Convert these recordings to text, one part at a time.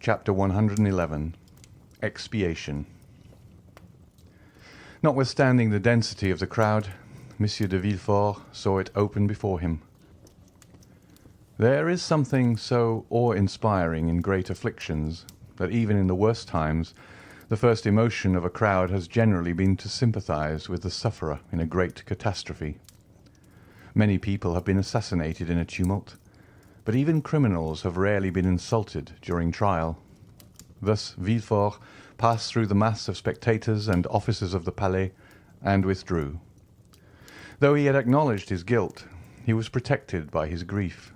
Chapter 111. Expiation. Notwithstanding the density of the crowd, Monsieur de Villefort saw it open before him. There is something so awe-inspiring in great afflictions that even in the worst times the first emotion of a crowd has generally been to sympathize with the sufferer in a great catastrophe. Many people have been assassinated in a tumult, but even criminals have rarely been insulted during trial. Thus Villefort passed through the mass of spectators and officers of the Palais and withdrew. Though he had acknowledged his guilt, he was protected by his grief.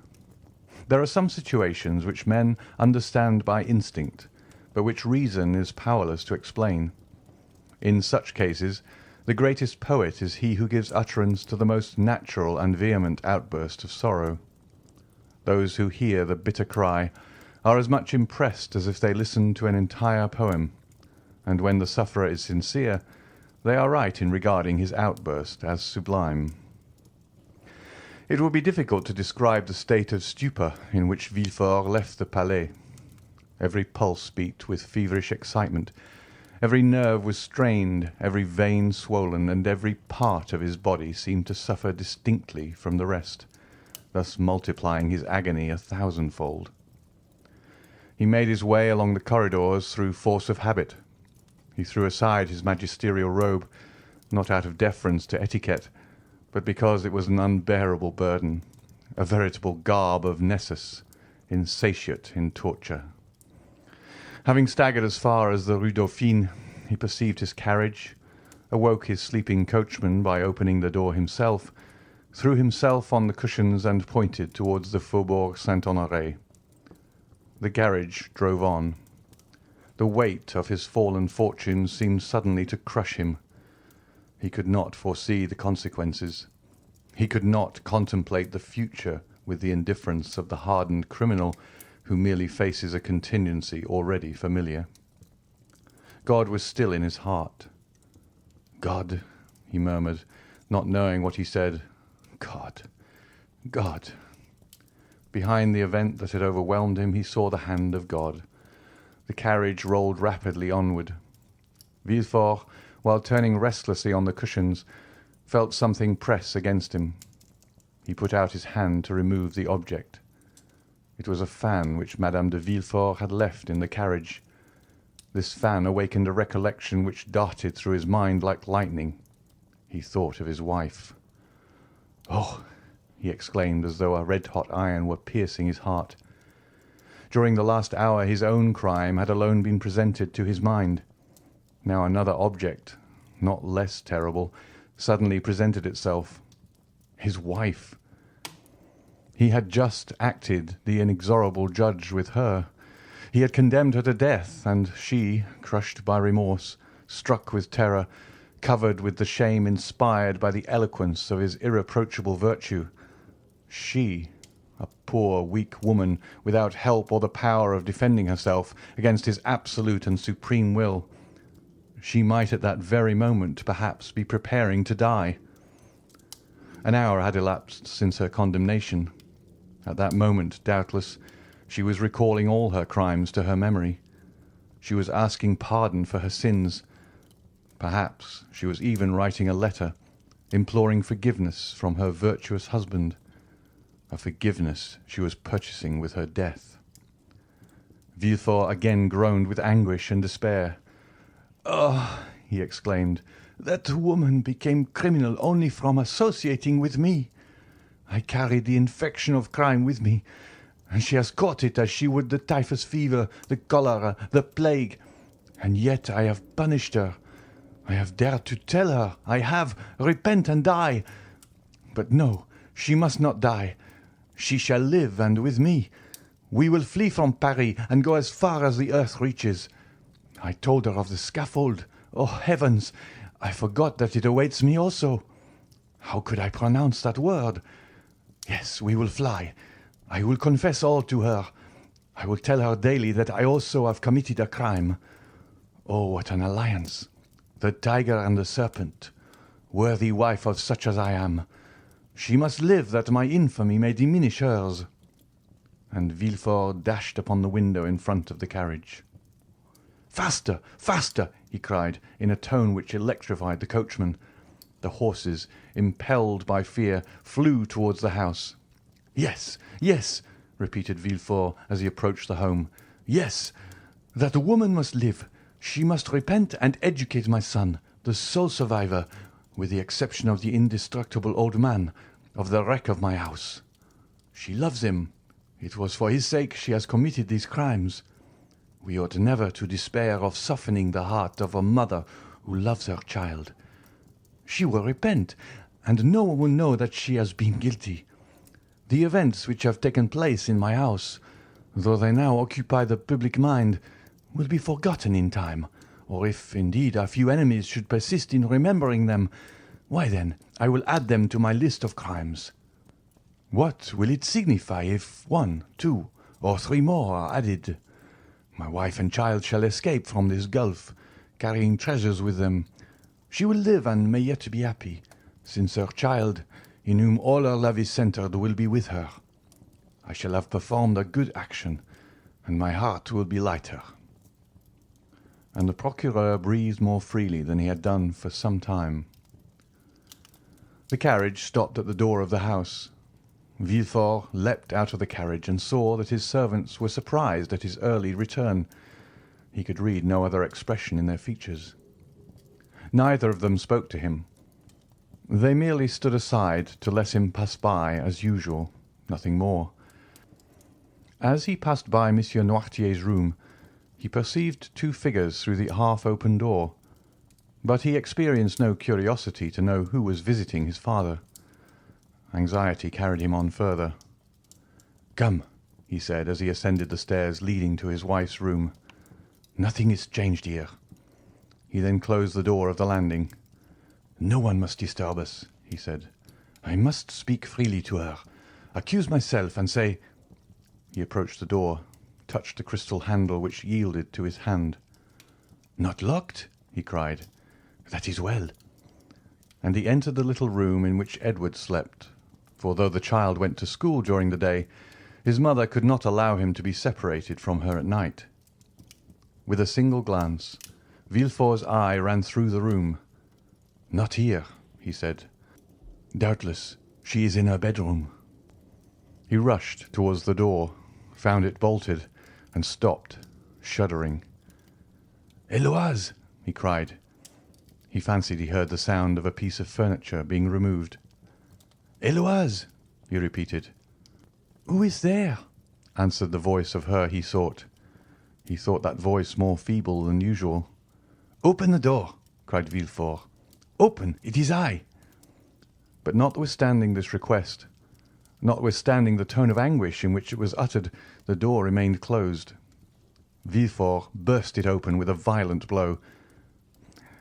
There are some situations which men understand by instinct, but which reason is powerless to explain. In such cases, the greatest poet is he who gives utterance to the most natural and vehement outburst of sorrow. Those who hear the bitter cry are as much impressed as if they listened to an entire poem, and when the sufferer is sincere, they are right in regarding his outburst as sublime. It would be difficult to describe the state of stupor in which Villefort left the Palais. Every pulse beat with feverish excitement, every nerve was strained, every vein swollen, and every part of his body seemed to suffer distinctly from the rest, thus multiplying his agony 1,000-fold. He made his way along the corridors through force of habit. He threw aside his magisterial robe, not out of deference to etiquette, but because it was an unbearable burden, a veritable garb of Nessus, insatiate in torture. Having staggered as far as the Rue Dauphine, he perceived his carriage, awoke his sleeping coachman by opening the door himself, threw himself on the cushions and pointed towards the Faubourg Saint-Honoré. The carriage drove on. The weight of his fallen fortunes seemed suddenly to crush him. He could not foresee the consequences. He could not contemplate the future with the indifference of the hardened criminal who merely faces a contingency already familiar. God was still in his heart. "God," he murmured, not knowing what he said. "God, God." Behind the event that had overwhelmed him, he saw the hand of God. The carriage rolled rapidly onward. Villefort, while turning restlessly on the cushions, felt something press against him. He put out his hand to remove the object. It was a fan which Madame de Villefort had left in the carriage. This fan awakened a recollection which darted through his mind like lightning. He thought of his wife. "Oh!" he exclaimed, as though a red-hot iron were piercing his heart. During the last hour his own crime had alone been presented to his mind. Now another object, not less terrible, suddenly presented itself. His wife! He had just acted the inexorable judge with her. He had condemned her to death, and she, crushed by remorse, struck with terror, covered with the shame inspired by the eloquence of his irreproachable virtue. She, a poor, weak woman, without help or the power of defending herself against his absolute and supreme will. She might at that very moment, perhaps, be preparing to die. An hour had elapsed since her condemnation. At that moment, doubtless, she was recalling all her crimes to her memory. She was asking pardon for her sins. Perhaps she was even writing a letter, imploring forgiveness from her virtuous husband, a forgiveness she was purchasing with her death. Villefort again groaned with anguish and despair. "Ah!" he exclaimed, "that woman became criminal only from associating with me. I carried the infection of crime with me, and she has caught it as she would the typhus fever, the cholera, the plague. And yet I have punished her. I have dared to tell her, I have, repent and die. But no, she must not die. She shall live, and with me. We will flee from Paris and go as far as the earth reaches. I told her of the scaffold. Oh, heavens! I forgot that it awaits me also. How could I pronounce that word? Yes, we will fly. I will confess all to her. I will tell her daily that I also have committed a crime. Oh, what an alliance! The tiger and the serpent. Worthy wife of such as I am. She must live that my infamy may diminish hers." and Villefort dashed upon the window in front of the carriage. "Faster! Faster!" he cried, in a tone which electrified the coachman. The horses, impelled by fear, flew towards the house. "Yes, yes," repeated Villefort as he approached the home. "Yes, that woman must live. She must repent and educate my son, the sole survivor, with the exception of the indestructible old man, of the wreck of my house. She loves him. It was for his sake she has committed these crimes. We ought never to despair of softening the heart of a mother who loves her child. She will repent, and no one will know that she has been guilty. The events which have taken place in my house, though they now occupy the public mind, will be forgotten in time, or if, indeed, a few enemies should persist in remembering them, why then I will add them to my list of crimes. What will it signify if 1, 2, or 3 more are added? My wife and child shall escape from this gulf, carrying treasures with them. She will live and may yet be happy, since her child, in whom all her love is centred, will be with her. I shall have performed a good action, and my heart will be lighter." And the procureur breathed more freely than he had done for some time. The carriage stopped at the door of the house. Villefort leapt out of the carriage and saw that his servants were surprised at his early return. He could read no other expression in their features. Neither of them spoke to him. They merely stood aside to let him pass by as usual, nothing more. As he passed by Monsieur Noirtier's room, he perceived 2 figures through the half-open door, but he experienced no curiosity to know who was visiting his father. Anxiety carried him on further. "Come," he said as he ascended the stairs leading to his wife's room. "Nothing is changed here." He then closed the door of the landing. "No one must disturb us," he said. "I must speak freely to her, accuse myself, and say—" He approached the door, touched the crystal handle, which yielded to his hand. "Not locked?" he cried. "That is well." And he entered the little room in which Edward slept, for though the child went to school during the day, his mother could not allow him to be separated from her at night. With a single glance, Villefort's eye ran through the room. "Not here," he said. "Doubtless she is in her bedroom." He rushed towards the door, found it bolted, and stopped, shuddering. "Héloise!" he cried. He fancied he heard the sound of a piece of furniture being removed. "Héloise!" he repeated. "Who is there?" answered the voice of her he sought. He thought that voice more feeble than usual. "Open the door!" cried Villefort. "Open! It is I!" But notwithstanding this request, notwithstanding the tone of anguish in which it was uttered, the door remained closed. Villefort burst it open with a violent blow.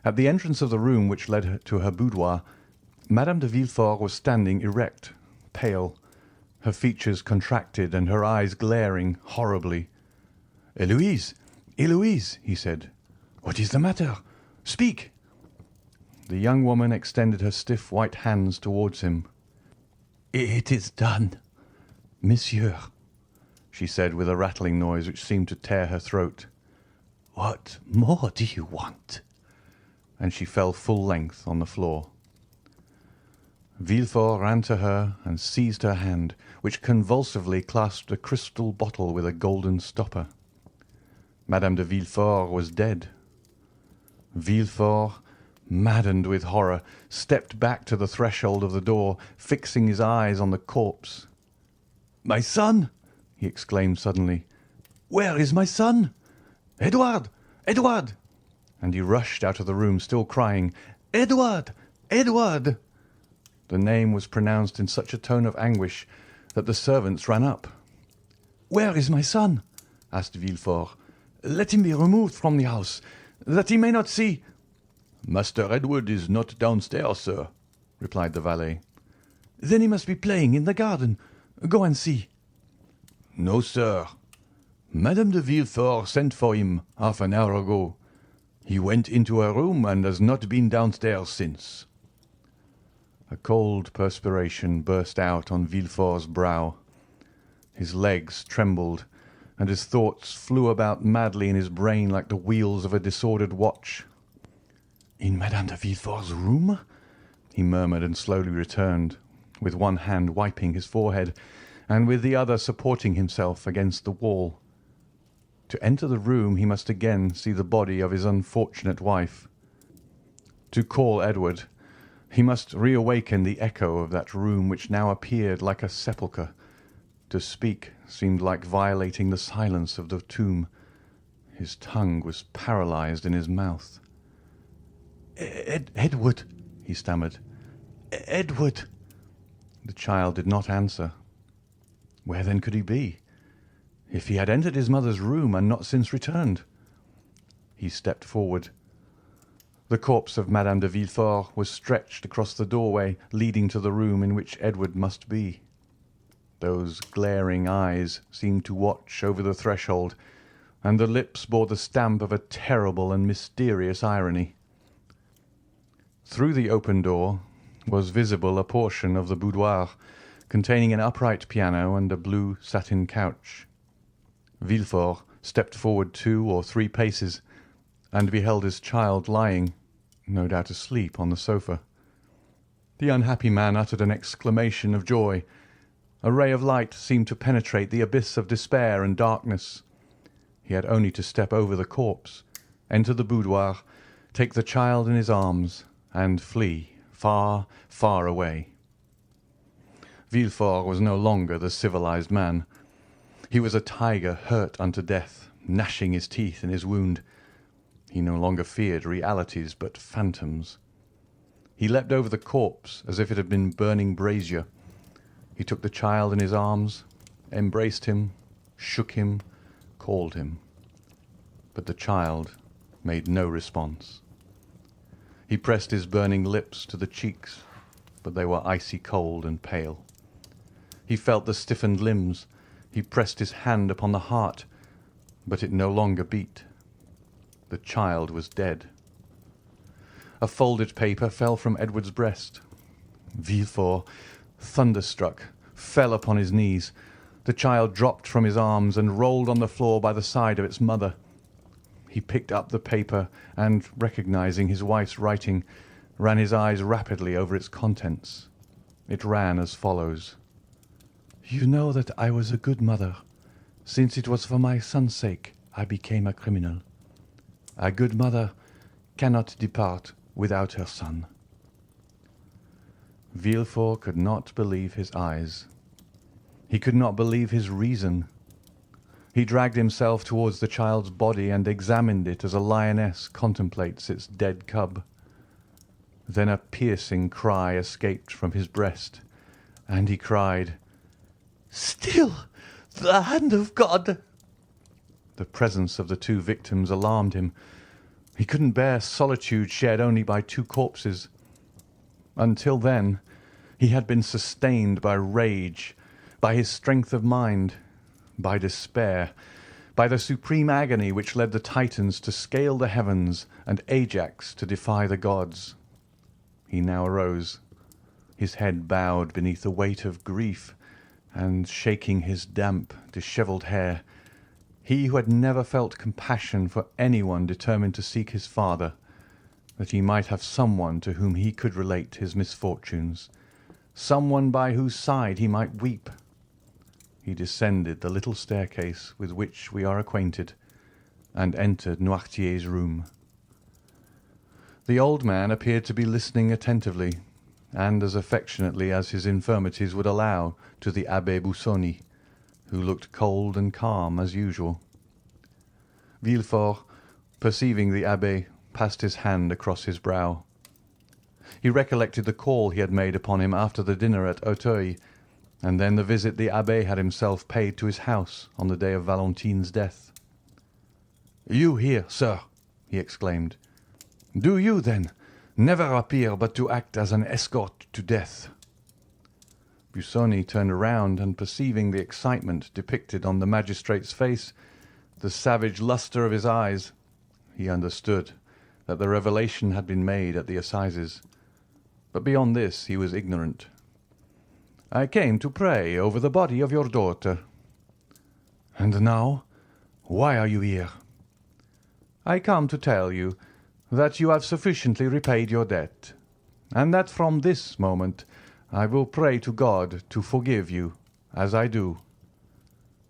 At the entrance of the room which led to her boudoir, Madame de Villefort was standing erect, pale, her features contracted and her eyes glaring horribly. "Héloise! Héloise!" he said. "What is the matter? Speak!" The young woman extended her stiff white hands towards him. "It is done, monsieur," she said with a rattling noise which seemed to tear her throat. "What more do you want?" And she fell full length on the floor. Villefort ran to her and seized her hand, which convulsively clasped a crystal bottle with a golden stopper. Madame de Villefort was dead. Villefort, maddened with horror, stepped back to the threshold of the door, fixing his eyes on the corpse. "My son!" he exclaimed suddenly. "Where is my son? Edward! Edward!" And he rushed out of the room, still crying, "Edward! Edward!" The name was pronounced in such a tone of anguish that the servants ran up. "Where is my son?" asked Villefort. "Let him be removed from the house, that he may not see—" "Master Edward is not downstairs, sir," replied the valet. "Then he must be playing in the garden. Go and see." "No, sir. Madame de Villefort sent for him half an hour ago. He went into her room and has not been downstairs since." A cold perspiration burst out on Villefort's brow. His legs trembled, and his thoughts flew about madly in his brain like the wheels of a disordered watch. "In Madame de Villefort's room?" he murmured, and slowly returned, with one hand wiping his forehead, and with the other supporting himself against the wall. To enter the room he must again see the body of his unfortunate wife. To call Edward, he must reawaken the echo of that room which now appeared like a sepulchre. To speak seemed like violating the silence of the tomb. His tongue was paralyzed in his mouth. Edward, he stammered. Edward. The child did not answer. Where then could he be? If he had entered his mother's room and not since returned. He stepped forward. The corpse of Madame de Villefort was stretched across the doorway leading to the room in which Edward must be. Those glaring eyes seemed to watch over the threshold, and the lips bore the stamp of a terrible and mysterious irony. Through the open door was visible a portion of the boudoir, containing an upright piano and a blue satin couch. Villefort stepped forward 2 or 3 paces, and beheld his child lying, no doubt asleep, on the sofa. The unhappy man uttered an exclamation of joy. A ray of light seemed to penetrate the abyss of despair and darkness. He had only to step over the corpse, enter the boudoir, take the child in his arms, and flee far, far away. Villefort was no longer the civilized man. He was a tiger hurt unto death, gnashing his teeth in his wound. He no longer feared realities but phantoms. He leapt over the corpse as if it had been burning brazier. He took the child in his arms, embraced him, shook him, called him. But the child made no response. He pressed his burning lips to the cheeks, but they were icy cold and pale. He felt the stiffened limbs. He pressed his hand upon the heart, but it no longer beat. The child was dead. A folded paper fell from Edward's breast. Villefort, thunderstruck, fell upon his knees. The child dropped from his arms and rolled on the floor by the side of its mother. He picked up the paper and, recognizing his wife's writing, ran his eyes rapidly over its contents. It ran as follows. "You know that I was a good mother, since it was for my son's sake I became a criminal. A good mother cannot depart without her son." Villefort could not believe his eyes. He could not believe his reason. He dragged himself towards the child's body and examined it as a lioness contemplates its dead cub. Then a piercing cry escaped from his breast, and he cried, "Still the hand of God!" The presence of the 2 victims alarmed him. He couldn't bear solitude shared only by 2 corpses. Until then, he had been sustained by rage, by his strength of mind, by despair, by the supreme agony which led the Titans to scale the heavens and Ajax to defy the gods. He now arose, his head bowed beneath the weight of grief, and shaking his damp, dishevelled hair, he who had never felt compassion for anyone determined to seek his father, that he might have someone to whom he could relate his misfortunes, someone by whose side he might weep. He descended the little staircase with which we are acquainted, and entered Noirtier's room. The old man appeared to be listening attentively, and as affectionately as his infirmities would allow, to the Abbé Busoni, who looked cold and calm as usual. Villefort, perceiving the abbé, passed his hand across his brow. He recollected the call he had made upon him after the dinner at Auteuil, and then the visit the abbé had himself paid to his house on the day of Valentine's death. "You here, sir!" he exclaimed. "Do you, then, never appear but to act as an escort to death?" Busoni turned around, and perceiving the excitement depicted on the magistrate's face, the savage lustre of his eyes, he understood that the revelation had been made at the assizes. But beyond this he was ignorant. "I came to pray over the body of your daughter," And now, why are you here?" "I come to tell you that you have sufficiently repaid your debt, and that from this moment I will pray to God to forgive you, as I do."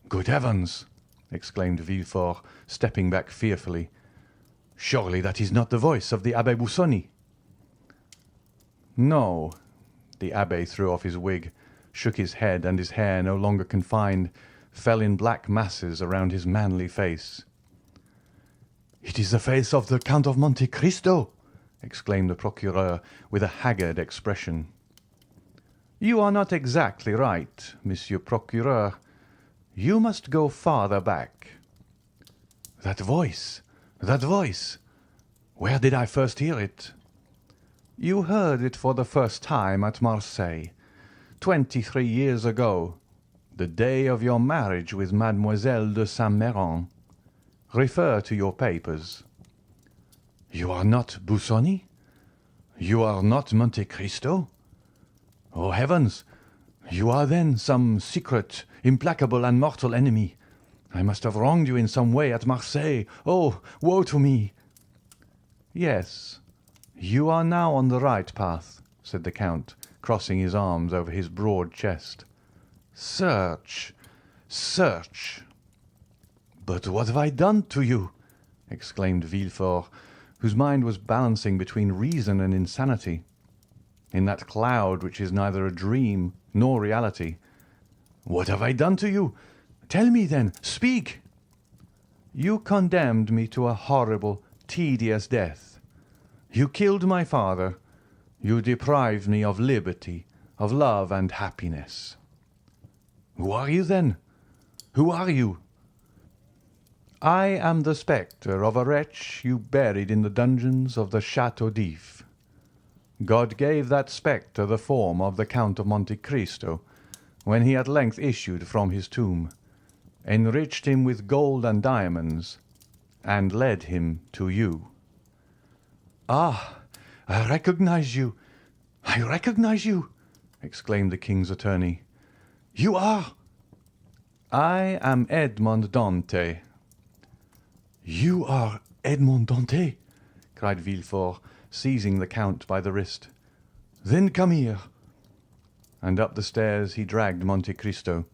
"Good heavens!" exclaimed Villefort, stepping back fearfully. "Surely that is not the voice of the Abbé Busoni?" "No." The abbé threw off his wig, shook his head, and his hair, no longer confined, fell in black masses around his manly face. "It is the face of the Count of Monte Cristo!" exclaimed the procureur, with a haggard expression. "You are not exactly right, Monsieur Procureur. You must go farther back." That voice! That voice! Where did I first hear it?" "You heard it for the first time at Marseilles, 23 years ago, the day of your marriage with Mademoiselle de Saint-Méran. Refer to your papers." "You are not Busoni? You are not Monte Cristo? Oh, heavens! You are then some secret, implacable, and mortal enemy. I must have wronged you in some way at Marseilles. Oh, woe to me!" "Yes, you are now on the right path," said the Count, crossing his arms over his broad chest. "Search, search." "But what have I done to you?" exclaimed Villefort, whose mind was balancing between reason and insanity. In that cloud which is neither a dream nor reality. "What have I done to you? Tell me, then. Speak." "You condemned me to a horrible, tedious death. You killed my father. You deprived me of liberty, of love and happiness." "Who are you, then? Who are you?" "I am the spectre of a wretch you buried in the dungeons of the Château d'If. God gave that spectre the form of the Count of Monte Cristo when he at length issued from his tomb, enriched him with gold and diamonds, and led him to you." "Ah, I recognize you! I recognize you!" exclaimed the king's attorney. "You are—" "I am Edmond Dantès." "You are Edmond Dantès!" cried Villefort, seizing the Count by the wrist. "Then come here." And up the stairs he dragged Monte Cristo,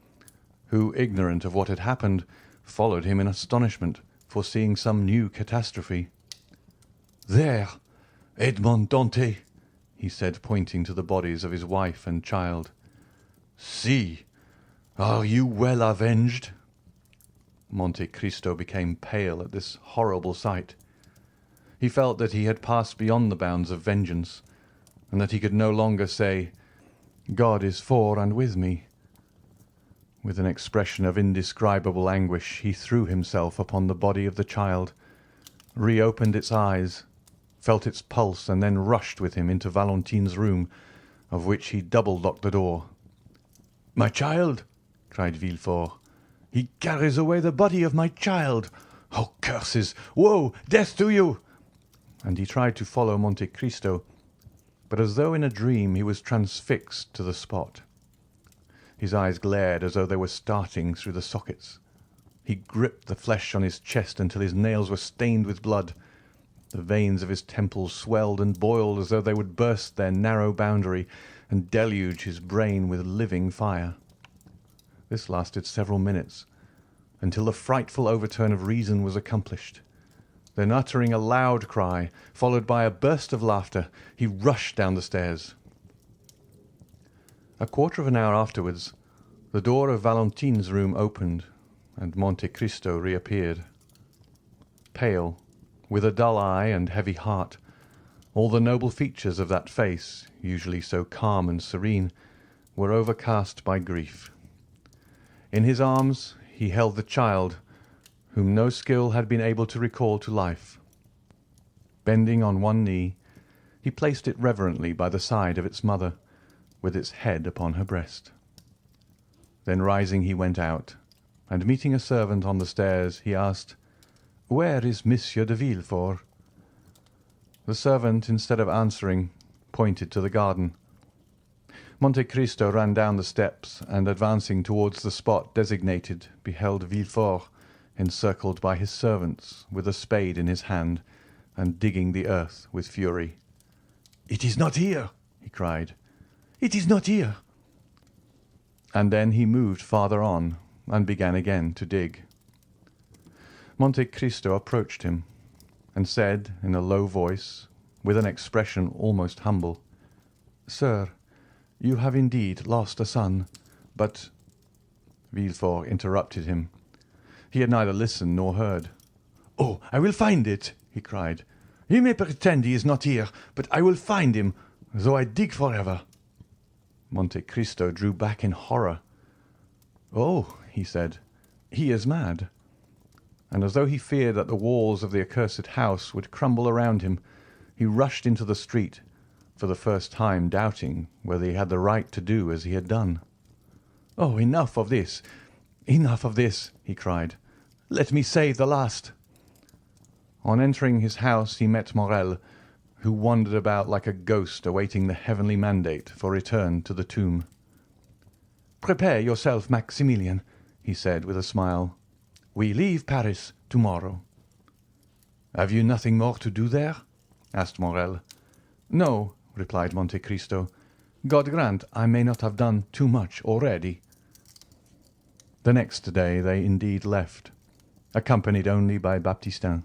who, ignorant of what had happened, followed him in astonishment, foreseeing some new catastrophe. "There, Edmond Dantès," he said, pointing to the bodies of his wife and child. "See, are you well avenged?" Monte Cristo became pale at this horrible sight. He felt that he had passed beyond the bounds of vengeance, and that he could no longer say, "God is for and with me." With an expression of indescribable anguish, he threw himself upon the body of the child, reopened its eyes, felt its pulse, and then rushed with him into Valentine's room, of which he double-locked the door. "My child!" cried Villefort. "He carries away the body of my child! Oh, curses! Woe! Death to you!" And he tried to follow Monte Cristo, but as though in a dream he was transfixed to the spot. His eyes glared as though they were starting through the sockets. He gripped the flesh on his chest until his nails were stained with blood. The veins of his temples swelled and boiled as though they would burst their narrow boundary and deluge his brain with living fire. This lasted several minutes, until the frightful overturn of reason was accomplished. Then, uttering a loud cry, followed by a burst of laughter, he rushed down the stairs. A quarter of an hour afterwards, the door of Valentine's room opened, and Monte Cristo reappeared. Pale, with a dull eye and heavy heart, all the noble features of that face, usually so calm and serene, were overcast by grief. In his arms he held the child, whom no skill had been able to recall to life. Bending on one knee, he placed it reverently by the side of its mother, with its head upon her breast. Then rising, he went out, and meeting a servant on the stairs, he asked, "Where is Monsieur de Villefort?" The servant, instead of answering, pointed to the garden. Monte Cristo ran down the steps and, advancing towards the spot designated, beheld Villefort encircled by his servants, with a spade in his hand, and digging the earth with fury. "It is not here!" he cried. "It is not here!" And then he moved farther on and began again to dig. Monte Cristo approached him and said in a low voice, with an expression almost humble, "Sir, you have indeed lost a son, but—" Villefort interrupted him. He had neither listened nor heard. "Oh, I will find it!" he cried. "You may pretend he is not here, but I will find him, though I dig forever." Monte Cristo drew back in horror. "Oh," he said, "he is mad." And as though he feared that the walls of the accursed house would crumble around him, he rushed into the street, for the first time doubting whether he had the right to do as he had done. "Oh, enough of this! Enough of this!" he cried. "Let me save the last." On entering his house he met Morel, who wandered about like a ghost awaiting the heavenly mandate for return to the tomb. "Prepare yourself, Maximilian," he said with a smile. "We leave Paris tomorrow." "Have you nothing more to do there?" asked Morel. "No," replied Monte Cristo. "God grant I may not have done too much already." The next day they indeed left, accompanied only by Baptistin.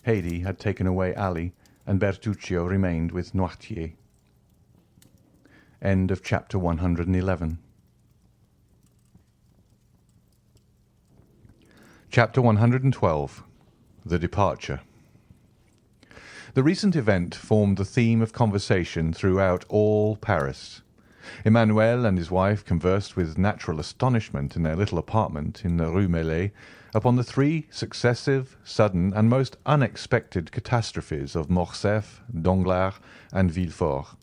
Haydée had taken away Ali, and Bertuccio remained with Noirtier. End of chapter 111. Chapter 112. The Departure. The recent event formed the theme of conversation throughout all Paris. Emmanuel and his wife conversed with natural astonishment in their little apartment in the Rue Meslay upon the three successive, sudden, and most unexpected catastrophes of Morcerf, Danglars, and Villefort.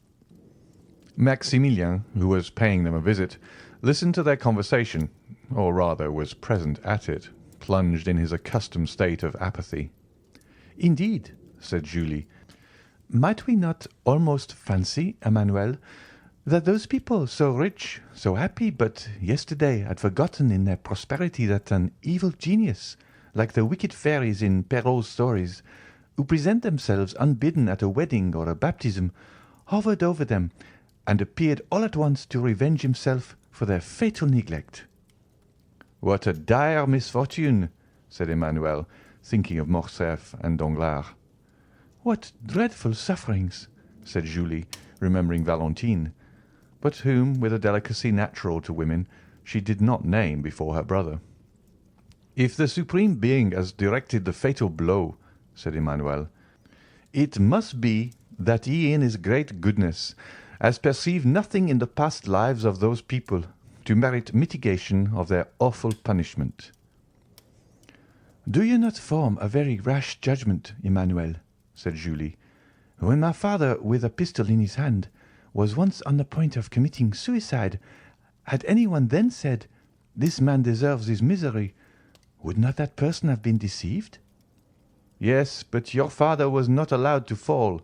Maximilien, who was paying them a visit, listened to their conversation, or rather was present at it, plunged in his accustomed state of apathy. "Indeed," said Julie, "might we not almost fancy, Emmanuel, that those people so rich, so happy, but yesterday had forgotten in their prosperity that an evil genius, like the wicked fairies in Perrault's stories, who present themselves unbidden at a wedding or a baptism, hovered over them and appeared all at once to revenge himself for their fatal neglect?" "What a dire misfortune!" said Emmanuel, thinking of Morcerf and Danglars. "What dreadful sufferings!" said Julie, remembering Valentine, but whom, with a delicacy natural to women, she did not name before her brother. "If the Supreme Being has directed the fatal blow," said Emmanuel, "it must be that he in his great goodness has perceived nothing in the past lives of those people to merit mitigation of their awful punishment." "Do you not form a very rash judgment, Emmanuel?" said Julie. "When my father, with a pistol in his hand, was once on the point of committing suicide, had anyone then said, 'This man deserves his misery,' would not that person have been deceived?" "Yes, but your father was not allowed to fall.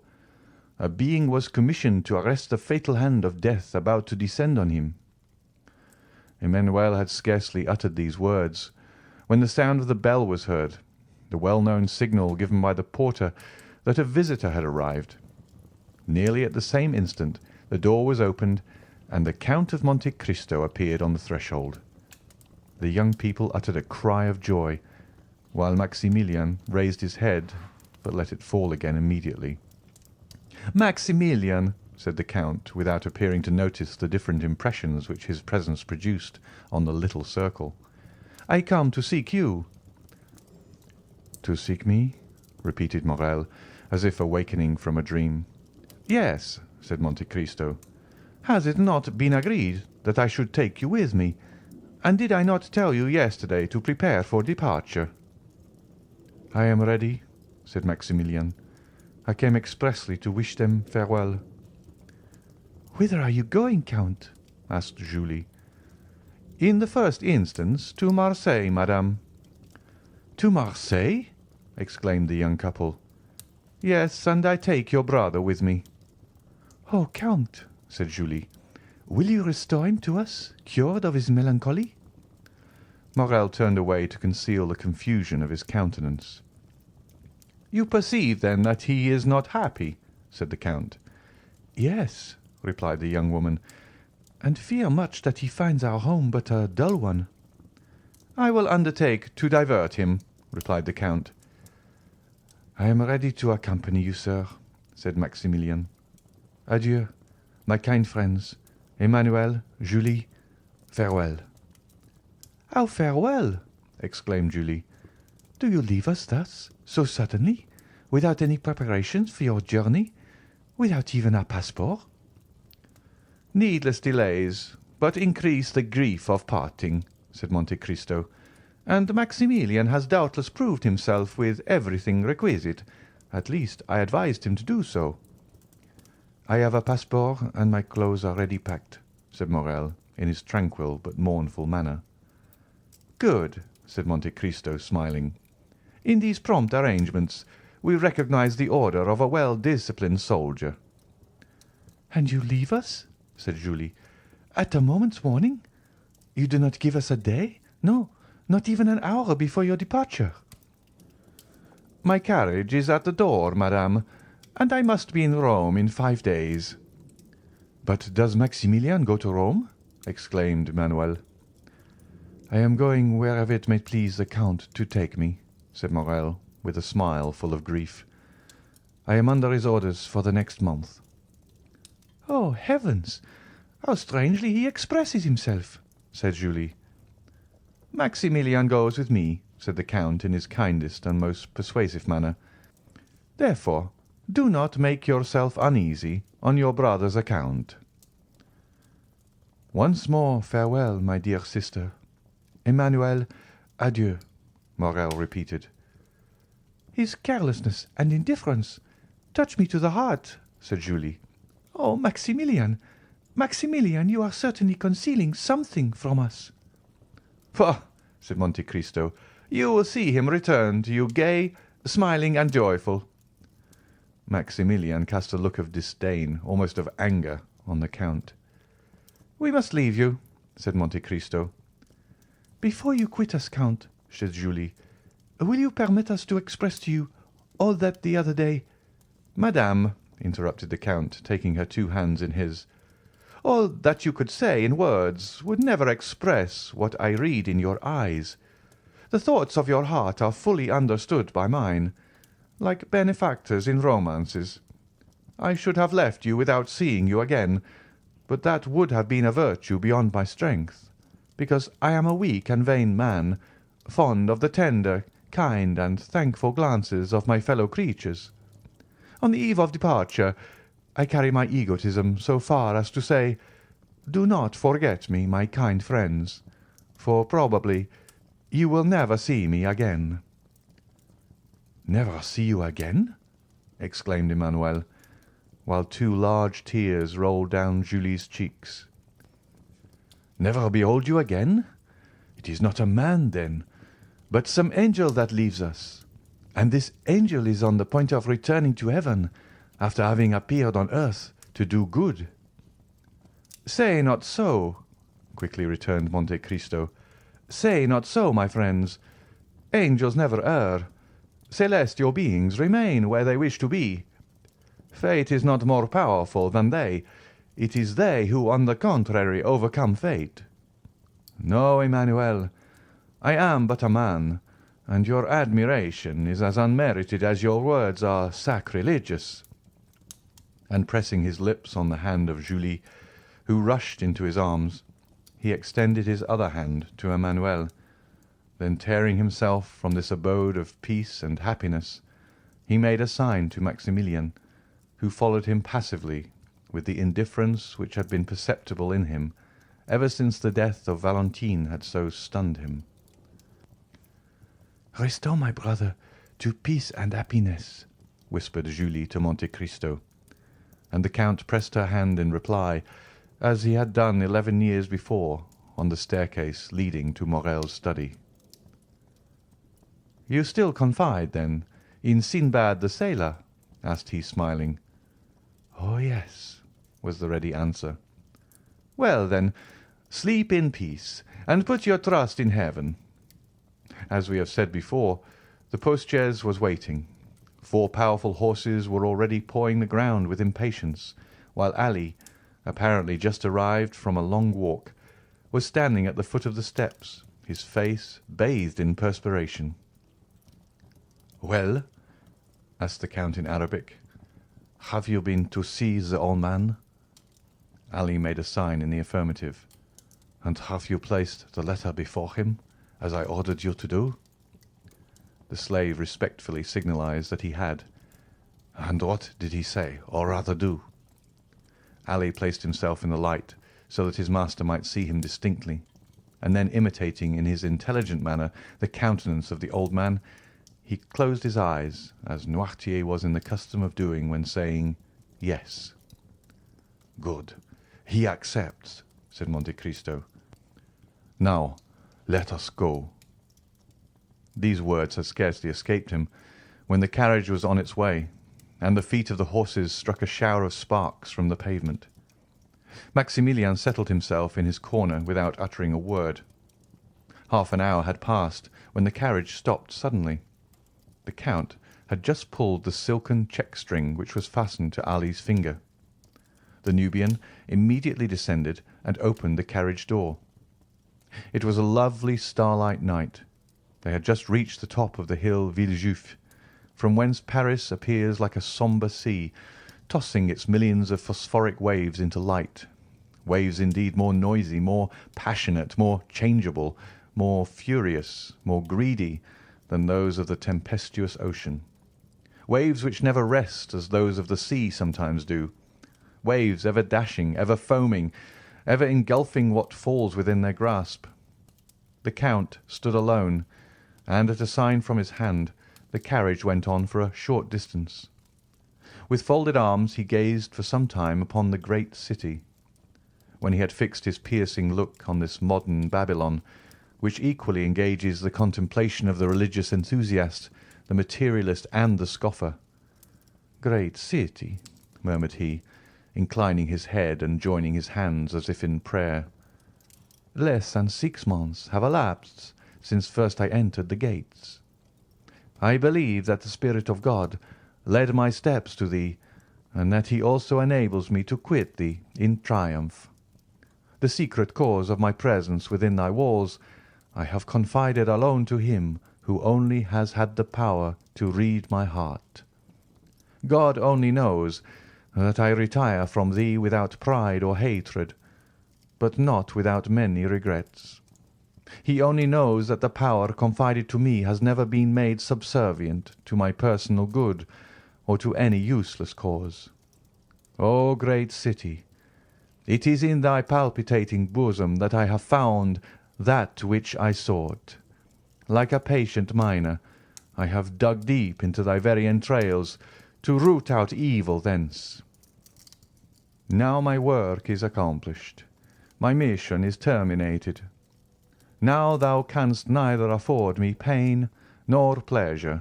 A being was commissioned to arrest the fatal hand of death about to descend on him." Emmanuel had scarcely uttered these words when the sound of the bell was heard, the well-known signal given by the porter that a visitor had arrived. Nearly at the same instant the door was opened, and the Count of Monte Cristo appeared on the threshold. The young people uttered a cry of joy, while Maximilian raised his head, but let it fall again immediately. "Maximilian," said the Count, without appearing to notice the different impressions which his presence produced on the little circle, "I come to seek you." "To seek me?" repeated Morel, as if awakening from a dream. "Yes," said Monte Cristo. "Has it not been agreed that I should take you with me? And did I not tell you yesterday to prepare for departure?" "I am ready," said Maximilian. "I came expressly to wish them farewell." "Whither are you going, Count?" asked Julie. "In the first instance to Marseille, madame." "To Marseille?" exclaimed the young couple. "Yes, and I take your brother with me." "Oh, Count," said Julie, Will you restore him to us, cured of his melancholy?" Morrel turned away to conceal the confusion of his countenance. "You perceive, then, that he is not happy?" said the Count. "Yes," replied the young woman, "and fear much that he finds our home but a dull one." "I will undertake to divert him," replied the Count. "I am ready to accompany you, sir," said Maximilian. "Adieu, my kind friends. Emmanuel, Julie, farewell." "How farewell?" exclaimed Julie. "Do you leave us thus, so suddenly, without any preparations for your journey, without even a passport?" "Needless delays but increase the grief of parting," said Monte Cristo, "and Maximilian has doubtless proved himself with everything requisite. At least, I advised him to do so." "I have a passport, and my clothes are ready packed," said Morrel, in his tranquil but mournful manner. "Good," said Monte Cristo, smiling. "In these prompt arrangements we recognize the order of a well-disciplined soldier." "And you leave us," said Julie, "at a moment's warning? You do not give us a day, no, not even an hour before your departure?" "My carriage is at the door, madame, and I must be in Rome in 5 days." "But does Maximilian go to Rome?" exclaimed Emmanuel. "I am going wherever it may please the Count to take me," said Morrel, with a smile full of grief. "I am under his orders for the next month." "Oh, heavens! How strangely he expresses himself!" said Julie. "Maximilian goes with me," said the Count in his kindest and most persuasive manner. "Therefore, do not make yourself uneasy on your brother's account." "Once more farewell, my dear sister. Emmanuel, adieu," Morrel repeated. "His carelessness and indifference touch me to the heart," said Julie. "Oh, Maximilian, Maximilian, you are certainly concealing something from us." "Pah!" said Monte Cristo. "You will see him return to you gay, smiling, and joyful." Maximilian cast a look of disdain, almost of anger, on the Count. "We must leave you," said Monte Cristo. "Before you quit us, Count," said Julie, "will you permit us to express to you all that the other day—" "Madame," interrupted the Count, taking her 2 hands in his, "all that you could say in words would never express what I read in your eyes. The thoughts of your heart are fully understood by mine, like benefactors in romances. I should have left you without seeing you again, but that would have been a virtue beyond my strength, because I am a weak and vain man, fond of the tender, kind, and thankful glances of my fellow creatures. On the eve of departure, I carry my egotism so far as to say, do not forget me, my kind friends, for probably you will never see me again." "Never see you again?" exclaimed Emmanuel, while 2 large tears rolled down Julie's cheeks. "Never behold you again? It is not a man, then, but some angel that leaves us, and this angel is on the point of returning to heaven after having appeared on earth to do good." "Say not so," quickly returned Monte Cristo. "Say not so, my friends. Angels never err. Celestial beings remain where they wish to be. Fate is not more powerful than they. It is they who, on the contrary, overcome fate. No, Emmanuel, I am but a man, and your admiration is as unmerited as your words are sacrilegious." And pressing his lips on the hand of Julie, who rushed into his arms, he extended his other hand to Emmanuel. Then, tearing himself from this abode of peace and happiness, he made a sign to Maximilian, who followed him passively, with the indifference which had been perceptible in him ever since the death of Valentine had so stunned him. "Restore my brother to peace and happiness," whispered Julie to Monte Cristo, and the Count pressed her hand in reply, as he had done 11 years before on the staircase leading to Morrel's study. "You still confide, then, in Sinbad the sailor?" asked he, smiling. "Oh, yes," was the ready answer. Well, then, sleep in peace, and put your trust in heaven." As we have said before, the post-chaise was waiting. 4 powerful horses were already pawing the ground with impatience, while Ali, apparently just arrived from a long walk, was standing at the foot of the steps, his face bathed in perspiration. "Well," asked the Count in Arabic, "have you been to see the old man?" Ali made a sign in the affirmative. "And have you placed the letter before him, as I ordered you to do?" The slave respectfully signalized that he had. "And what did he say, or rather do?" Ali placed himself in the light so that his master might see him distinctly, and then imitating in his intelligent manner the countenance of the old man, he closed his eyes, as Noirtier was in the custom of doing when saying "yes." "Good. He accepts," said Monte Cristo. "Now let us go." These words had scarcely escaped him when the carriage was on its way, and the feet of the horses struck a shower of sparks from the pavement. Maximilian settled himself in his corner without uttering a word. Half an hour had passed when the carriage stopped suddenly. The Count had just pulled the silken check-string which was fastened to Ali's finger. The Nubian immediately descended and opened the carriage door. It was a lovely starlight night. They had just reached the top of the hill Villejuif, from whence Paris appears like a sombre sea, tossing its millions of phosphoric waves into light, waves indeed more noisy, more passionate, more changeable, more furious, more greedy than those of the tempestuous ocean, waves which never rest as those of the sea sometimes do, waves ever dashing, ever foaming, ever engulfing what falls within their grasp. The Count stood alone, and at a sign from his hand the carriage went on for a short distance. With folded arms he gazed for some time upon the great city. When he had fixed his piercing look on this modern Babylon, which equally engages the contemplation of the religious enthusiast, the materialist, and the scoffer. "Great city," murmured he, inclining his head and joining his hands as if in prayer. "Less than 6 months have elapsed since first I entered the gates. I believe that the Spirit of God led my steps to thee, and that he also enables me to quit thee in triumph. The secret cause of my presence within thy walls I have confided alone to him who only has had the power to read my heart. God only knows that I retire from thee without pride or hatred, but not without many regrets. He only knows that the power confided to me has never been made subservient to my personal good or to any useless cause. O great city, it is in thy palpitating bosom that I have found that which I sought. Like a patient miner, I have dug deep into thy very entrails to root out evil thence. Now my work is accomplished. My mission is terminated. Now thou canst neither afford me pain nor pleasure.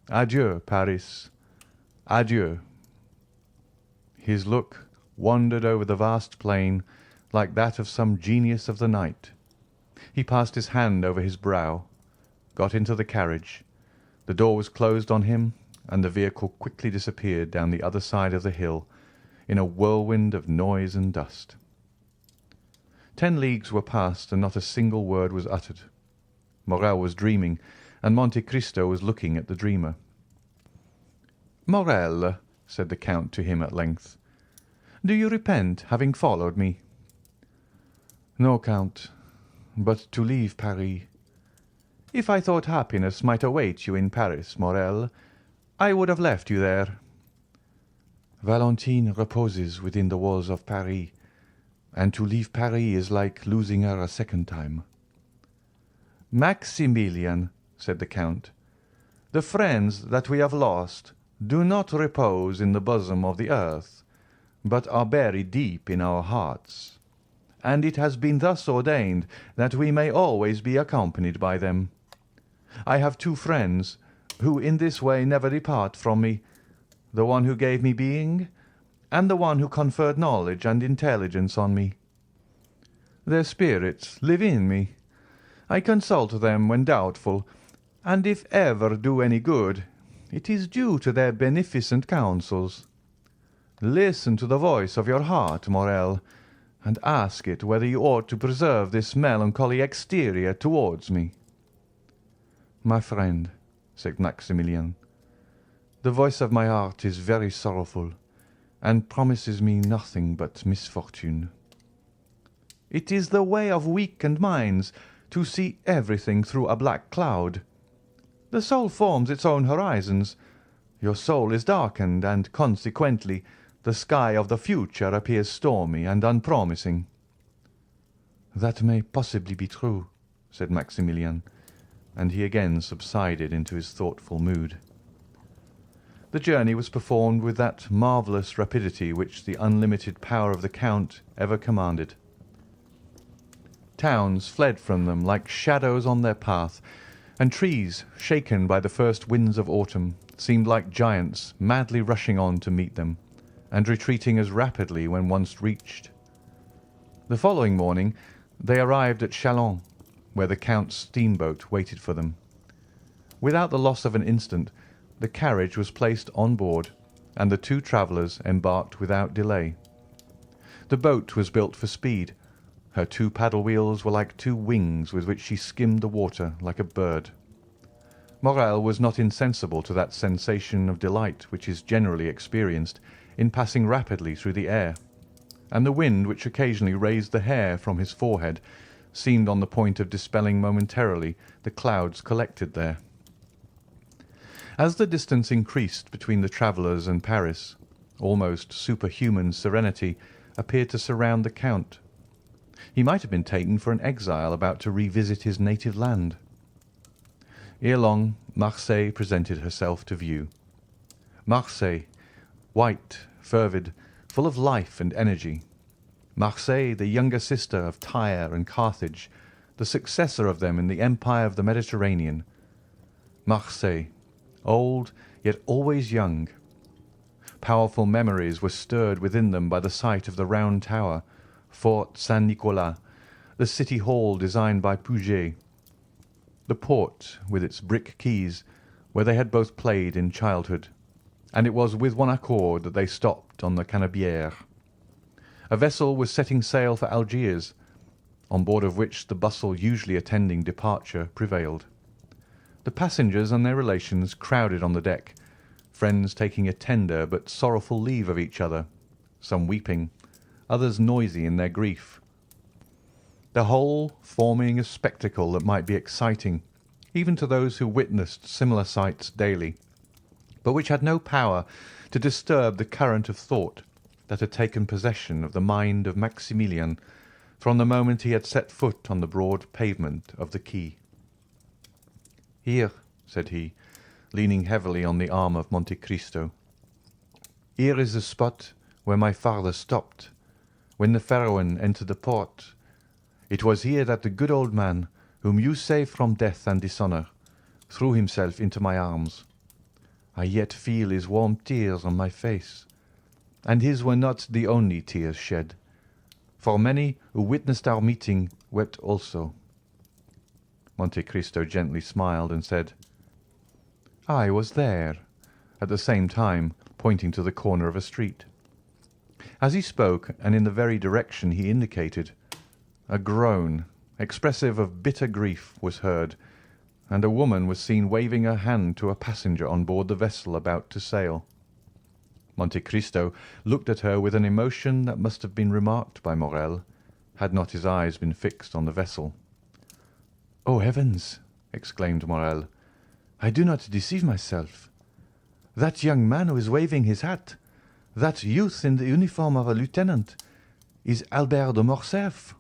Adieu, Paris. Adieu." His look wandered over the vast plain like that of some genius of the night. He passed his hand over his brow, got into the carriage. The door was closed on him, and the vehicle quickly disappeared down the other side of the hill in a whirlwind of noise and dust. 10 leagues were passed, and not a single word was uttered. Morrel was dreaming, and Monte Cristo was looking at the dreamer. "Morrel," said the Count to him at length, "do you repent having followed me?" "No, Count, but to leave Paris." "If I thought happiness might await you in Paris, Morrel, I would have left you there." "Valentine reposes within the walls of Paris, and to leave Paris is like losing her a second time." "Maximilian," said the Count, "the friends that we have lost do not repose in the bosom of the earth, but are buried deep in our hearts, and it has been thus ordained that we may always be accompanied by them. I have 2 friends who in this way never depart from me, the one who gave me being, and the one who conferred knowledge and intelligence on me. Their spirits live in me. I consult them when doubtful, and if ever do any good, it is due to their beneficent counsels. Listen to the voice of your heart, Morel, and ask it whether you ought to preserve this melancholy exterior towards me." "My friend," said Maximilian, "the voice of my heart is very sorrowful, and promises me nothing but misfortune." "It is the way of weakened minds to see everything through a black cloud. The soul forms its own horizons. Your soul is darkened, and consequently the sky of the future appears stormy and unpromising." "That may possibly be true," said Maximilian, and he again subsided into his thoughtful mood. The journey was performed with that marvellous rapidity which the unlimited power of the Count ever commanded. Towns fled from them like shadows on their path, and trees, shaken by the first winds of autumn, seemed like giants madly rushing on to meet them, and retreating as rapidly when once reached. The following morning they arrived at Châlons, where the Count's steamboat waited for them. Without the loss of an instant, the carriage was placed on board, and the two travellers embarked without delay. The boat was built for speed. Her two paddle wheels were like two wings with which she skimmed the water like a bird. Morel was not insensible to that sensation of delight which is generally experienced in passing rapidly through the air, and the wind which occasionally raised the hair from his forehead seemed on the point of dispelling momentarily the clouds collected there. As the distance increased between the travellers and Paris, almost superhuman serenity appeared to surround the Count. He might have been taken for an exile about to revisit his native land. Ere long, Marseille presented herself to view. Marseille, white, fervid, full of life and energy. Marseille, the younger sister of Tyre and Carthage, the successor of them in the empire of the Mediterranean. Marseille, old yet always young. Powerful memories were stirred within them by the sight of the Round Tower, Fort Saint-Nicolas, the city hall designed by Puget, the port with its brick quays, where they had both played in childhood, and it was with one accord that they stopped on the Canebière. A vessel was setting sail for Algiers, on board of which the bustle usually attending departure prevailed. The passengers and their relations crowded on the deck, friends taking a tender but sorrowful leave of each other, some weeping, others noisy in their grief. The whole forming a spectacle that might be exciting even to those who witnessed similar sights daily, but which had no power to disturb the current of thought that had taken possession of the mind of Maximilian from the moment he had set foot on the broad pavement of the quay. "Here," said he, leaning heavily on the arm of Monte Cristo, "here is the spot where my father stopped when the Pharaon entered the port. It was here that the good old man, whom you saved from death and dishonour, threw himself into my arms. I yet feel his warm tears on my face, and his were not the only tears shed, for many who witnessed our meeting wept also." Monte Cristo gently smiled and said, "I was there," at the same time pointing to the corner of a street. As he spoke, and in the very direction he indicated, a groan, expressive of bitter grief, was heard, and a woman was seen waving her hand to a passenger on board the vessel about to sail. Monte Cristo looked at her with an emotion that must have been remarked by Morel, had not his eyes been fixed on the vessel. "Oh, heavens!" exclaimed Morel. "I do not deceive myself. That young man who is waving his hat, that youth in the uniform of a lieutenant, is Albert de Morcerf."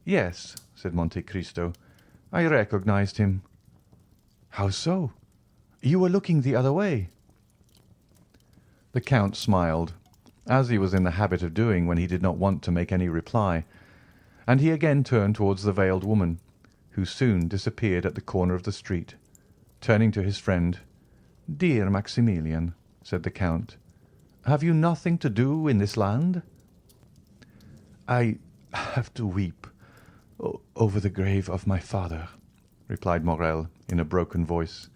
"Yes," said Monte Cristo, "I recognized him." "How so? You were looking the other way." The Count smiled, as he was in the habit of doing when he did not want to make any reply, and he again turned towards the veiled woman, who soon disappeared at the corner of the street. Turning to his friend, "Dear Maximilian," said the Count, "have you nothing to do in this land?" I have to weep over the grave of my father," replied Morel in a broken voice.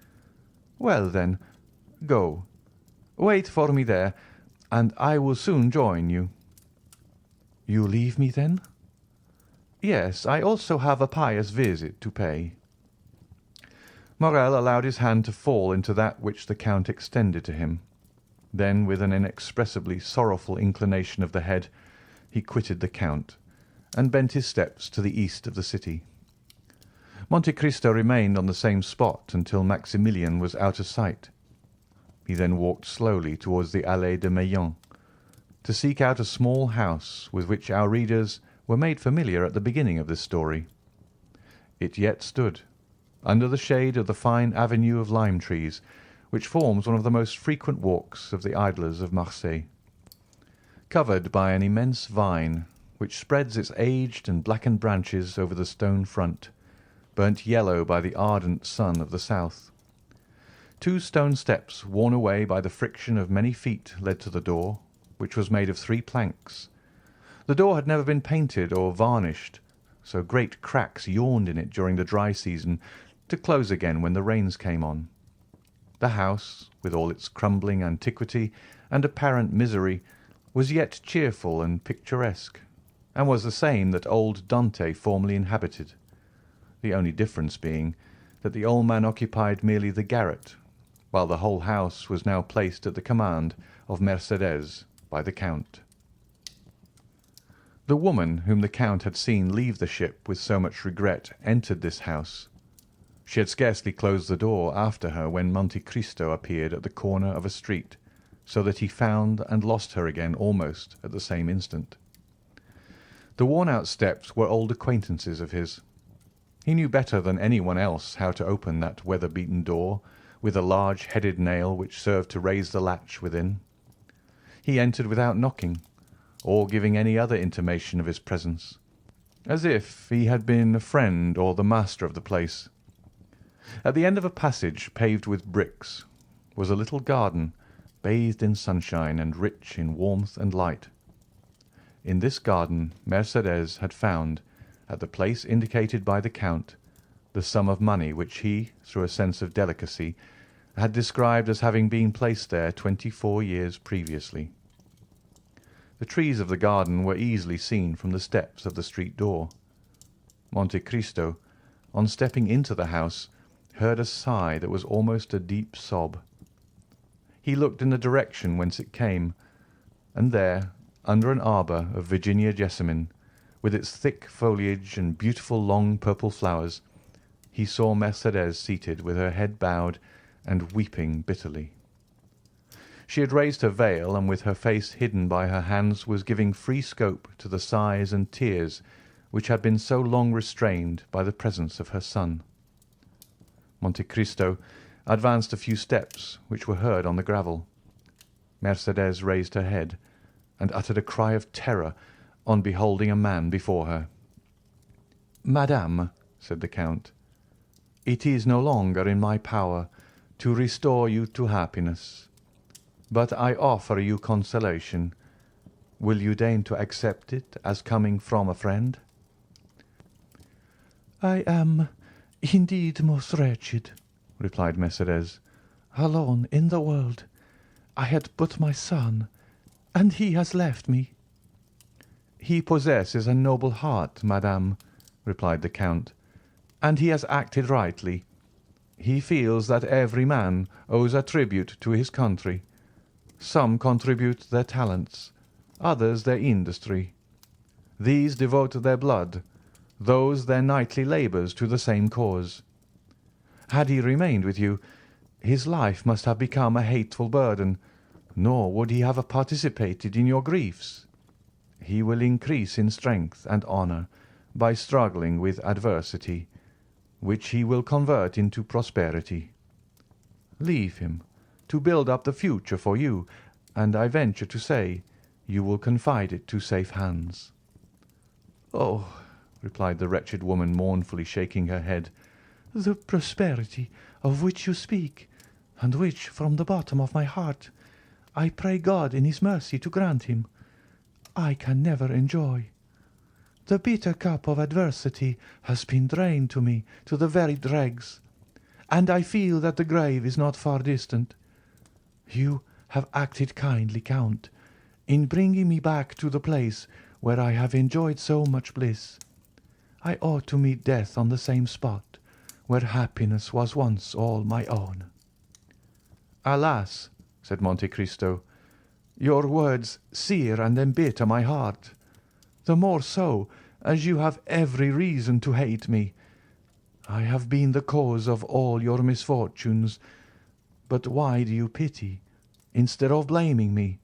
"Well, then, go. Wait for me there, and I will soon join you." "You leave me, then?" "Yes, I also have a pious visit to pay." Morel allowed his hand to fall into that which the Count extended to him. Then, with an inexpressibly sorrowful inclination of the head, he quitted the Count, and bent his steps to the east of the city. Monte Cristo remained on the same spot until Maximilian was out of sight. He then walked slowly towards the Allée de Meilhan, to seek out a small house with which our readers were made familiar at the beginning of this story. It yet stood, under the shade of the fine avenue of lime trees, which forms one of the most frequent walks of the idlers of Marseille. Covered by an immense vine, which spreads its aged and blackened branches over the stone front, burnt yellow by the ardent sun of the south. 2 stone steps, worn away by the friction of many feet, led to the door, which was made of 3 planks. The door had never been painted or varnished, so great cracks yawned in it during the dry season, to close again when the rains came on. The house, with all its crumbling antiquity and apparent misery, was yet cheerful and picturesque, and was the same that old Dante formerly inhabited, the only difference being that the old man occupied merely the garret, while the whole house was now placed at the command of Mercédès by the Count. The woman whom the Count had seen leave the ship with so much regret entered this house. She had scarcely closed the door after her when Monte Cristo appeared at the corner of a street, so that he found and lost her again almost at the same instant. The worn-out steps were old acquaintances of his. He knew better than any one else how to open that weather-beaten door, with a large headed nail which served to raise the latch within. He entered without knocking, or giving any other intimation of his presence, as if he had been a friend or the master of the place. At the end of a passage paved with bricks was a little garden, bathed in sunshine and rich in warmth and light. In this garden Mercédès had found, at the place indicated by the Count, the sum of money which he, through a sense of delicacy, had described as having been placed there 24 years previously. The trees of the garden were easily seen from the steps of the street door. Monte Cristo, on stepping into the house, heard a sigh that was almost a deep sob. He looked in the direction whence it came, and there, under an arbour of Virginia jessamine, with its thick foliage and beautiful long purple flowers, he saw Mercédès seated with her head bowed and weeping bitterly. She had raised her veil, and with her face hidden by her hands was giving free scope to the sighs and tears which had been so long restrained by the presence of her son. Monte Cristo advanced a few steps, which were heard on the gravel. Mercédès raised her head and uttered a cry of terror on beholding a man before her. "Madame," said the Count, "it is no longer in my power to restore you to happiness, but I offer you consolation. Will you deign to accept it as coming from a friend?" "I am indeed most wretched," replied Mercédès, "alone in the world. I had but my son, and he has left me." "He possesses a noble heart, madame," replied the Count, "and he has acted rightly. He feels that every man owes a tribute to his country. Some contribute their talents, others their industry. These devote their blood, those their nightly labours to the same cause. Had he remained with you, his life must have become a hateful burden, nor would he have participated in your griefs. He will increase in strength and honour by struggling with adversity, which he will convert into prosperity. Leave him to build up the future for you, and I venture to say you will confide it to safe hands." "Oh," replied the wretched woman, mournfully shaking her head, "the prosperity of which you speak, and which, from the bottom of my heart, I pray God in his mercy to grant him, I can never enjoy. The bitter cup of adversity has been drained to me to the very dregs, and I feel that the grave is not far distant. You have acted kindly, Count, in bringing me back to the place where I have enjoyed so much bliss. I ought to meet death on the same spot where happiness was once all my own." "Alas," said Monte Cristo, "your words sear and embitter my heart, the more so as you have every reason to hate me. I have been the cause of all your misfortunes, but why do you pity instead of blaming me?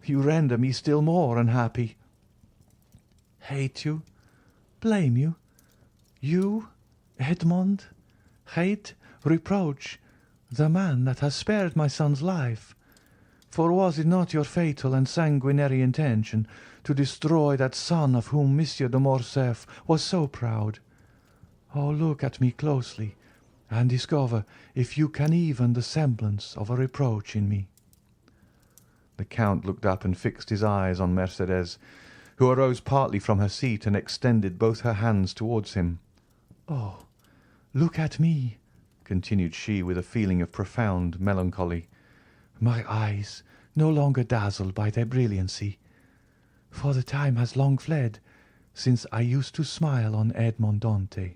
You render me still more unhappy." "Hate you? Blame you? You, Edmond? Hate, reproach, the man that has spared my son's life? For was it not your fatal and sanguinary intention to destroy that son of whom Monsieur de Morcerf was so proud? Oh, look at me closely, and discover if you can even the semblance of a reproach in me." The Count looked up and fixed his eyes on Mercédès, who arose partly from her seat and extended both her hands towards him. "Oh, look at me," continued she with a feeling of profound melancholy. "My eyes no longer dazzled by their brilliancy, for the time has long fled since I used to smile on Edmond Dantès,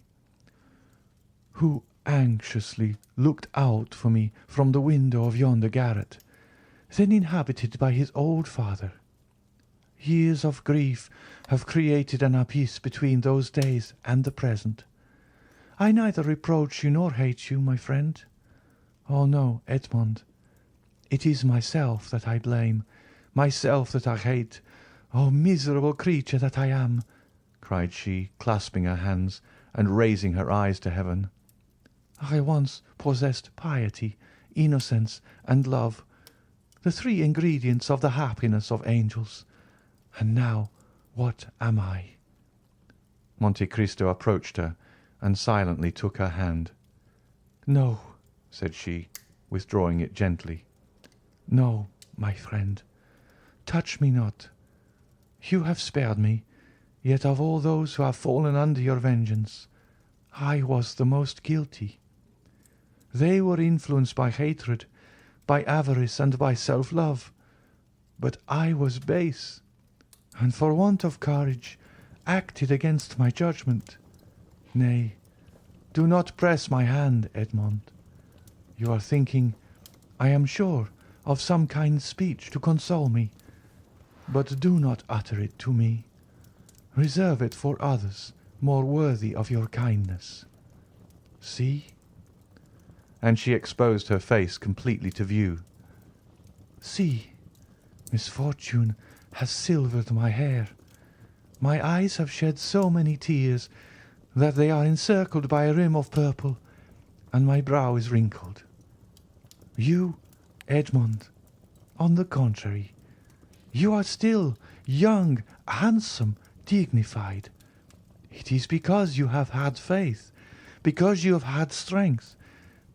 who anxiously looked out for me from the window of yonder garret, then inhabited by his old father. Years of grief have created an abyss between those days and the present. I neither reproach you nor hate you, my friend. Oh no, Edmond, it is myself that I blame, myself that I hate. Oh, miserable creature that I am!" cried she, clasping her hands and raising her eyes to heaven. "I once possessed piety, innocence, and love, the three ingredients of the happiness of angels. And now what am I?" Monte Cristo approached her and silently took her hand. "No," said she, withdrawing it gently. "No, my friend, touch me not. You have spared me, yet of all those who have fallen under your vengeance, I was the most guilty. They were influenced by hatred, by avarice, and by self-love, but I was base, and for want of courage acted against my judgment. Nay, do not press my hand, Edmond. You are thinking, I am sure, of some kind speech to console me, but do not utter it to me. Reserve it for others more worthy of your kindness. See," and she exposed her face completely to view. "See, misfortune has silvered my hair. My eyes have shed so many tears that they are encircled by a rim of purple, and my brow is wrinkled. You, Edmond, on the contrary, you are still young, handsome, dignified. It is because you have had faith, because you have had strength,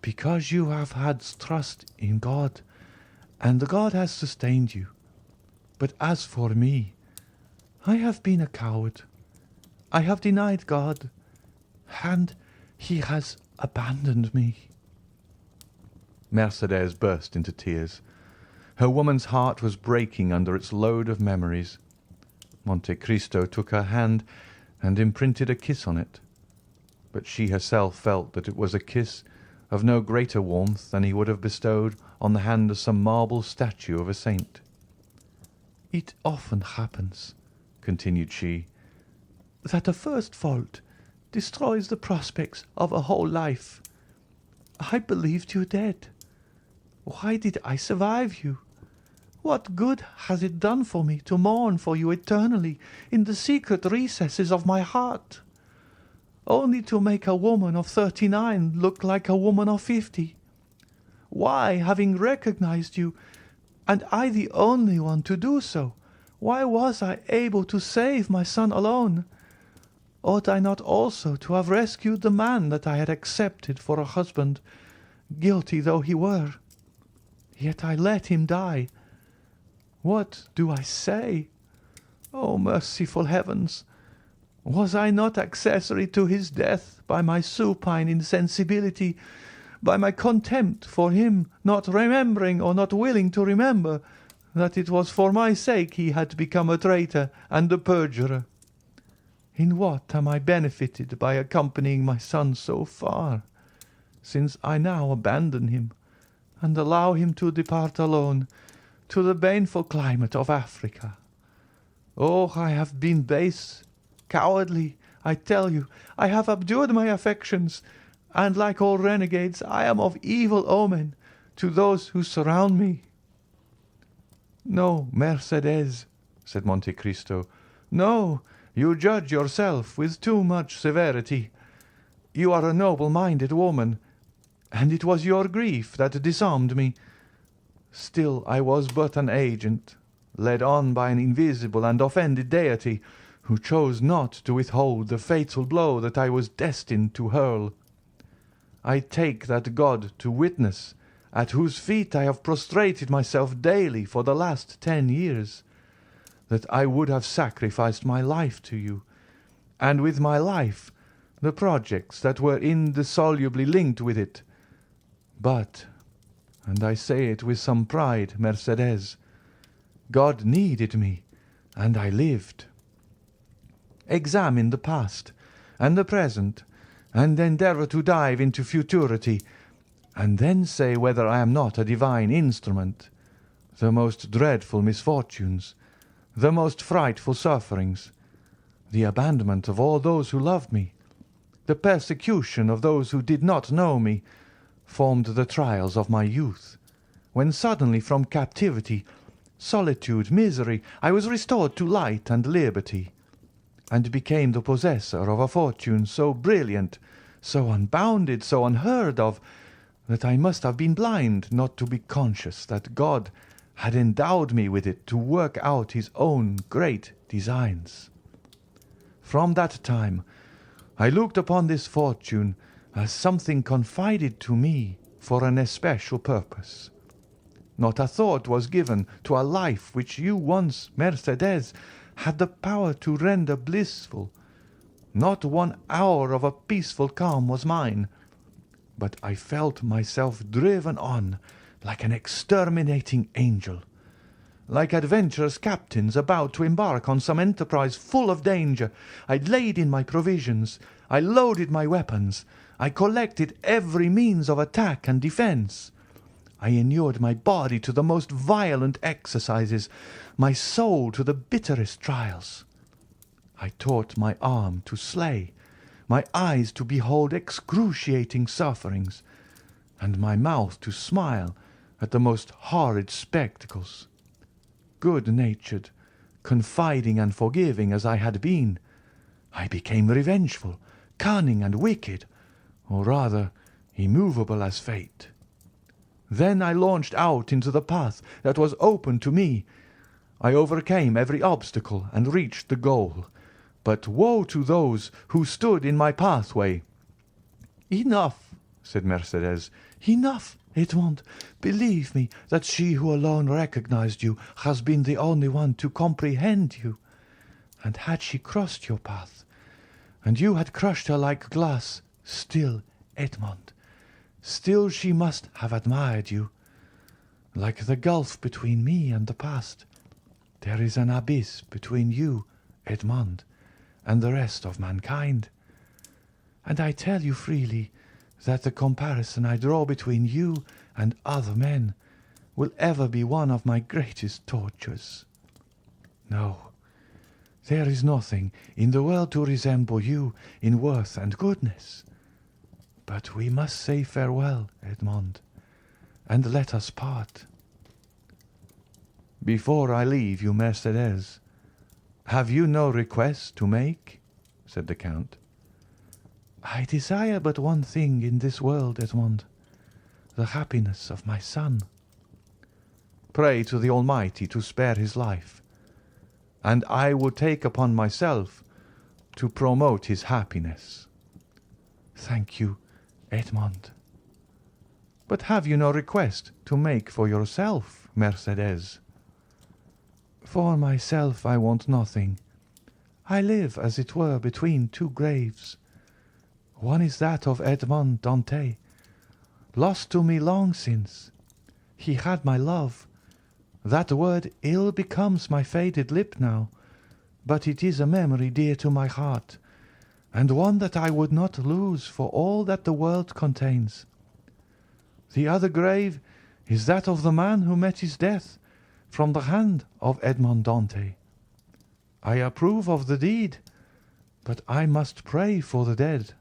because you have had trust in God, and God has sustained you. But as for me, I have been a coward. I have denied God, and he has abandoned me." Mercédès burst into tears. Her woman's heart was breaking under its load of memories. Monte Cristo took her hand and imprinted a kiss on it, but she herself felt that it was a kiss of no greater warmth than he would have bestowed on the hand of some marble statue of a saint. "It often happens," continued she, "that a first fault destroys the prospects of a whole life. I believed you dead. Why did I survive you? What good has it done for me to mourn for you eternally in the secret recesses of my heart, only to make a woman of 39 look like a woman of 50? Why, having recognized you, and I the only one to do so, why was I able to save my son alone? Ought I not also to have rescued the man that I had accepted for a husband, guilty though he were? Yet I let him die. What do I say? Oh, merciful heavens! Was I not accessory to his death by my supine insensibility, by my contempt for him, not remembering or not willing to remember that it was for my sake he had become a traitor and a perjurer? In what am I benefited by accompanying my son so far, since I now abandon him and allow him to depart alone to the baneful climate of Africa? Oh, I have been base, cowardly, I tell you. I have abjured my affections, and like all renegades, I am of evil omen to those who surround me." "No, Mercedes," said Monte Cristo. "No, you judge yourself with too much severity. You are a noble-minded woman, and it was your grief that disarmed me. Still I was but an agent, led on by an invisible and offended deity, who chose not to withhold the fatal blow that I was destined to hurl. I take that God to witness, at whose feet I have prostrated myself daily for the last 10 years, that I would have sacrificed my life to you, and with my life the projects that were indissolubly linked with it. But, and I say it with some pride, Mercedes, God needed me, and I lived. Examine the past and the present, and endeavour to dive into futurity, and then say whether I am not a divine instrument. The most dreadful misfortunes, the most frightful sufferings, the abandonment of all those who loved me, the persecution of those who did not know me, formed the trials of my youth, when suddenly from captivity, solitude, misery, I was restored to light and liberty, and became the possessor of a fortune so brilliant, so unbounded, so unheard of, that I must have been blind not to be conscious that God had endowed me with it to work out his own great designs. From that time I looked upon this fortune as something confided to me for an especial purpose. Not a thought was given to a life which you once, Mercedes, had the power to render blissful. Not 1 hour of a peaceful calm was mine, but I felt myself driven on like an exterminating angel. Like adventurous captains about to embark on some enterprise full of danger, I laid in my provisions, I loaded my weapons, I collected every means of attack and defence. I inured my body to the most violent exercises, my soul to the bitterest trials. I taught my arm to slay, my eyes to behold excruciating sufferings, and my mouth to smile at the most horrid spectacles. Good-natured, confiding and forgiving as I had been, I became revengeful, cunning and wicked, or rather immovable as fate. Then I launched out into the path that was open to me. I overcame every obstacle and reached the goal. But woe to those who stood in my pathway. "Enough," said Mercedes. "Enough, Edmond. Believe me that she who alone recognized you has been the only one to comprehend you. And had she crossed your path, and you had crushed her like glass, still, Edmond, still she must have admired you. Like the gulf between me and the past, there is an abyss between you, Edmond, and the rest of mankind. And I tell you freely that the comparison I draw between you and other men will ever be one of my greatest tortures. No, there is nothing in the world to resemble you in worth and goodness. But we must say farewell, Edmond, and let us part." "Before I leave you, Mercedes, have you no request to make?" said the Count. "I desire but one thing in this world, Edmond, the happiness of my son." "Pray to the Almighty to spare his life, and I will take upon myself to promote his happiness." "Thank you, Edmond." "But have you no request to make for yourself, Mercedes?" "For myself I want nothing. I live, as it were, between two graves. One is that of Edmond Dantès, lost to me long since. He had my love. That word ill becomes my faded lip now, but it is a memory dear to my heart, and one that I would not lose for all that the world contains. The other grave is that of the man who met his death from the hand of Edmond Dantès. I approve of the deed, but I must pray for the dead.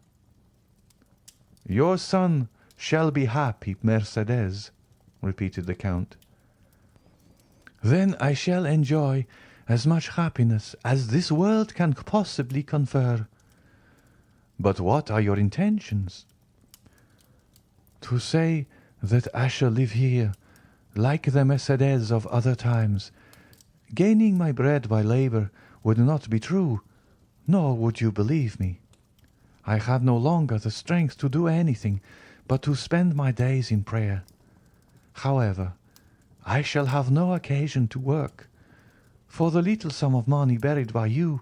Your son shall be happy, Mercédès, repeated the Count. Then I shall enjoy as much happiness as this world can possibly confer. But what are your intentions? To say that I shall live here, like the Mercédès of other times, gaining my bread by labour, would not be true, nor would you believe me. I have no longer the strength to do anything but to spend my days in prayer. However, I shall have no occasion to work, for the little sum of money buried by you,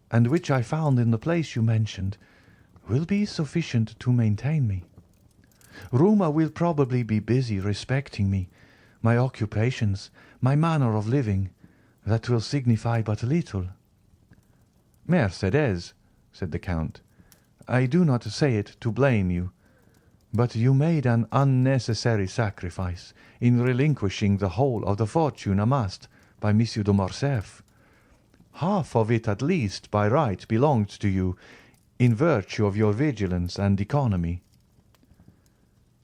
and which I found in the place you mentioned, will be sufficient to maintain me. Rumour will probably be busy respecting me, my occupations, my manner of living. That will signify but little. Mercédès, said the Count, I do not say it to blame you, but you made an unnecessary sacrifice in relinquishing the whole of the fortune amassed by Monsieur de Morcerf. Half of it at least by right belonged to you in virtue of your vigilance and economy.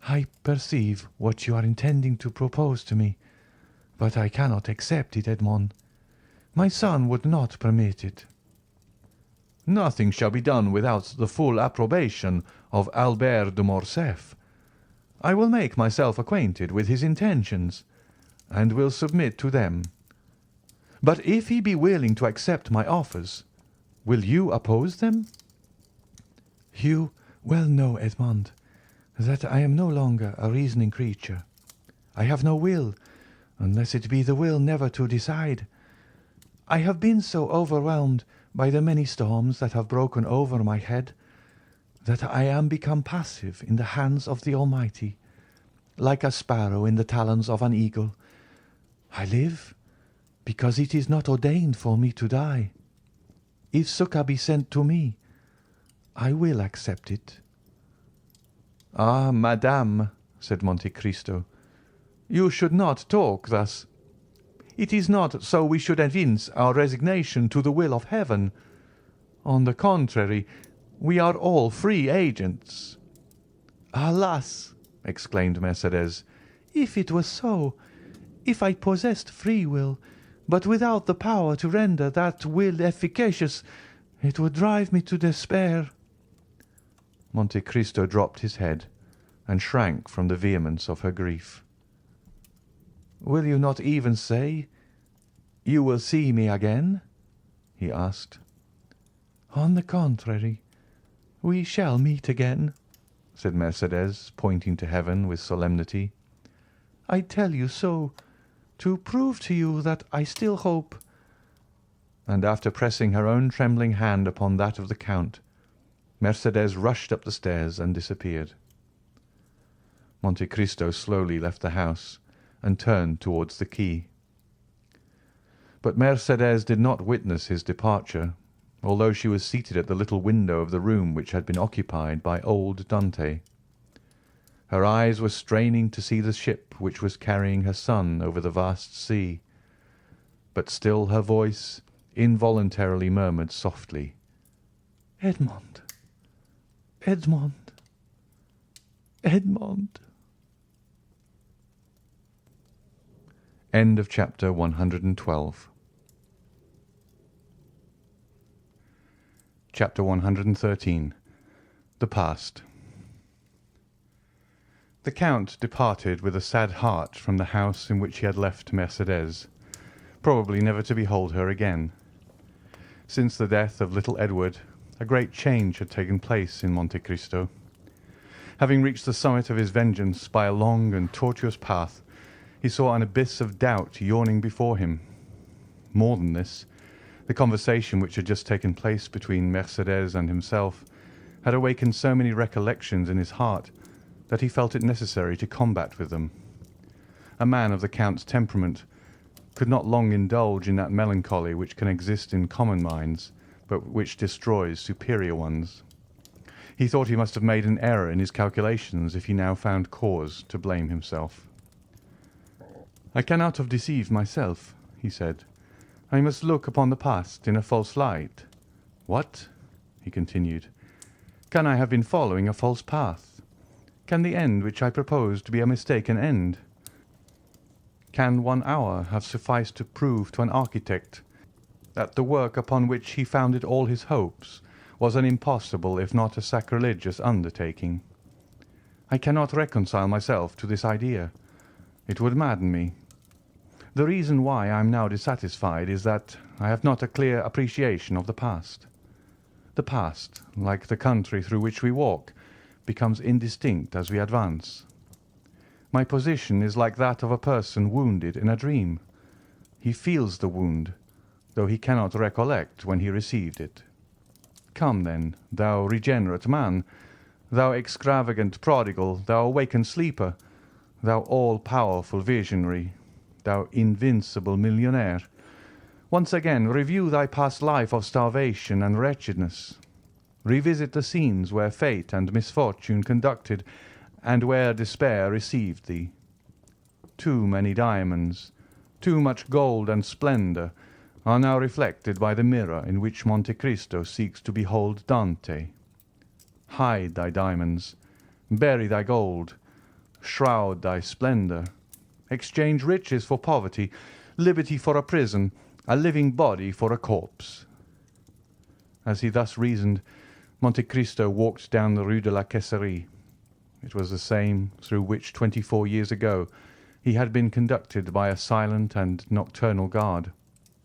I perceive what you are intending to propose to me, but I cannot accept it, Edmond. My son would not permit it. Nothing shall be done without the full approbation of Albert de Morcerf. I will make myself acquainted with his intentions, and will submit to them. But if he be willing to accept my offers, will you oppose them? You well know, Edmond, that I am no longer a reasoning creature. I have no will, unless it be the will never to decide. I have been so overwhelmed by the many storms that have broken over my head that I am become passive in the hands of the Almighty, like a sparrow in the talons of an eagle. I live because it is not ordained for me to die. If succour be sent to me, I will accept it. Ah, madame, said Monte Cristo, you should not talk thus. It is not so we should evince our resignation to the will of heaven. On the contrary, we are all free agents. Alas, exclaimed Mercédès, if it were so, if I possessed free will, but without the power to render that will efficacious, it would drive me to despair. Monte Cristo dropped his head and shrank from the vehemence of her grief. Will you not even say, "You will see me again"? he asked. On the contrary, we shall meet again, said Mercédès, pointing to heaven with solemnity. I tell you so, to prove to you that I still hope. And after pressing her own trembling hand upon that of the Count, Mercédès rushed up the stairs and disappeared. Monte Cristo slowly left the house and turned towards the quay. But Mercédès did not witness his departure, although she was seated at the little window of the room which had been occupied by old Dante. Her eyes were straining to see the ship which was carrying her son over the vast sea, but still her voice involuntarily murmured softly, "Edmond, Edmond, Edmond." End of chapter 112. Chapter 113. The Past. The Count departed with a sad heart from the house in which he had left Mercédès, probably never to behold her again. Since the death of little Edward, a great change had taken place in Monte Cristo. Having reached the summit of his vengeance by a long and tortuous path, he saw an abyss of doubt yawning before him. More than this, The conversation which had just taken place between Mercédès and himself had awakened so many recollections in his heart that he felt it necessary to combat with them. A man of the Count's temperament could not long indulge in that melancholy which can exist in common minds, but which destroys superior ones. He thought he must have made an error in his calculations if he now found cause to blame himself. "I cannot have deceived myself," he said. "I must look upon the past in a false light. What?" he continued. "Can I have been following a false path? Can the end which I proposed be a mistaken end? Can 1 hour have sufficed to prove to an architect that the work upon which he founded all his hopes was an impossible if not a sacrilegious undertaking? I cannot reconcile myself to this idea. It would madden me. The reason why I am now dissatisfied is that I have not a clear appreciation of the past. The past, like the country through which we walk, becomes indistinct as we advance. My position is like that of a person wounded in a dream. He feels the wound, though he cannot recollect when he received it. Come, then, thou regenerate man, thou extravagant prodigal, thou awakened sleeper, thou all-powerful visionary, thou invincible millionaire. Once again review thy past life of starvation and wretchedness. Revisit the scenes where fate and misfortune conducted, and where despair received thee. Too many diamonds, too much gold and splendour are now reflected by the mirror in which Monte Cristo seeks to behold Dante. Hide thy diamonds, bury thy gold, shroud thy splendour, exchange riches for poverty, liberty for a prison, a living body for a corpse." As he thus reasoned, Monte Cristo walked down the Rue de la Caisserie. It was the same through which 24 years ago he had been conducted by a silent and nocturnal guard.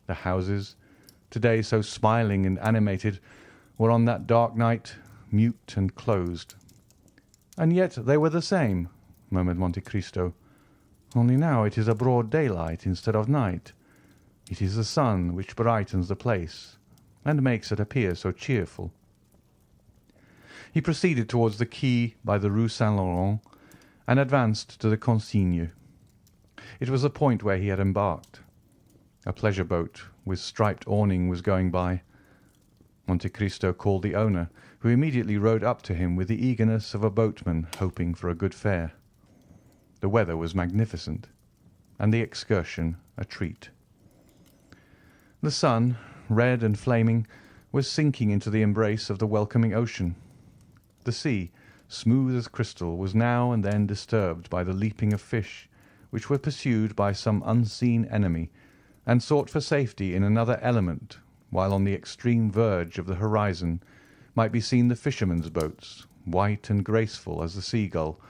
The houses, today so smiling and animated, were on that dark night mute and closed. "And yet they were the same," murmured Monte Cristo. "Only now it is a broad daylight instead of night. It is the sun which brightens the place and makes it appear so cheerful." He proceeded towards the quay by the Rue Saint-Laurent and advanced to the consigne. It was the point where he had embarked. A pleasure boat with striped awning was going by. Monte Cristo called the owner, who immediately rowed up to him with the eagerness of a boatman hoping for a good fare. The weather was magnificent, and the excursion a treat. The sun, red and flaming, was sinking into the embrace of the welcoming ocean. The sea, smooth as crystal, was now and then disturbed by the leaping of fish, which were pursued by some unseen enemy, and sought for safety in another element, while on the extreme verge of the horizon might be seen the fishermen's boats, white and graceful as the seagull,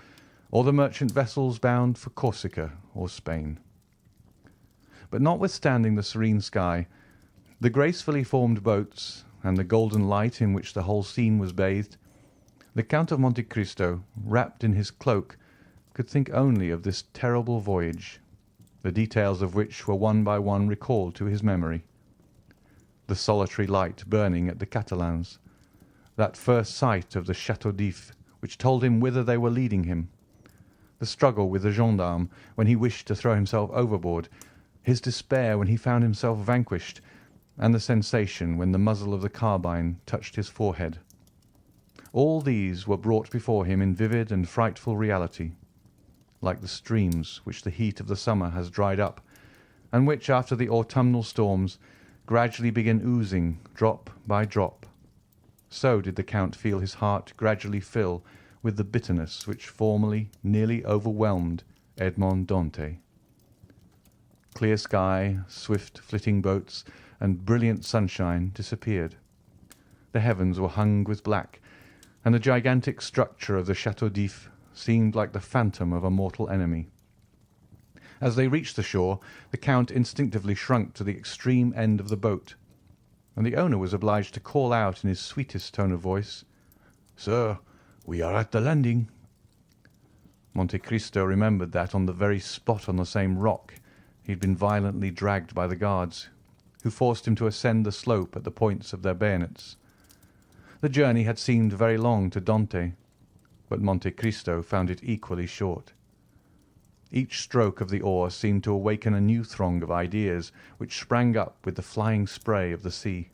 or the merchant vessels bound for Corsica or Spain. But notwithstanding the serene sky, the gracefully formed boats, and the golden light in which the whole scene was bathed, the Count of Monte Cristo, wrapped in his cloak, could think only of this terrible voyage, the details of which were one by one recalled to his memory. The solitary light burning at the Catalans, that first sight of the Château d'If which told him whither they were leading him, the struggle with the gendarme when he wished to throw himself overboard, his despair when he found himself vanquished, and the sensation when the muzzle of the carbine touched his forehead. All these were brought before him in vivid and frightful reality, like the streams which the heat of the summer has dried up, and which, after the autumnal storms, gradually begin oozing drop by drop. So did the Count feel his heart gradually fill with the bitterness which formerly nearly overwhelmed Edmond Dantès. Clear sky, swift flitting boats, and brilliant sunshine disappeared. The heavens were hung with black, and the gigantic structure of the Château d'If seemed like the phantom of a mortal enemy. As they reached the shore, the Count instinctively shrunk to the extreme end of the boat, and the owner was obliged to call out in his sweetest tone of voice, "Sir, we are at the landing." Monte Cristo remembered that on the very spot on the same rock he had been violently dragged by the guards, who forced him to ascend the slope at the points of their bayonets. The journey had seemed very long to Dante, but Monte Cristo found it equally short. Each stroke of the oar seemed to awaken a new throng of ideas which sprang up with the flying spray of the sea.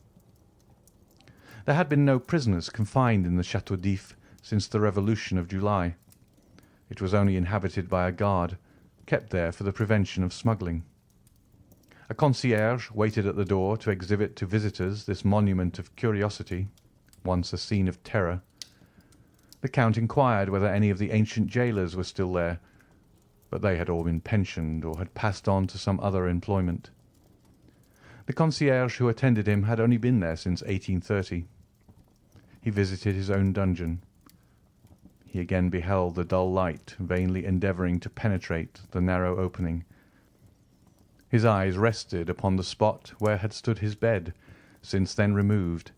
There had been no prisoners confined in the Château d'If since the Revolution of July. It was only inhabited by a guard, kept there for the prevention of smuggling. A concierge waited at the door to exhibit to visitors this monument of curiosity, once a scene of terror. The Count inquired whether any of the ancient jailers were still there, but they had all been pensioned or had passed on to some other employment. The concierge who attended him had only been there since 1830. He visited his own dungeon. He again beheld the dull light vainly endeavouring to penetrate the narrow opening. His eyes rested upon the spot where had stood his bed, since then removed,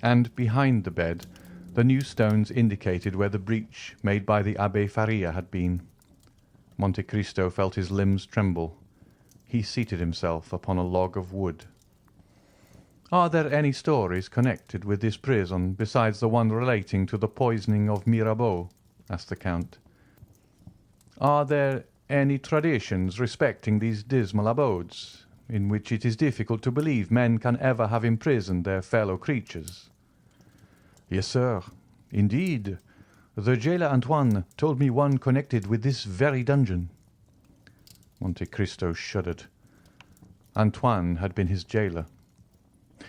and behind the bed the new stones indicated where the breach made by the Abbé Faria had been. Monte Cristo felt his limbs tremble. He seated himself upon a log of wood. "Are there any stories connected with this prison besides the one relating to the poisoning of Mirabeau?" asked the Count. "Are there any traditions respecting these dismal abodes, in which it is difficult to believe men can ever have imprisoned their fellow creatures?" "Yes, sir. Indeed, the jailer Antoine told me one connected with this very dungeon." Monte Cristo shuddered. Antoine had been his jailer.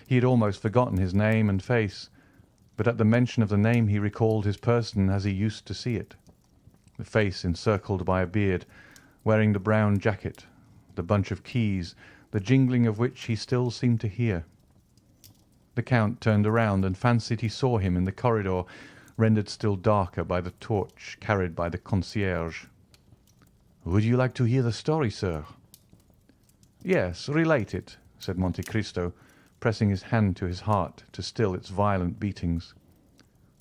He had almost forgotten his name and face, but at the mention of the name he recalled his person as he used to see it. The face encircled by a beard, wearing the brown jacket, the bunch of keys, the jingling of which he still seemed to hear. The Count turned around and fancied he saw him in the corridor, rendered still darker by the torch carried by the concierge. "Would you like to hear the story, sir?" "Yes, relate it," said Monte Cristo, pressing his hand to his heart to still its violent beatings.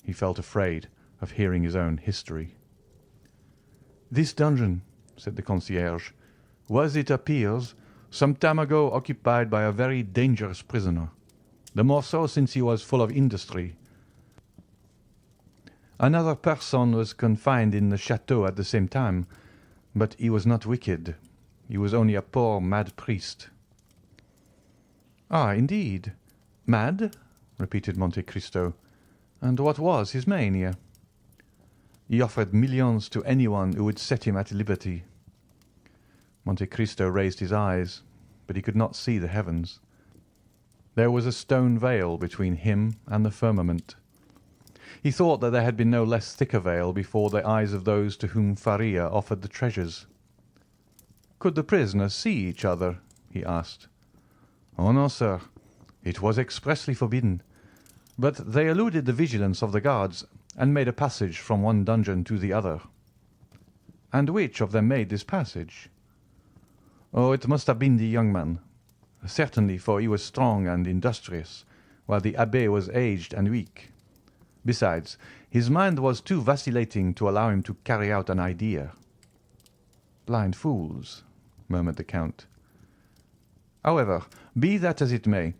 He felt afraid of hearing his own history. "This dungeon," said the concierge, "was, it appears, some time ago occupied by a very dangerous prisoner, the more so since he was full of industry. Another person was confined in the chateau at the same time, but he was not wicked. He was only a poor mad priest." "Ah, indeed. Mad?" repeated Monte Cristo. "And what was his mania?" "He offered millions to anyone who would set him at liberty." Monte Cristo raised his eyes, but he could not see the heavens. There was a stone veil between him and the firmament. He thought that there had been no less thick a veil before the eyes of those to whom Faria offered the treasures. "Could the prisoners see each other?" he asked. "Oh, no, sir. It was expressly forbidden. But they eluded the vigilance of the guards and made a passage from one dungeon to the other." "And which of them made this passage?" "Oh, it must have been the young man. Certainly, for he was strong and industrious, while the abbé was aged and weak. Besides, his mind was too vacillating to allow him to carry out an idea." "Blind fools," murmured the Count. "However, be that as it may,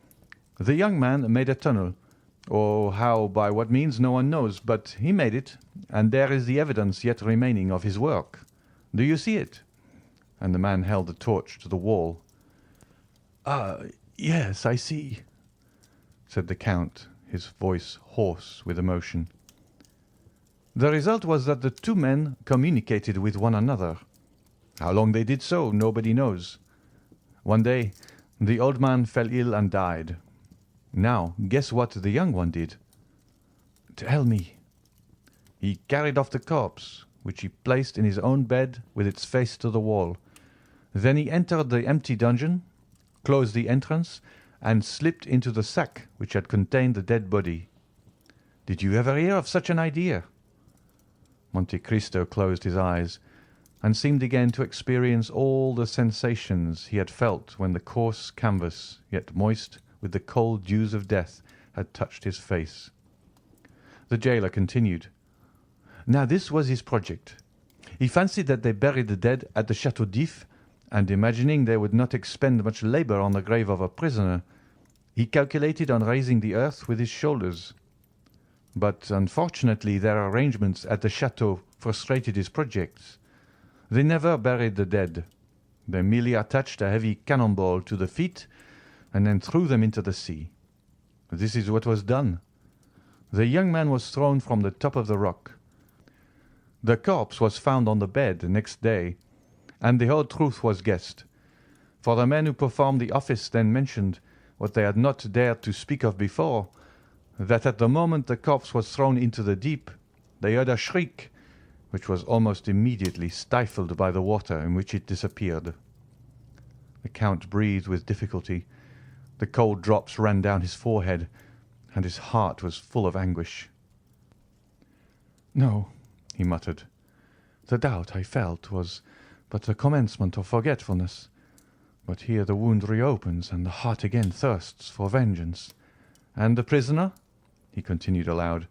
the young man made a tunnel. Oh, how, by what means, no one knows, but he made it, and there is the evidence yet remaining of his work. Do you see it?" And the man held the torch to the wall. "Ah, yes, I see," said the Count, his voice hoarse with emotion. "The result was that the two men communicated with one another. How long they did so, nobody knows. One day the old man fell ill and died. Now, guess what the young one did?" "Tell me." "He carried off the corpse, which he placed in his own bed with its face to the wall. Then he entered the empty dungeon, closed the entrance, and slipped into the sack which had contained the dead body. Did you ever hear of such an idea?" Monte Cristo closed his eyes, and seemed again to experience all the sensations he had felt when the coarse canvas, yet moist with the cold dews of death, had touched his face. The jailer continued. "Now this was his project. He fancied that they buried the dead at the Château d'If, and imagining they would not expend much labour on the grave of a prisoner, He calculated on raising the earth with his shoulders. But unfortunately their arrangements at the chateau frustrated his projects. They never buried the dead. They merely attached a heavy cannonball to the feet and then threw them into the sea. This is what was done. The young man was thrown from the top of the rock. The corpse was found on the bed the next day, and the whole truth was guessed. For the men who performed the office then mentioned, what they had not dared to speak of before, that at the moment the corpse was thrown into the deep, they heard a shriek, which was almost immediately stifled by the water in which it disappeared. The Count breathed with difficulty. The cold drops ran down his forehead, and his heart was full of anguish. "No," he muttered. "The doubt I felt was but the commencement of forgetfulness. But here the wound reopens, and the heart again thirsts for vengeance. And the prisoner?" he continued aloud.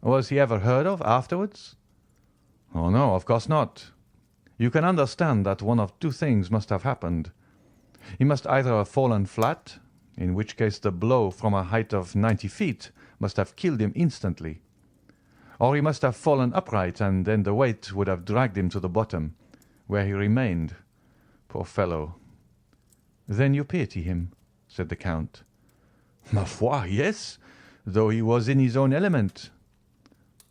"Was he ever heard of afterwards?" "Oh, no, of course not. You can understand that one of two things must have happened. He must either have fallen flat, in which case the blow from a height of 90 feet must have killed him instantly, or he must have fallen upright, and then the weight would have dragged him to the bottom, where he remained. Poor fellow." "Then you pity him?" said the Count. "Ma foi, yes, though he was in his own element."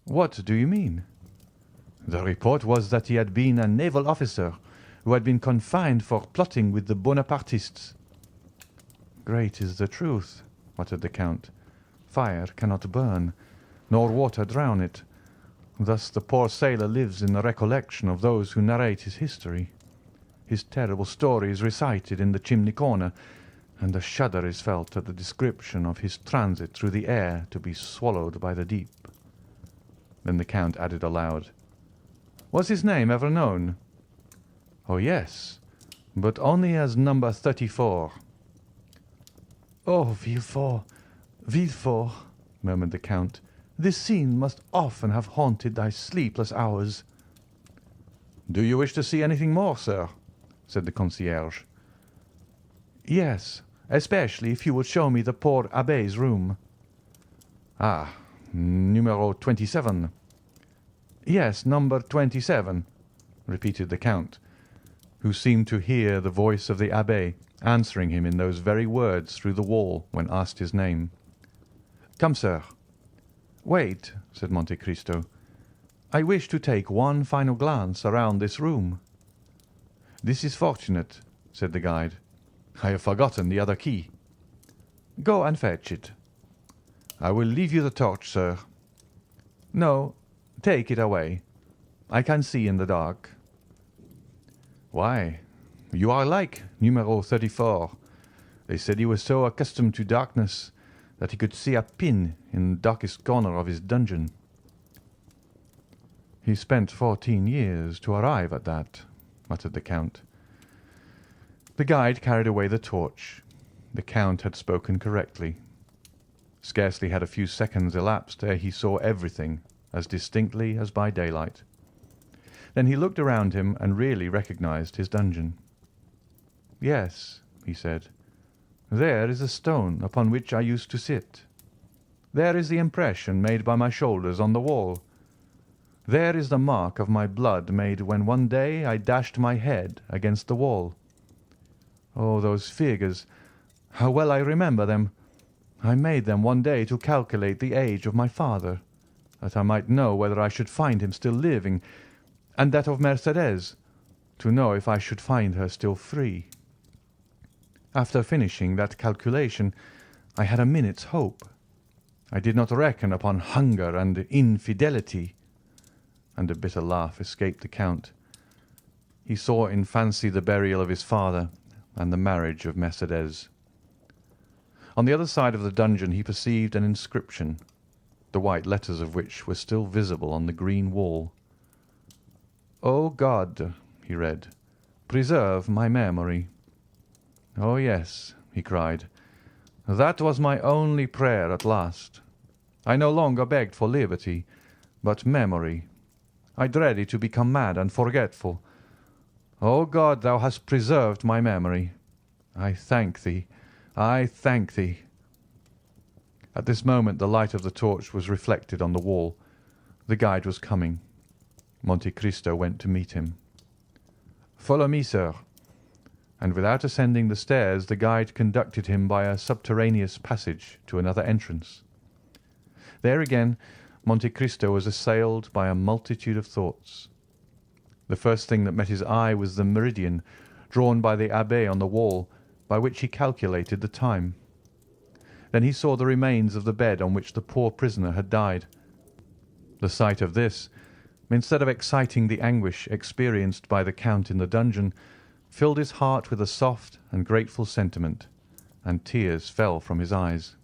"What do you mean?" "The report was that he had been a naval officer who had been confined for plotting with the Bonapartists." "Great is the truth," muttered the Count. "Fire cannot burn, nor water drown it. Thus the poor sailor lives in the recollection of those who narrate his history. His terrible story is recited in the chimney corner, and a shudder is felt at the description of his transit through the air to be swallowed by the deep." Then the Count added aloud, "Was his name ever known?" "Oh, yes, but only as number 34. "Oh, Villefort, Villefort," murmured the Count, "this scene must often have haunted thy sleepless hours." "Do you wish to see anything more, sir?" said the concierge. "Yes, especially if you would show me the poor Abbé's room." "Ah, numero 27. "Yes, number 27, repeated the Count, who seemed to hear the voice of the Abbé answering him in those very words through the wall when asked his name. "Come, sir." "Wait," said Monte Cristo. "I wish to take one final glance around this room." "This is fortunate," said the guide. "I have forgotten the other key." "Go and fetch it." "I will leave you the torch, sir." "No, take it away. I can see in the dark." "Why, you are like numero 34. They said he was so accustomed to darkness that he could see a pin in the darkest corner of his dungeon." "He spent 14 years to arrive at that," muttered the Count. The guide carried away the torch. The Count had spoken correctly. Scarcely had a few seconds elapsed ere he saw everything as distinctly as by daylight. Then he looked around him and really recognized his dungeon. "Yes," he said, "there is a stone upon which I used to sit. There is the impression made by my shoulders on the wall. There is the mark of my blood made when one day I dashed my head against the wall. Oh, those figures! How well I remember them! I made them one day to calculate the age of my father, that I might know whether I should find him still living, and that of Mercédès, to know if I should find her still free. After finishing that calculation, I had a minute's hope. I did not reckon upon hunger and infidelity." And a bitter laugh escaped the Count. He saw in fancy the burial of his father and the marriage of Mercédès. On the other side of the dungeon he perceived an inscription, the white letters of which were still visible on the green wall. "O God," he read, "preserve my memory." "Oh, yes," he cried, "that was my only prayer at last. I no longer begged for liberty, but memory. I dreaded to become mad and forgetful. O God, thou hast preserved my memory. I thank thee, I thank thee. At this moment the light of the torch was reflected on the wall. The guide was coming. Monte Cristo went to meet him. "Follow me, sir." And without ascending the stairs, the guide conducted him by a subterraneous passage to another entrance. There again Monte Cristo was assailed by a multitude of thoughts. The first thing that met his eye was the meridian drawn by the abbé on the wall, by which he calculated the time. Then he saw the remains of the bed on which the poor prisoner had died. The sight of this, instead of exciting the anguish experienced by the Count in the dungeon, filled his heart with a soft and grateful sentiment, and tears fell from his eyes.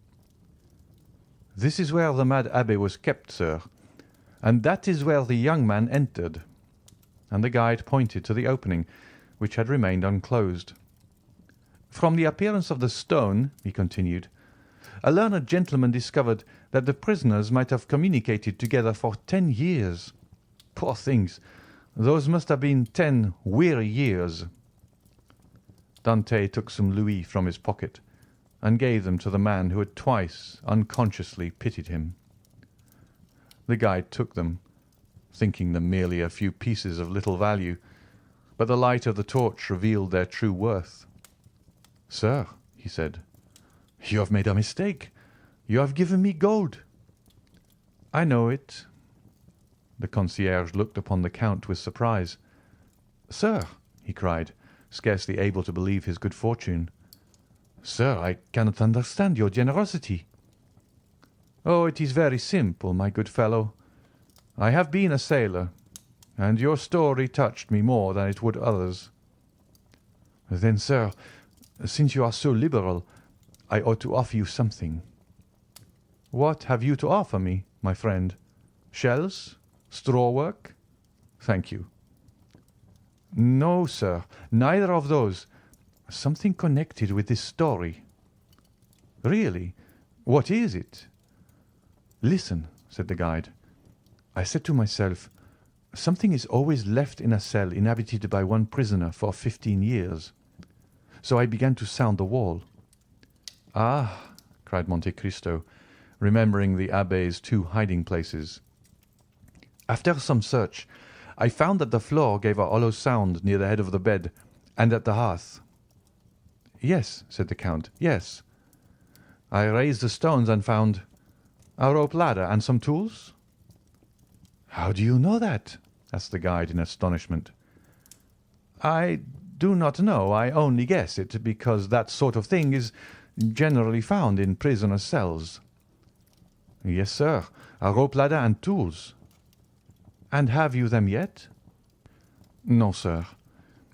"This is where the mad abbé was kept, sir, and that is where the young man entered." And the guide pointed to the opening, which had remained unclosed. "From the appearance of the stone," he continued, "a learned gentleman discovered that the prisoners might have communicated together for 10 years. Poor things! Those must have been 10 weary years." Dante took some louis from his pocket and gave them to the man who had twice unconsciously pitied him. The guide took them, thinking them merely a few pieces of little value, but the light of the torch revealed their true worth. "Sir," he said, "you have made a mistake. You have given me gold." "I know it." The concierge looked upon the Count with surprise. "Sir," he cried, scarcely able to believe his good fortune. "Sir, I cannot understand your generosity." "Oh, it is very simple, my good fellow. I have been a sailor, and your story touched me more than it would others." "Then, sir, since you are so liberal, I ought to offer you something." "What have you to offer me, my friend? Shells? Straw work? Thank you." "No, sir, neither of those. Something connected with this story." "Really? What is it?" "Listen," said the guide. "I said to myself, something is always left in a cell inhabited by one prisoner for 15 years. So I began to sound the wall." "Ah!" cried Monte Cristo, remembering the abbé's 2 hiding places. "After some search, I found that the floor gave a hollow sound near the head of the bed and at the hearth." "Yes," said the Count, "yes." "I raised the stones and found a rope ladder and some tools." "How do you know that?" asked the guide in astonishment. "I do not know. I only guess it, because that sort of thing is generally found in prisoners' cells." "Yes, sir, a rope ladder and tools." "And have you them yet?" "No, sir.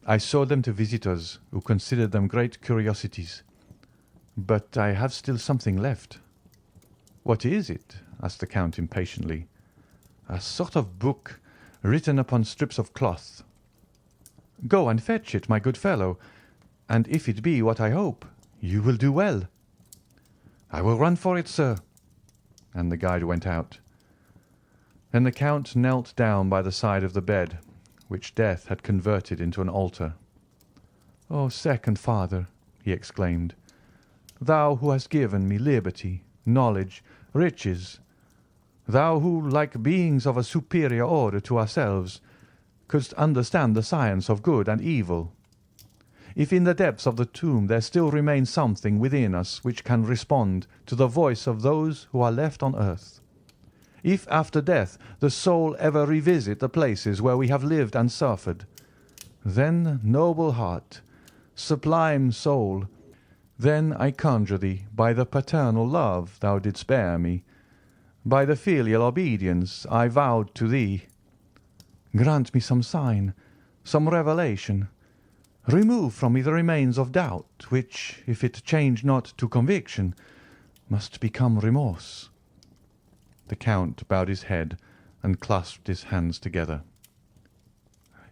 I sold them to visitors who considered them great curiosities. But I have still something left." "What is it?" asked the Count impatiently. "A sort of book written upon strips of cloth." "Go and fetch it, my good fellow, and if it be what I hope, you will do well." "I will run for it, sir." And the guide went out. Then the Count knelt down by the side of the bed, which death had converted into an altar. "O second father," he exclaimed, "thou who hast given me liberty, knowledge, riches, thou who, like beings of a superior order to ourselves, couldst understand the science of good and evil, if in the depths of the tomb there still remains something within us which can respond to the voice of those who are left on earth, if after death the soul ever revisit the places where we have lived and suffered, then, noble heart, sublime soul, then I conjure thee, by the paternal love thou didst bear me, by the filial obedience I vowed to thee, grant me some sign, some revelation. Remove from me the remains of doubt, which, if it change not to conviction, must become remorse." The Count bowed his head and clasped his hands together.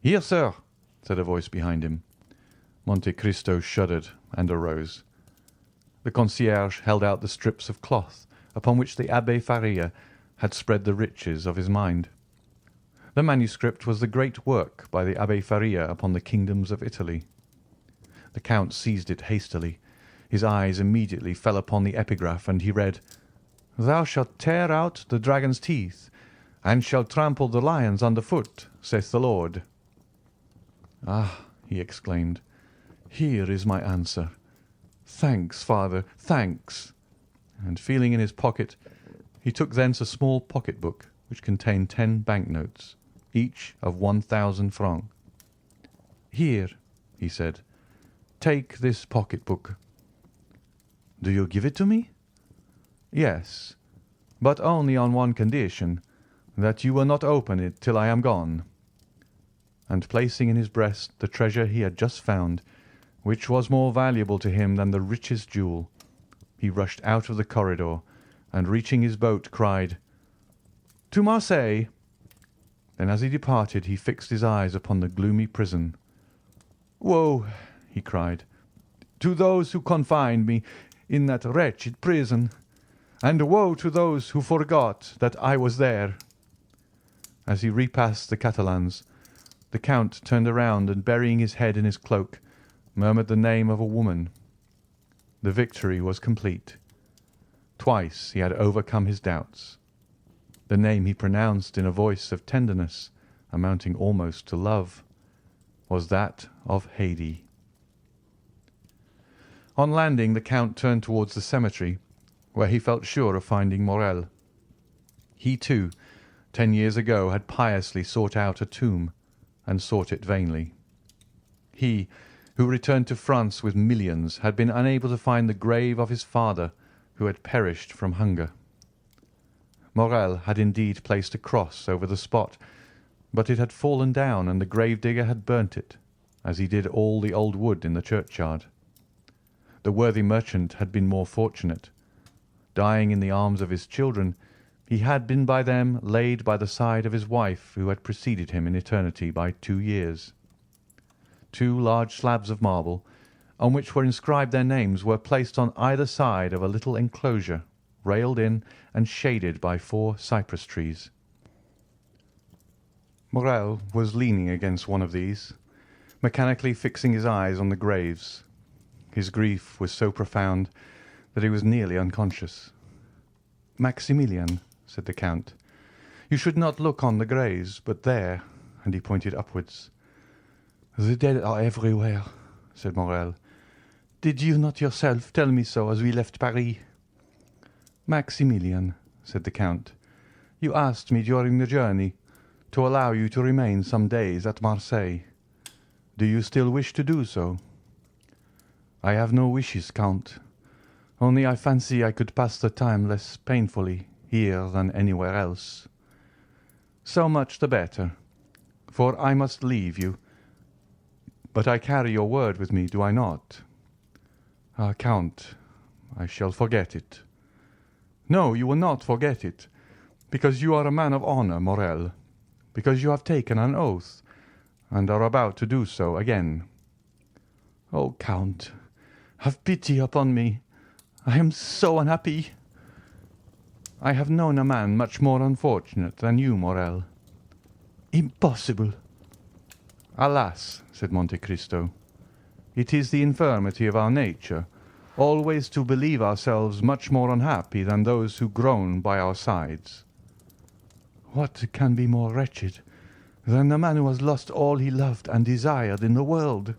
"Here, sir," said a voice behind him. Monte Cristo shuddered and arose. The concierge held out the strips of cloth upon which the Abbé Faria had spread the riches of his mind. The manuscript was the great work by the Abbé Faria upon the kingdoms of Italy. The Count seized it hastily. His eyes immediately fell upon the epigraph, and he read, Thou shalt tear out the dragon's teeth, and shalt trample the lions under foot, saith the Lord." "Ah!" he exclaimed, "here is my answer. Thanks, father, thanks." And feeling in his pocket, he took thence a small pocket-book which contained 10 banknotes, each of 1,000 francs. "Here," he said, "take this pocket-book." "Do you give it to me?" "Yes, but only on one condition, that you will not open it till I am gone." And placing in his breast the treasure he had just found, which was more valuable to him than the richest jewel, he rushed out of the corridor, and reaching his boat, cried, "To Marseille!" Then as he departed he fixed his eyes upon the gloomy prison. "Woe," he cried, "to those who confined me in that wretched prison, and woe to those who forgot that I was there!" As he repassed the Catalans, the Count turned around and, burying his head in his cloak, murmured the name of a woman. The victory was complete. Twice he had overcome his doubts. The name he pronounced in a voice of tenderness, amounting almost to love, was that of Haydée. On landing, the Count turned towards the cemetery, where he felt sure of finding Morel. He, too, 10 years ago, had piously sought out a tomb, and sought it vainly. He, who returned to France with millions, had been unable to find the grave of his father, who had perished from hunger. Morel had indeed placed a cross over the spot, but it had fallen down, and the grave-digger had burnt it, as he did all the old wood in the churchyard. The worthy merchant had been more fortunate. Dying in the arms of his children, he had been by them laid by the side of his wife, who had preceded him in eternity by 2 years. 2 large slabs of marble, on which were inscribed their names, were placed on either side of a little enclosure, railed in and shaded by 4 cypress trees. Morel was leaning against one of these, mechanically fixing his eyes on the graves. His grief was so profound that he was nearly unconscious. "Maximilian," said the Count, "you should not look on the graves, but there," and he pointed upwards. "The dead are everywhere," said Morel. "Did you not yourself tell me so as we left Paris?" "Maximilian," said the Count, "you asked me during the journey to allow you to remain some days at Marseille. Do you still wish to do so?" "I have no wishes, Count. Only I fancy I could pass the time less painfully here than anywhere else." "So much the better, for I must leave you. But I carry your word with me, do I not?" "Ah, Count, I shall forget it." "No, you will not forget it, because you are a man of honour, Morel, because you have taken an oath, and are about to do so again." "Oh, Count, have pity upon me. I am so unhappy." "I have known a man much more unfortunate than you, Morel." "Impossible." "Alas," said Monte Cristo, "it is the infirmity of our nature always to believe ourselves much more unhappy than those who groan by our sides." "What can be more wretched than the man who has lost all he loved and desired in the world?"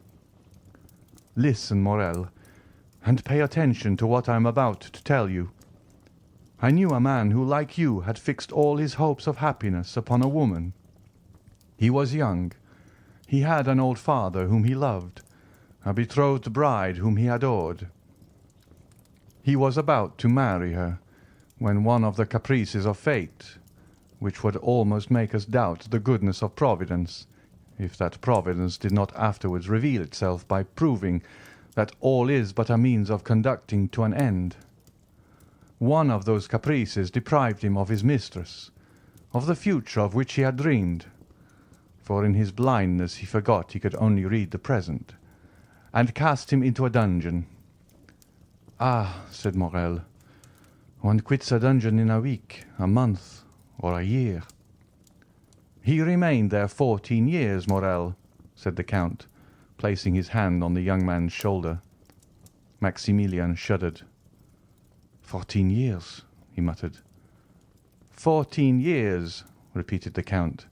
"Listen, Morel, and pay attention to what I am about to tell you. I knew a man who, like you, had fixed all his hopes of happiness upon a woman. He was young. He had an old father whom he loved, a betrothed bride whom he adored. He was about to marry her, when one of the caprices of fate, which would almost make us doubt the goodness of Providence, if that Providence did not afterwards reveal itself by proving that all is but a means of conducting to an end. One of those caprices deprived him of his mistress, of the future of which he had dreamed, for in his blindness he forgot he could only read the present, and cast him into a dungeon." "Ah," said Morel, "one quits a dungeon in a week, a month, or a year." "He remained there 14 years, Morel," said the Count, placing his hand on the young man's shoulder. Maximilian shuddered. "14 years," he muttered. 14 years, repeated the Count.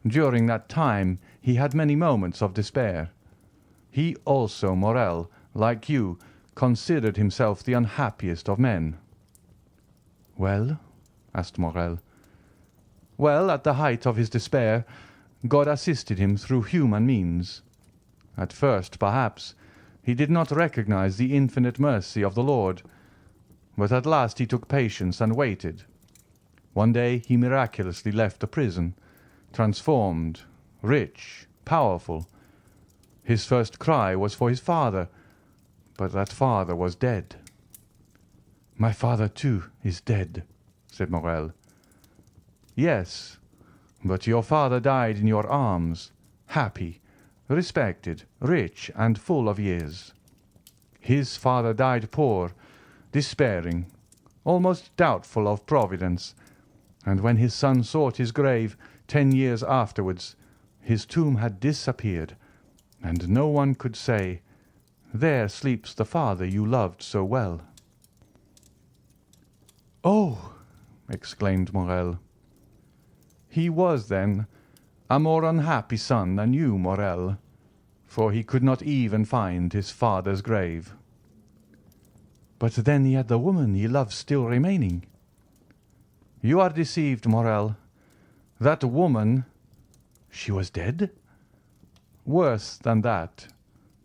During that time he had many moments of despair. He also, Morel, like you, considered himself the unhappiest of men. Well? asked Morel. Well, at the height of his despair, God assisted him through human means. At first, perhaps, he did not recognize the infinite mercy of the Lord, but at last he took patience and waited. One day he miraculously left the prison, transformed, rich, powerful. His first cry was for his father, but that father was dead. My father, too, is dead, said Morel. Yes, but your father died in your arms, happy, respected, rich, and full of years. His father died poor, despairing, almost doubtful of Providence, and when his son sought his grave 10 years afterwards, his tomb had disappeared, and no one could say, "There sleeps the father you loved so well." "Oh!" exclaimed Morel. "He was, then, a more unhappy son than you, Morel, for he could not even find his father's grave." "But then he had the woman he loved still remaining." "You are deceived, Morel. That woman—" "She was dead?" "Worse than that.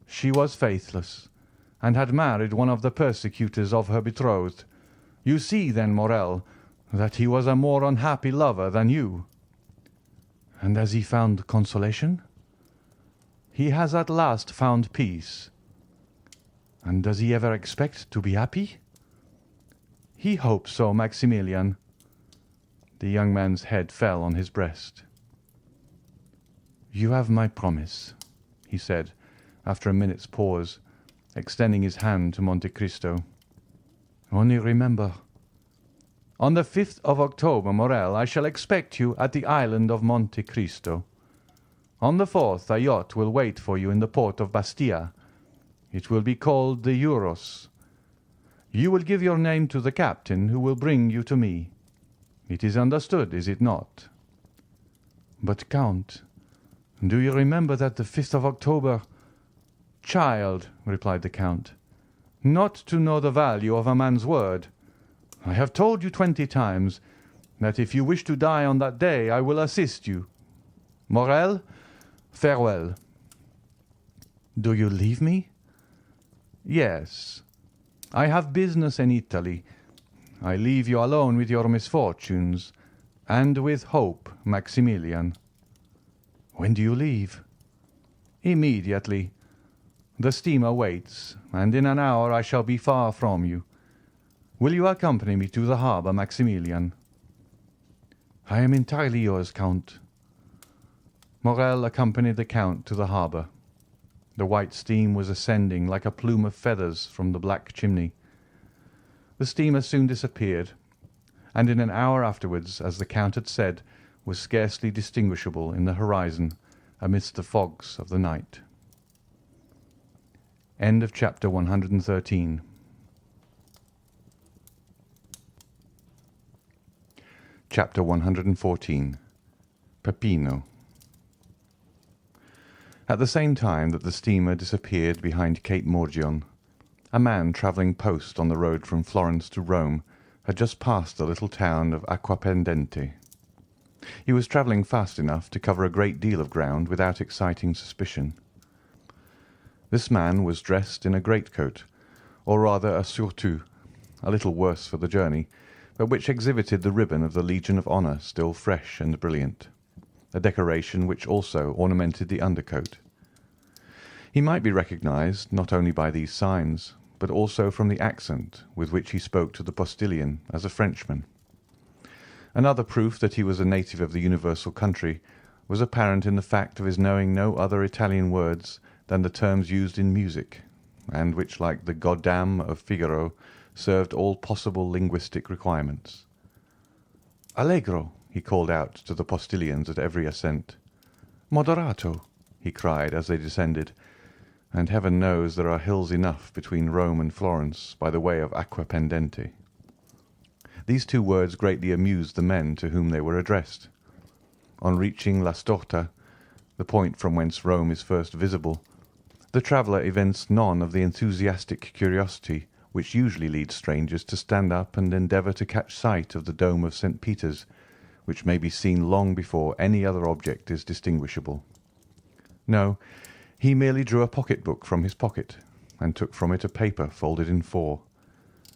She was faithless, and had married one of the persecutors of her betrothed. You see, then, Morel, that he was a more unhappy lover than you." "And has he found consolation?" "He has at last found peace." "And does he ever expect to be happy?" "He hopes so, Maximilian." The young man's head fell on his breast. "You have my promise," he said, after a minute's pause, extending his hand to Monte Cristo. "Only remember—" "On the 5th of October, Morel, I shall expect you at the island of Monte Cristo. On the 4th a yacht will wait for you in the port of Bastia. It will be called the Euros. You will give your name to the captain, who will bring you to me. It is understood, is it not?" "But, Count, do you remember that the 5th of October—" "Child," replied the Count, "not to know the value of a man's word. I have told you 20 times that if you wish to die on that day I will assist you. Morel, farewell." "Do you leave me?" "Yes. I have business in Italy. I leave you alone with your misfortunes, and with hope, Maximilian." "When do you leave?" "Immediately. The steamer waits, and in an hour I shall be far from you. Will you accompany me to the harbour, Maximilian?" "I am entirely yours, Count." Morel accompanied the Count to the harbour. The white steam was ascending like a plume of feathers from the black chimney. The steamer soon disappeared, and in an hour afterwards, as the Count had said, was scarcely distinguishable in the horizon amidst the fogs of the night. End of chapter 113. Chapter 114. Peppino. At the same time that the steamer disappeared behind Cape Morgion, a man travelling post on the road from Florence to Rome had just passed the little town of Acquapendente. He was travelling fast enough to cover a great deal of ground without exciting suspicion. This man was dressed in a greatcoat, or rather a surtout, a little worse for the journey, but which exhibited the ribbon of the Legion of Honour still fresh and brilliant, a decoration which also ornamented the undercoat. He might be recognized not only by these signs, but also from the accent with which he spoke to the postilion as a Frenchman. Another proof that he was a native of the universal country was apparent in the fact of his knowing no other Italian words than the terms used in music, and which, like the Goddam of Figaro, served all possible linguistic requirements. "Allegro," he called out to the postilions at every ascent. "Moderato," he cried as they descended, and heaven knows there are hills enough between Rome and Florence by the way of Acquapendente. These two words greatly amused the men to whom they were addressed. On reaching La Storta, the point from whence Rome is first visible, the traveller evinced none of the enthusiastic curiosity which usually leads strangers to stand up and endeavour to catch sight of the dome of St. Peter's, which may be seen long before any other object is distinguishable. No, he merely drew a pocket-book from his pocket, and took from it a paper folded in four,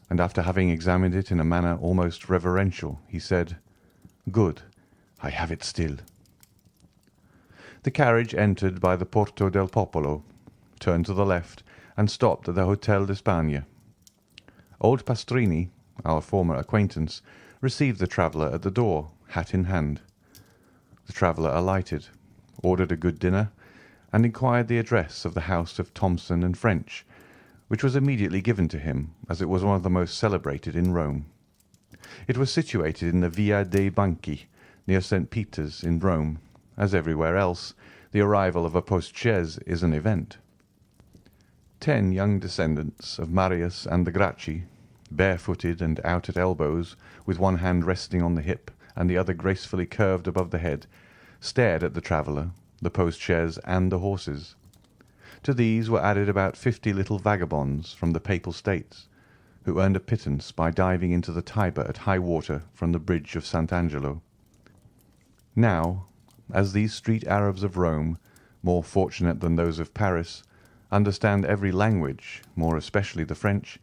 and after having examined it in a manner almost reverential, he said, "Good, I have it still." The carriage entered by the Porto del Popolo, turned to the left, and stopped at the Hotel d'Espagne. Old Pastrini, our former acquaintance, received the traveller at the door, hat in hand. The traveller alighted, ordered a good dinner, and inquired the address of the house of Thomson and French, which was immediately given to him, as it was one of the most celebrated in Rome. It was situated in the Via dei Banchi, near St. Peter's in Rome. As everywhere else, the arrival of a post-chaise is an event. 10 young descendants of Marius and the Gracchi, barefooted and out at elbows, with one hand resting on the hip and the other gracefully curved above the head, stared at the traveller, the post-chaise, and the horses. To these were added about 50 little vagabonds from the Papal States, who earned a pittance by diving into the Tiber at high water from the bridge of St. Angelo. Now, as these street Arabs of Rome, more fortunate than those of Paris, understand every language, more especially the French,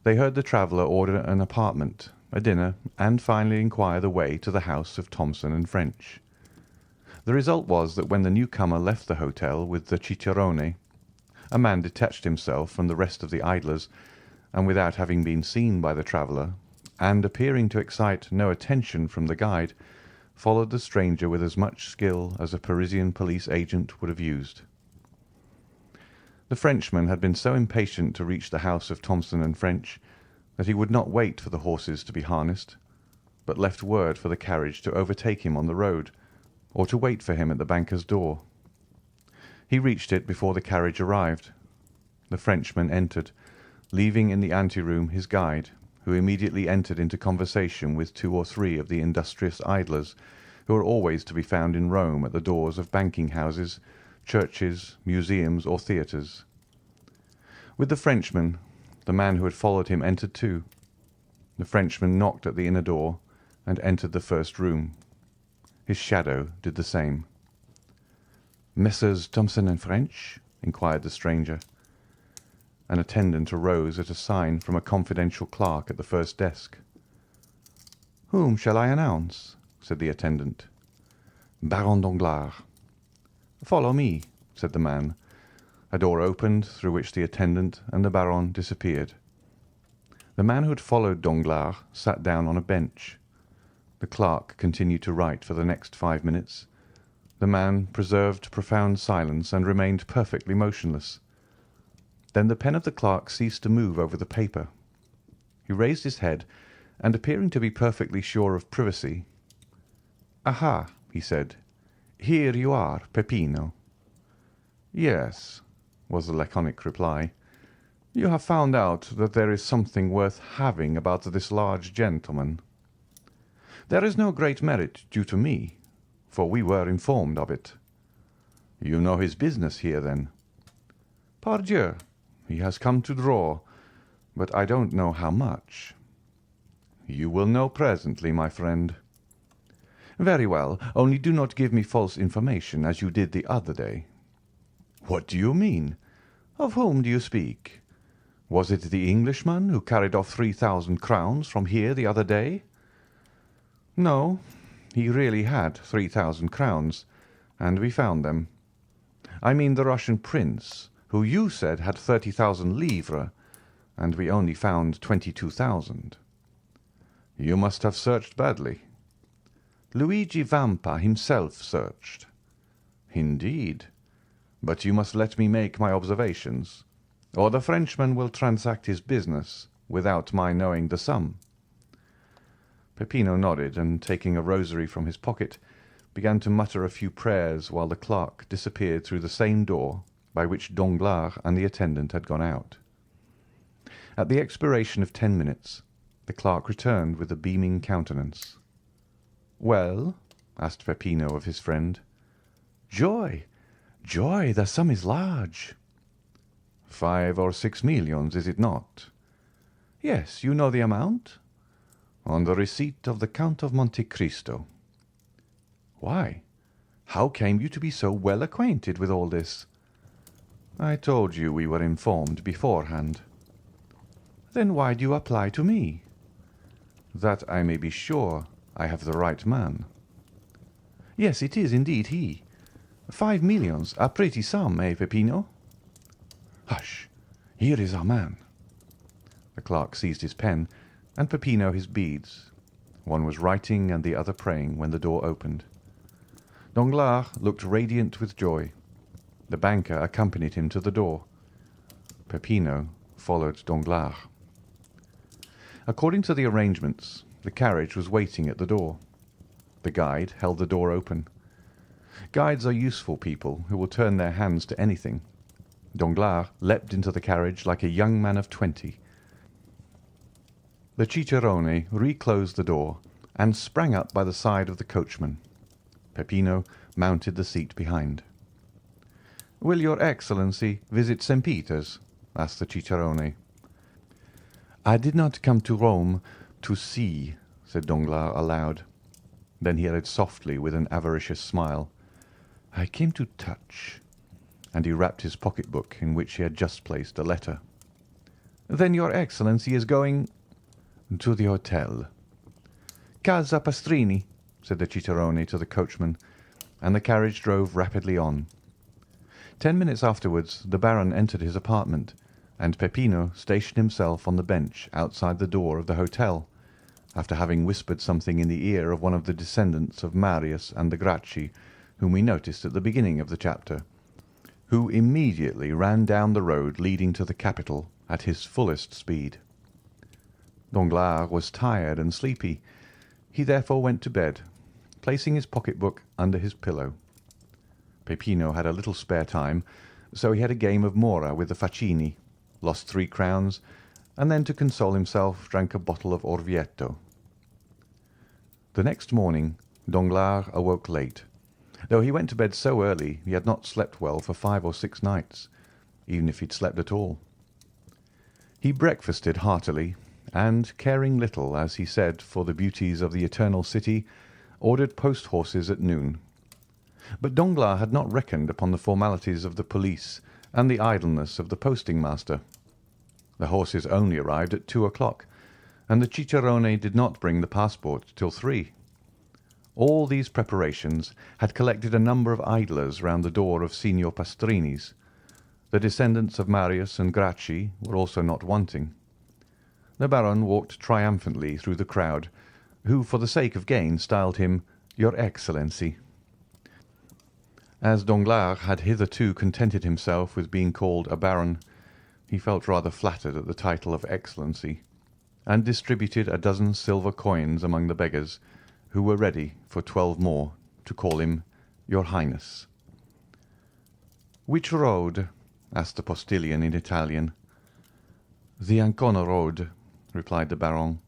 they heard the traveller order an apartment, a dinner, and finally inquire the way to the house of Thomson and French. The result was that when the newcomer left the hotel with the cicerone, a man detached himself from the rest of the idlers, and without having been seen by the traveller, and appearing to excite no attention from the guide, followed the stranger with as much skill as a Parisian police agent would have used. The Frenchman had been so impatient to reach the house of Thomson and French that he would not wait for the horses to be harnessed, but left word for the carriage to overtake him on the road, or to wait for him at the banker's door. He reached it before the carriage arrived. The Frenchman entered, leaving in the anteroom his guide, who immediately entered into conversation with 2 or 3 of the industrious idlers who are always to be found in Rome at the doors of banking houses, churches, museums, or theatres. With the Frenchman, the man who had followed him entered too. The Frenchman knocked at the inner door and entered the first room. His shadow did the same. "Messrs. Thomson and French?" inquired the stranger. An attendant arose at a sign from a confidential clerk at the first desk. "Whom shall I announce?" said the attendant. "Baron Danglars." "Follow me," said the man. A door opened, through which the attendant and the Baron disappeared. The man who had followed Danglars sat down on a bench. The clerk continued to write for the next 5 minutes. The man preserved profound silence and remained perfectly motionless. Then the pen of the clerk ceased to move over the paper. He raised his head, and appearing to be perfectly sure of privacy, "Aha," he said, "here you are, Peppino." "Yes," was the laconic reply. "You have found out that there is something worth having about this large gentleman. There is no great merit due to me, for we were informed of it. You know his business here, then?" "Pardieu, he has come to draw, but I don't know how much." "You will know presently, my friend." "Very well, only do not give me false information, as you did the other day." "What do you mean? Of whom do you speak? Was it the Englishman who carried off 3,000 crowns from here the other day?" "No, he really had 3,000 crowns, and we found them. I mean the Russian prince, who you said had 30,000 livres, and we only found 22,000. You must have searched badly." "Luigi Vampa himself searched." "Indeed. But you must let me make my observations, or the Frenchman will transact his business without my knowing the sum." Peppino nodded, and taking a rosary from his pocket, began to mutter a few prayers while the clerk disappeared through the same door by which Danglars and the attendant had gone out. At the expiration of 10 minutes, The clerk returned with a beaming countenance. "Well?" asked Peppino of his friend. "Joy! Joy! The sum is large." 5 or 6 millions, is it not? "Yes, you know the amount?" On the receipt of the Count of Monte Cristo. "Why, how came you to be so well acquainted with all this?" I told you we were informed beforehand. "Then why do you apply to me?" That I may be sure I have the right man. "Yes, it is indeed he. 5 millions, a pretty sum, eh, Peppino?" "Hush! Here is our man." The clerk seized his pen, and Peppino his beads. One was writing and the other praying when the door opened. Danglars looked radiant with joy. The banker accompanied him to the door. Peppino followed Danglars. According to the arrangements, the carriage was waiting at the door. The guide held the door open. Guides are useful people who will turn their hands to anything. Danglars leapt into the carriage like a young man of 20. The cicerone reclosed the door and sprang up by the side of the coachman. Peppino mounted the seat behind. "Will your Excellency visit St. Peter's?" asked the cicerone. "I did not come to Rome to see," said Danglars aloud. Then he added softly with an avaricious smile, "I came to touch." and he rapped his pocket-book in which he had just placed a letter. "Then your Excellency is going—" "To the hotel." "Casa Pastrini," said the cicerone to the coachman, and the carriage drove rapidly on. 10 minutes afterwards the Baron entered his apartment, and Peppino stationed himself on the bench outside the door of the hotel, after having whispered something in the ear of one of the descendants of Marius and the Gracchi, whom we noticed at the beginning of the chapter, who immediately ran down the road leading to the capital at his fullest speed. Danglars was tired and sleepy. He therefore went to bed, placing his pocket-book under his pillow. Peppino had a little spare time, so he had a game of mora with the facchini, lost 3 crowns, and then to console himself drank a bottle of Orvieto. The next morning Danglars awoke late. Though he went to bed so early, he had not slept well for 5 or 6 nights, even if he'd slept at all. He breakfasted heartily, and, caring little, as he said, for the beauties of the Eternal City, ordered post-horses at noon. But Danglars had not reckoned upon the formalities of the police and the idleness of the posting-master. The horses only arrived at 2 o'clock, and the cicerone did not bring the passport till 3. All these preparations had collected a number of idlers round the door of Signor Pastrini's. The descendants of Marius and Gracchi were also not wanting. The Baron walked triumphantly through the crowd, who for the sake of gain styled him "Your Excellency." As Danglars had hitherto contented himself with being called a baron, he felt rather flattered at the title of Excellency, and distributed a dozen silver coins among the beggars, who were ready for 12 more to call him "Your Highness." "Which road?" asked the postilion in Italian. "The Ancona road," replied the Baron.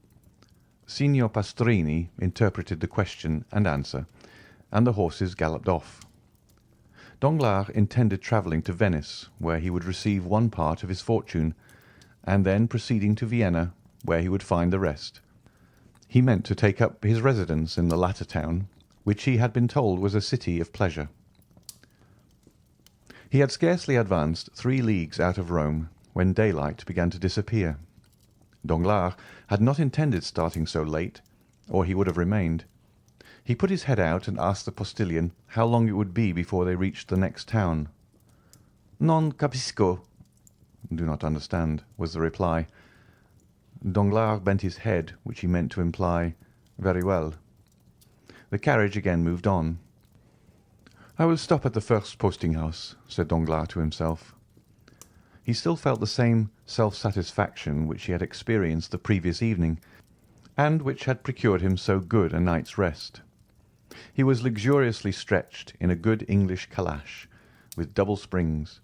Signor Pastrini interpreted the question and answer, and the horses galloped off. Danglars intended travelling to Venice, where he would receive one part of his fortune, and then proceeding to Vienna, where he would find the rest. He meant to take up his residence in the latter town, which he had been told was a city of pleasure. He had scarcely advanced 3 leagues out of Rome when daylight began to disappear. Danglars had not intended starting so late, or he would have remained. He put his head out and asked the postilion how long it would be before they reached the next town. "Non capisco." "Do not understand," was the reply. Danglars bent his head, which he meant to imply, "Very well." The carriage again moved on. "I will stop at the first posting-house," said Danglars to himself. He still felt the same self-satisfaction which he had experienced the previous evening, and which had procured him so good a night's rest. He was luxuriously stretched in a good English calash, with double springs.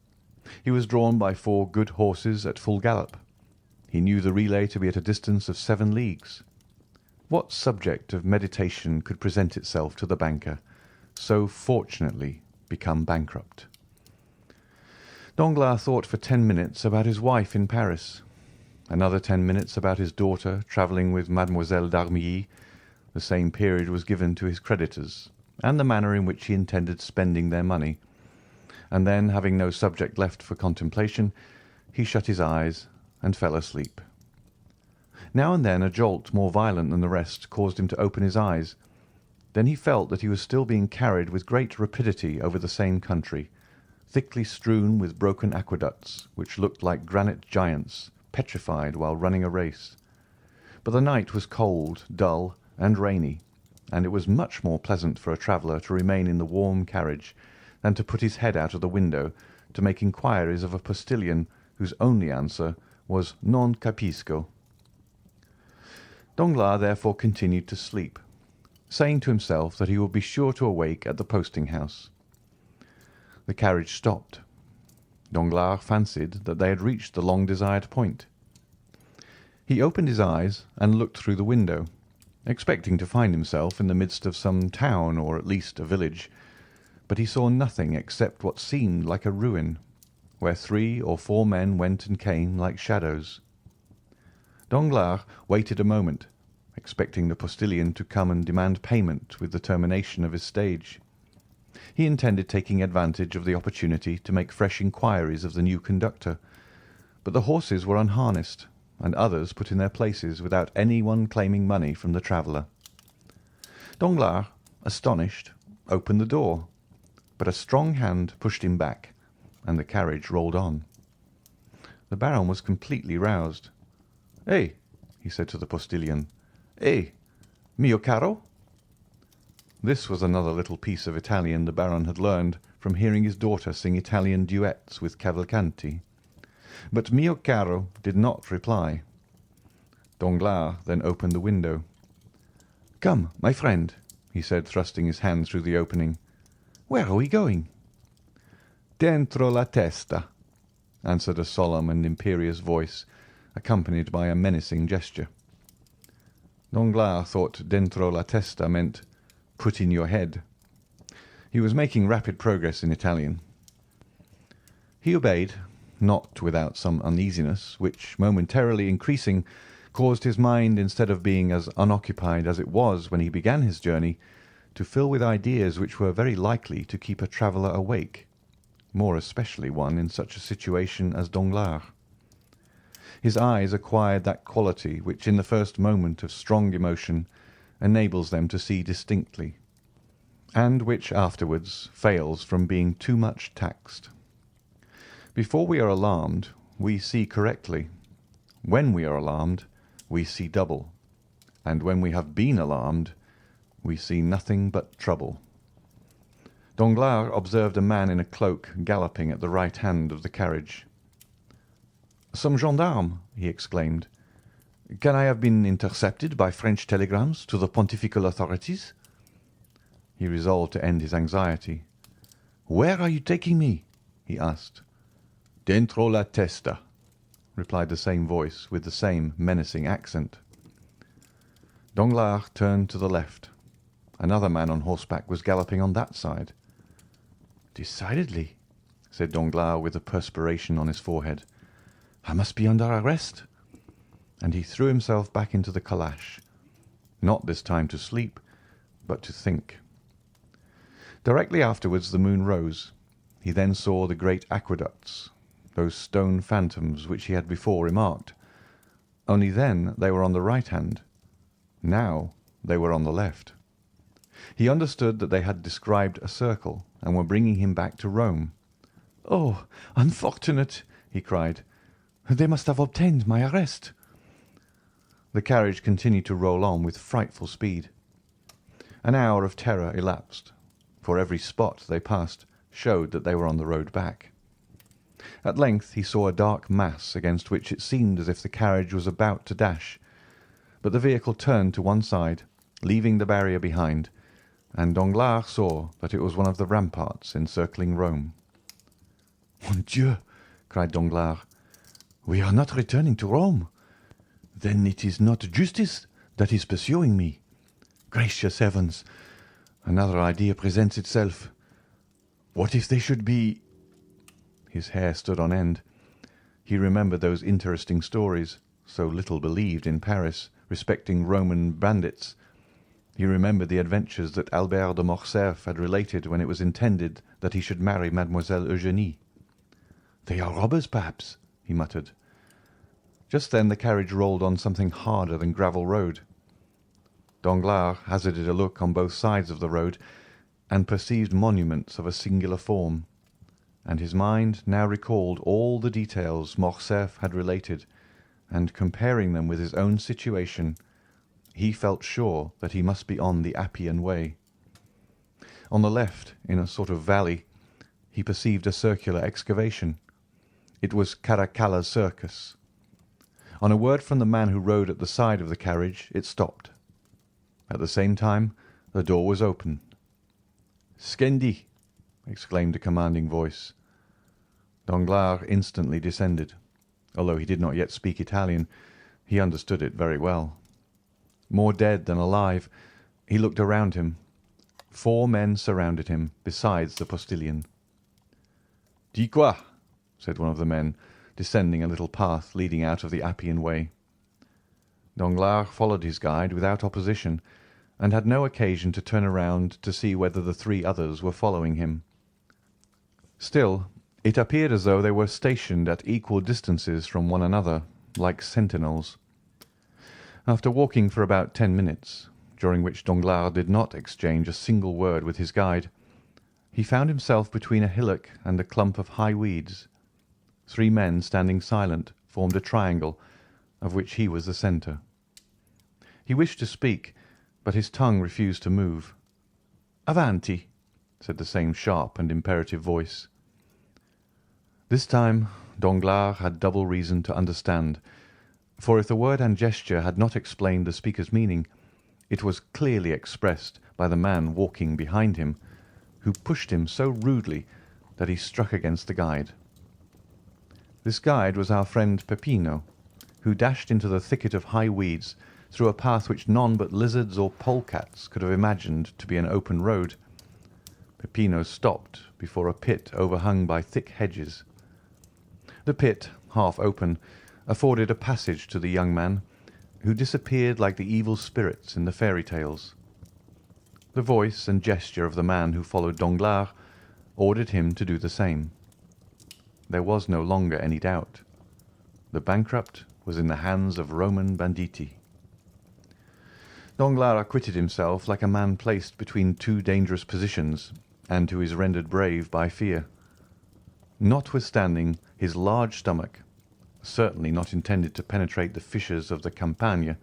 He was drawn by 4 good horses at full gallop. He knew the relay to be at a distance of 7 leagues. What subject of meditation could present itself to the banker, so fortunately become bankrupt? Danglars thought for 10 minutes about his wife in Paris, another 10 minutes about his daughter travelling with Mademoiselle d'Armilly. The same period was given to his creditors, and the manner in which he intended spending their money, and then, having no subject left for contemplation, he shut his eyes and fell asleep. Now and then a jolt more violent than the rest caused him to open his eyes. Then he felt that he was still being carried with great rapidity over the same country, thickly strewn with broken aqueducts, which looked like granite giants petrified while running a race. But the night was cold, dull, and rainy, and it was much more pleasant for a traveller to remain in the warm carriage than to put his head out of the window to make inquiries of a postilion whose only answer was "Non capisco." Danglars therefore continued to sleep, saying to himself that he would be sure to awake at the posting-house. The carriage stopped. Danglars fancied that they had reached the long-desired point. He opened his eyes and looked through the window, expecting to find himself in the midst of some town or at least a village, but he saw nothing except what seemed like a ruin, where 3 or 4 men went and came like shadows. Danglars waited a moment, expecting the postilion to come and demand payment with the termination of his stage. He intended taking advantage of the opportunity to make fresh inquiries of the new conductor, but the horses were unharnessed and others put in their places without any one claiming money from the traveller. Danglars, astonished, opened the door, but a strong hand pushed him back, and the carriage rolled on. The Baron was completely roused. "Eh," he said to the postilion. "Eh, mio caro?" This was another little piece of Italian the Baron had learned from hearing his daughter sing Italian duets with Cavalcanti. But mio caro did not reply. Danglars then opened the window. "Come, my friend," he said, thrusting his hand through the opening. "Where are we going?" "Dentro la testa," answered a solemn and imperious voice, accompanied by a menacing gesture. Danglars thought dentro la testa meant "put in your head." He was making rapid progress in Italian. He obeyed, not without some uneasiness, which, momentarily increasing, caused his mind, instead of being as unoccupied as it was when he began his journey, to fill with ideas which were very likely to keep a traveller awake, more especially one in such a situation as Danglars. His eyes acquired that quality which in the first moment of strong emotion enables them to see distinctly, and which afterwards fails from being too much taxed. Before we are alarmed, we see correctly. When we are alarmed, we see double, and when we have been alarmed, we see nothing but trouble. Danglars observed a man in a cloak galloping at the right hand of the carriage. "Some gendarmes!" he exclaimed. "Can I have been intercepted by French telegrams to the pontifical authorities?" He resolved to end his anxiety. "Where are you taking me?" he asked. "Dentro la testa," replied the same voice with the same menacing accent. Danglars turned to the left. Another man on horseback was galloping on that side. "Decidedly," said Danglars with the perspiration on his forehead, "I must be under arrest." And he threw himself back into the calash, not this time to sleep, but to think. Directly afterwards the moon rose. He then saw the great aqueducts, those stone phantoms which he had before remarked. Only then they were on the right hand. Now they were on the left. He understood that they had described a circle and were bringing him back to Rome. "Oh, unfortunate!" he cried. "They must have obtained my arrest." The carriage continued to roll on with frightful speed. An hour of terror elapsed, for every spot they passed showed that they were on the road back. At length he saw a dark mass against which it seemed as if the carriage was about to dash, but the vehicle turned to one side, leaving the barrier behind, and Danglars saw that it was one of the ramparts encircling Rome. "Mon Dieu!" cried Danglars. "We are not returning to Rome. Then it is not justice that is pursuing me. Gracious heavens! Another idea presents itself. What if they should be— His hair stood on end. He remembered those interesting stories, so little believed in Paris, respecting Roman bandits. He remembered the adventures that Albert de Morcerf had related when it was intended that he should marry Mademoiselle Eugénie. "They are robbers, perhaps," he muttered. Just then the carriage rolled on something harder than gravel road. Danglars hazarded a look on both sides of the road, and perceived monuments of a singular form, and his mind now recalled all the details Morcerf had related, and comparing them with his own situation, he felt sure that he must be on the Appian Way. On the left, in a sort of valley, he perceived a circular excavation. It was Caracalla's circus. On a word from the man who rode at the side of the carriage, it stopped. At the same time, the door was open. "Scendi!" exclaimed a commanding voice. Danglars instantly descended. Although he did not yet speak Italian, he understood it very well. More dead than alive, he looked around him. 4 men surrounded him, besides the postilion. "Di qua," said one of the men, descending a little path leading out of the Appian Way. Danglars followed his guide without opposition, and had no occasion to turn around to see whether the 3 others were following him. Still, it appeared as though they were stationed at equal distances from one another, like sentinels. After walking for about 10 minutes, during which Danglars did not exchange a single word with his guide, he found himself between a hillock and a clump of high weeds. 3 men standing silent formed a triangle, of which he was the centre. He wished to speak, but his tongue refused to move. "Avanti!" said the same sharp and imperative voice. This time Danglars had double reason to understand, for if the word and gesture had not explained the speaker's meaning, it was clearly expressed by the man walking behind him, who pushed him so rudely that he struck against the guide. This guide was our friend Peppino, who dashed into the thicket of high weeds through a path which none but lizards or polecats could have imagined to be an open road. Peppino stopped before a pit overhung by thick hedges. The pit, half open, afforded a passage to the young man, who disappeared like the evil spirits in the fairy tales. The voice and gesture of the man who followed Danglars ordered him to do the same. There was no longer any doubt. The bankrupt was in the hands of Roman banditti. Danglars acquitted himself like a man placed between 2 dangerous positions, and who is rendered brave by fear. Notwithstanding his large stomach, certainly not intended to penetrate the fissures of the Campagna,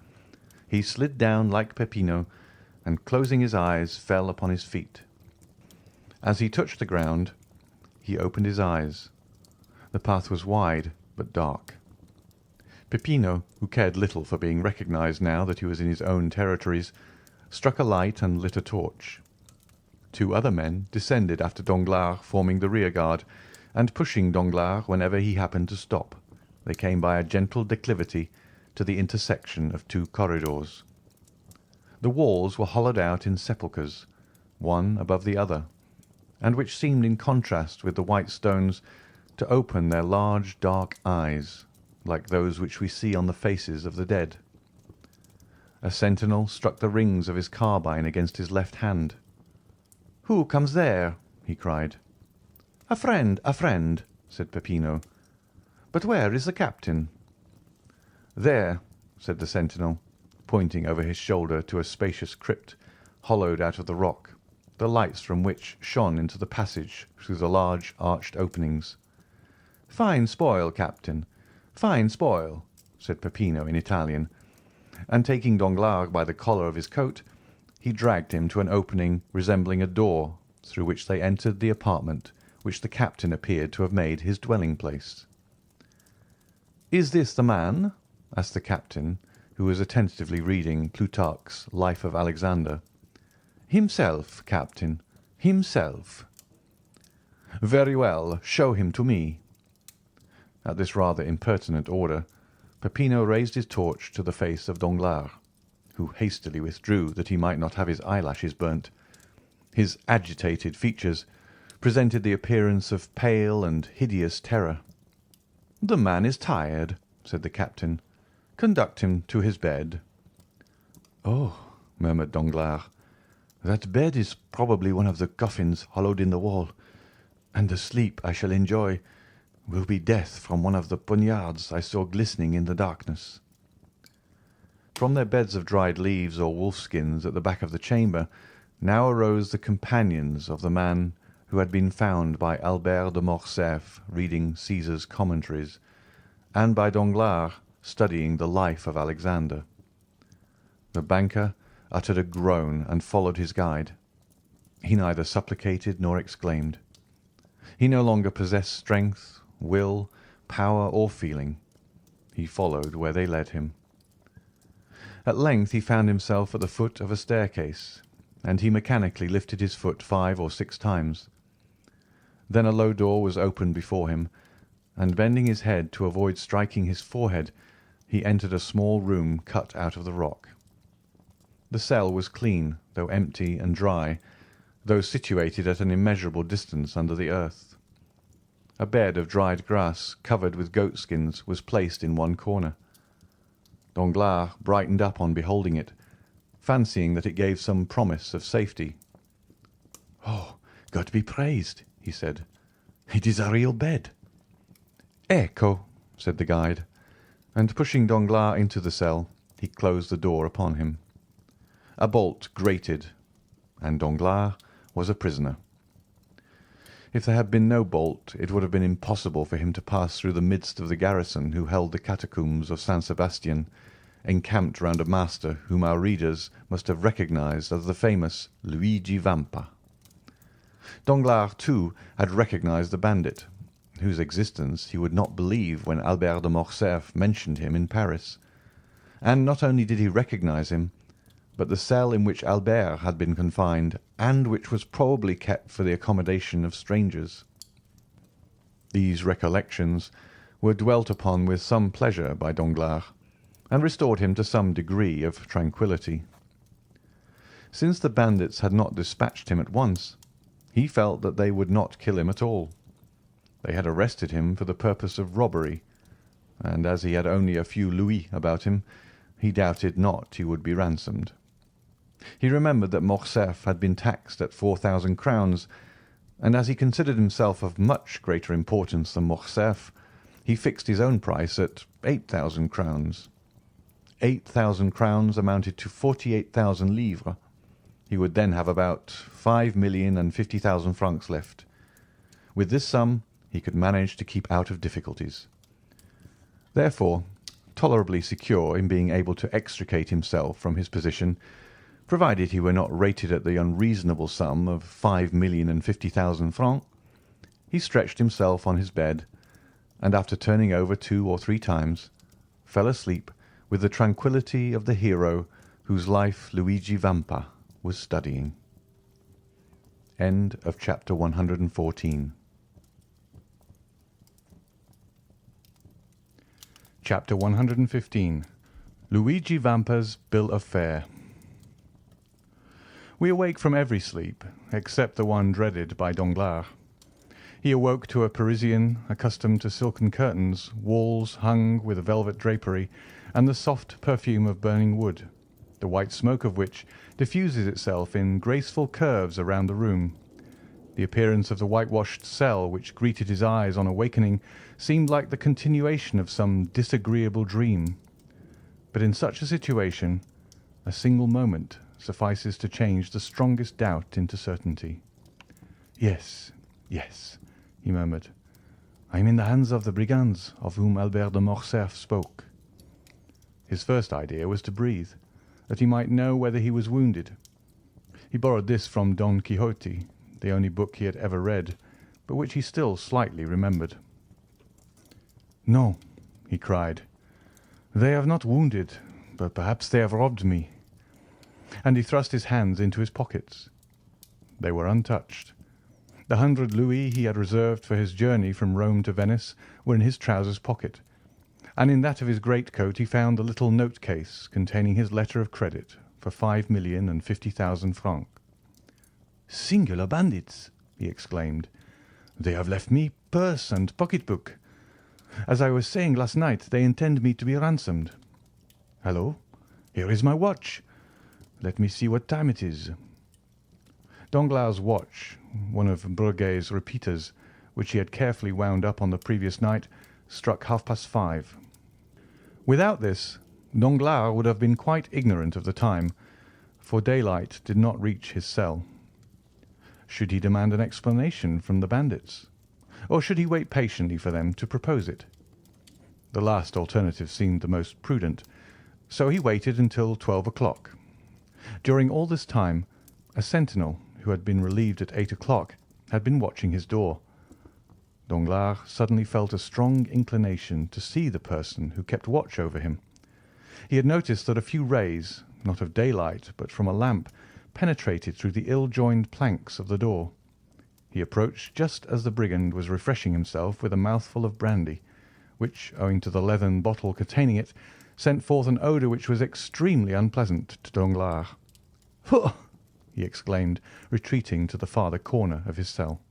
he slid down like Peppino, and closing his eyes fell upon his feet. As he touched the ground, he opened his eyes. The path was wide but dark. Peppino, who cared little for being recognized now that he was in his own territories, struck a light and lit a torch. 2 other men descended after Danglars, forming the rearguard, and pushing Danglars whenever he happened to stop. They came by a gentle declivity to the intersection of 2 corridors. The walls were hollowed out in sepulchres, one above the other, and which seemed in contrast with the white stones to open their large dark eyes, like those which we see on the faces of the dead. A sentinel struck the rings of his carbine against his left hand. "Who comes there?" he cried. A friend," said Peppino. "But where is the captain?" "There," said the sentinel, pointing over his shoulder to a spacious crypt hollowed out of the rock, the lights from which shone into the passage through the large arched openings. "Fine spoil, captain, fine spoil," said Peppino in Italian, and taking Danglars by the collar of his coat, he dragged him to an opening resembling a door, through which they entered the apartment which the captain appeared to have made his dwelling-place. "Is this the man?" asked the captain, who was attentively reading Plutarch's Life of Alexander. "Himself, captain, himself." "Very well, show him to me." At this rather impertinent order, Peppino raised his torch to the face of Danglars, who hastily withdrew that he might not have his eyelashes burnt. His agitated features presented the appearance of pale and hideous terror. "The man is tired," said the captain. "Conduct him to his bed." "Oh," murmured Danglars, "that bed is probably one of the coffins hollowed in the wall, and the sleep I shall enjoy will be death from one of the poniards I saw glistening in the darkness." From their beds of dried leaves or wolf-skins at the back of the chamber now arose the companions of the man who had been found by Albert de Morcerf reading Caesar's Commentaries, and by Danglars studying the life of Alexander. The banker uttered a groan and followed his guide. He neither supplicated nor exclaimed. He no longer possessed strength, will, power, or feeling. He followed where they led him. At length he found himself at the foot of a staircase, and he mechanically lifted his foot 5 or 6 times. Then a low door was opened before him, and bending his head to avoid striking his forehead, he entered a small room cut out of the rock. The cell was clean, though empty and dry, though situated at an immeasurable distance under the earth. A bed of dried grass covered with goatskins was placed in one corner. Danglars brightened up on beholding it, fancying that it gave some promise of safety. "Oh, God be praised!" he said. "It is a real bed." "Ecco," said the guide, and pushing Danglars into the cell, he closed the door upon him. A bolt grated, and Danglars was a prisoner. If there had been no bolt, it would have been impossible for him to pass through the midst of the garrison who held the catacombs of San Sebastian, encamped round a master whom our readers must have recognized as the famous Luigi Vampa. Danglars, too, had recognized the bandit, whose existence he would not believe when Albert de Morcerf mentioned him in Paris. And not only did he recognize him, but the cell in which Albert had been confined, and which was probably kept for the accommodation of strangers. These recollections were dwelt upon with some pleasure by Danglars, and restored him to some degree of tranquillity. Since the bandits had not dispatched him at once, he felt that they would not kill him at all. They had arrested him for the purpose of robbery, and as he had only a few louis about him, he doubted not he would be ransomed. He remembered that Morcerf had been taxed at 4,000 crowns, and as he considered himself of much greater importance than Morcerf, he fixed his own price at 8,000 crowns. 8,000 crowns amounted to 48,000 livres. He would then have about 5,050,000 francs left. With this sum he could manage to keep out of difficulties. Therefore, tolerably secure in being able to extricate himself from his position, provided he were not rated at the unreasonable sum of 5,050,000 francs, he stretched himself on his bed, and after turning over 2 or 3 times, fell asleep with the tranquillity of the hero whose life Luigi Vampa was studying. End of chapter 114. Chapter 115. Luigi Vampa's Bill of Fare. We awake from every sleep, except the one dreaded by Danglars. He awoke to a Parisian accustomed to silken curtains, walls hung with velvet drapery, and the soft perfume of burning wood, the white smoke of which diffuses itself in graceful curves around the room. The appearance of the whitewashed cell which greeted his eyes on awakening seemed like the continuation of some disagreeable dream. But in such a situation, a single moment suffices to change the strongest doubt into certainty. Yes, yes, he murmured. I am in the hands of the brigands of whom Albert de Morcerf spoke. His first idea was to breathe, that he might know whether he was wounded. He borrowed this from Don Quixote, the only book he had ever read, but which he still slightly remembered. No, he cried. They have not wounded, but perhaps they have robbed me. And he thrust his hands into his pockets. They were untouched. The 100 louis he had reserved for his journey from Rome to Venice were in his trousers pocket, and in that of his greatcoat he found the little note-case containing his letter of credit for 5,050,000 francs. "Singular bandits!" he exclaimed. "They have left me purse and pocket-book. As I was saying last night, they intend me to be ransomed. Hallo, here is my watch. Let me see what time it is." Danglars' watch, one of Breguet's repeaters, which he had carefully wound up on the previous night, struck 5:30. Without this, Danglars would have been quite ignorant of the time, for daylight did not reach his cell. Should he demand an explanation from the bandits, or should he wait patiently for them to propose it? The last alternative seemed the most prudent, so he waited until 12 o'clock. During all this time, a sentinel, who had been relieved at 8 o'clock, had been watching his door. Danglars suddenly felt a strong inclination to see the person who kept watch over him. He had noticed that a few rays, not of daylight but from a lamp, penetrated through the ill-joined planks of the door. He approached just as the brigand was refreshing himself with a mouthful of brandy, which, owing to the leathern bottle containing it, sent forth an odour which was extremely unpleasant to Danglars. "Huh!" he exclaimed, retreating to the farther corner of his cell.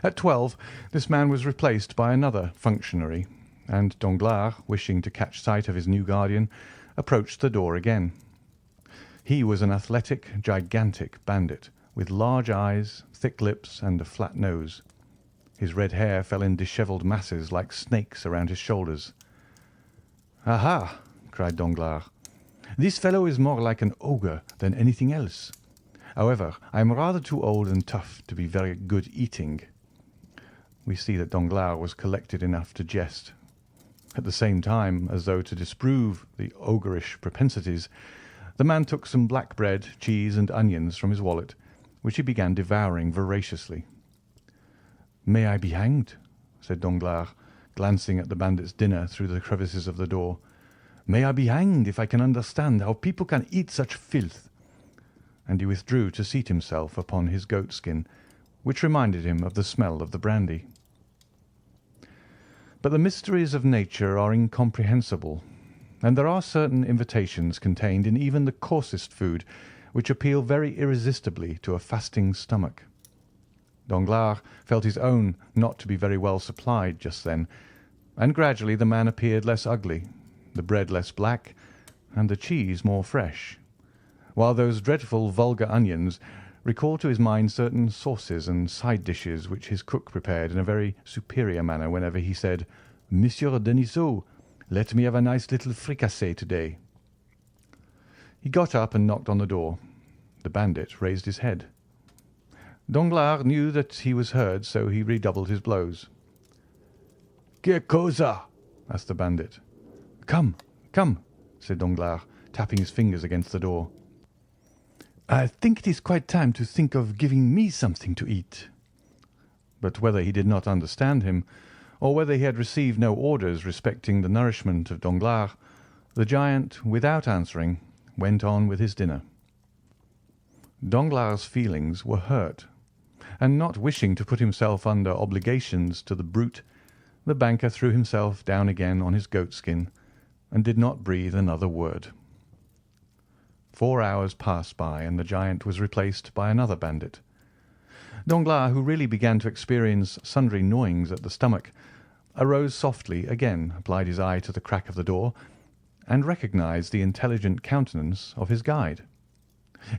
At 12 this man was replaced by another functionary, and Danglars, wishing to catch sight of his new guardian, approached the door again. He was an athletic, gigantic bandit, with large eyes, thick lips, and a flat nose. His red hair fell in dishevelled masses like snakes around his shoulders. "Aha!" cried Danglars. "This fellow is more like an ogre than anything else. However, I am rather too old and tough to be very good eating." We see that Danglars was collected enough to jest. At the same time, as though to disprove the ogreish propensities, the man took some black bread, cheese, and onions from his wallet, which he began devouring voraciously. "May I be hanged," said Danglars, glancing at the bandit's dinner through the crevices of the door. "May I be hanged if I can understand how people can eat such filth." And he withdrew to seat himself upon his goatskin, which reminded him of the smell of the brandy. But the mysteries of nature are incomprehensible, and there are certain invitations contained in even the coarsest food which appeal very irresistibly to a fasting stomach. Danglars felt his own not to be very well supplied just then, and gradually the man appeared less ugly, the bread less black, and the cheese more fresh, while those dreadful vulgar onions recalled to his mind certain sauces and side dishes which his cook prepared in a very superior manner whenever he said, "Monsieur Denisot, let me have a nice little fricassee to-day." He got up and knocked on the door. The bandit raised his head. Danglars knew that he was heard, so he redoubled his blows. "Que cosa?" asked the bandit. "Come, come," said Danglars, tapping his fingers against the door. "I think it is quite time to think of giving me something to eat." But whether he did not understand him, or whether he had received no orders respecting the nourishment of Danglars, the giant, without answering, went on with his dinner. Danglars' feelings were hurt, and not wishing to put himself under obligations to the brute, the banker threw himself down again on his goatskin, and did not breathe another word. 4 hours passed by, and the giant was replaced by another bandit. Danglars, who really began to experience sundry gnawings at the stomach, arose softly, again applied his eye to the crack of the door, and recognized the intelligent countenance of his guide.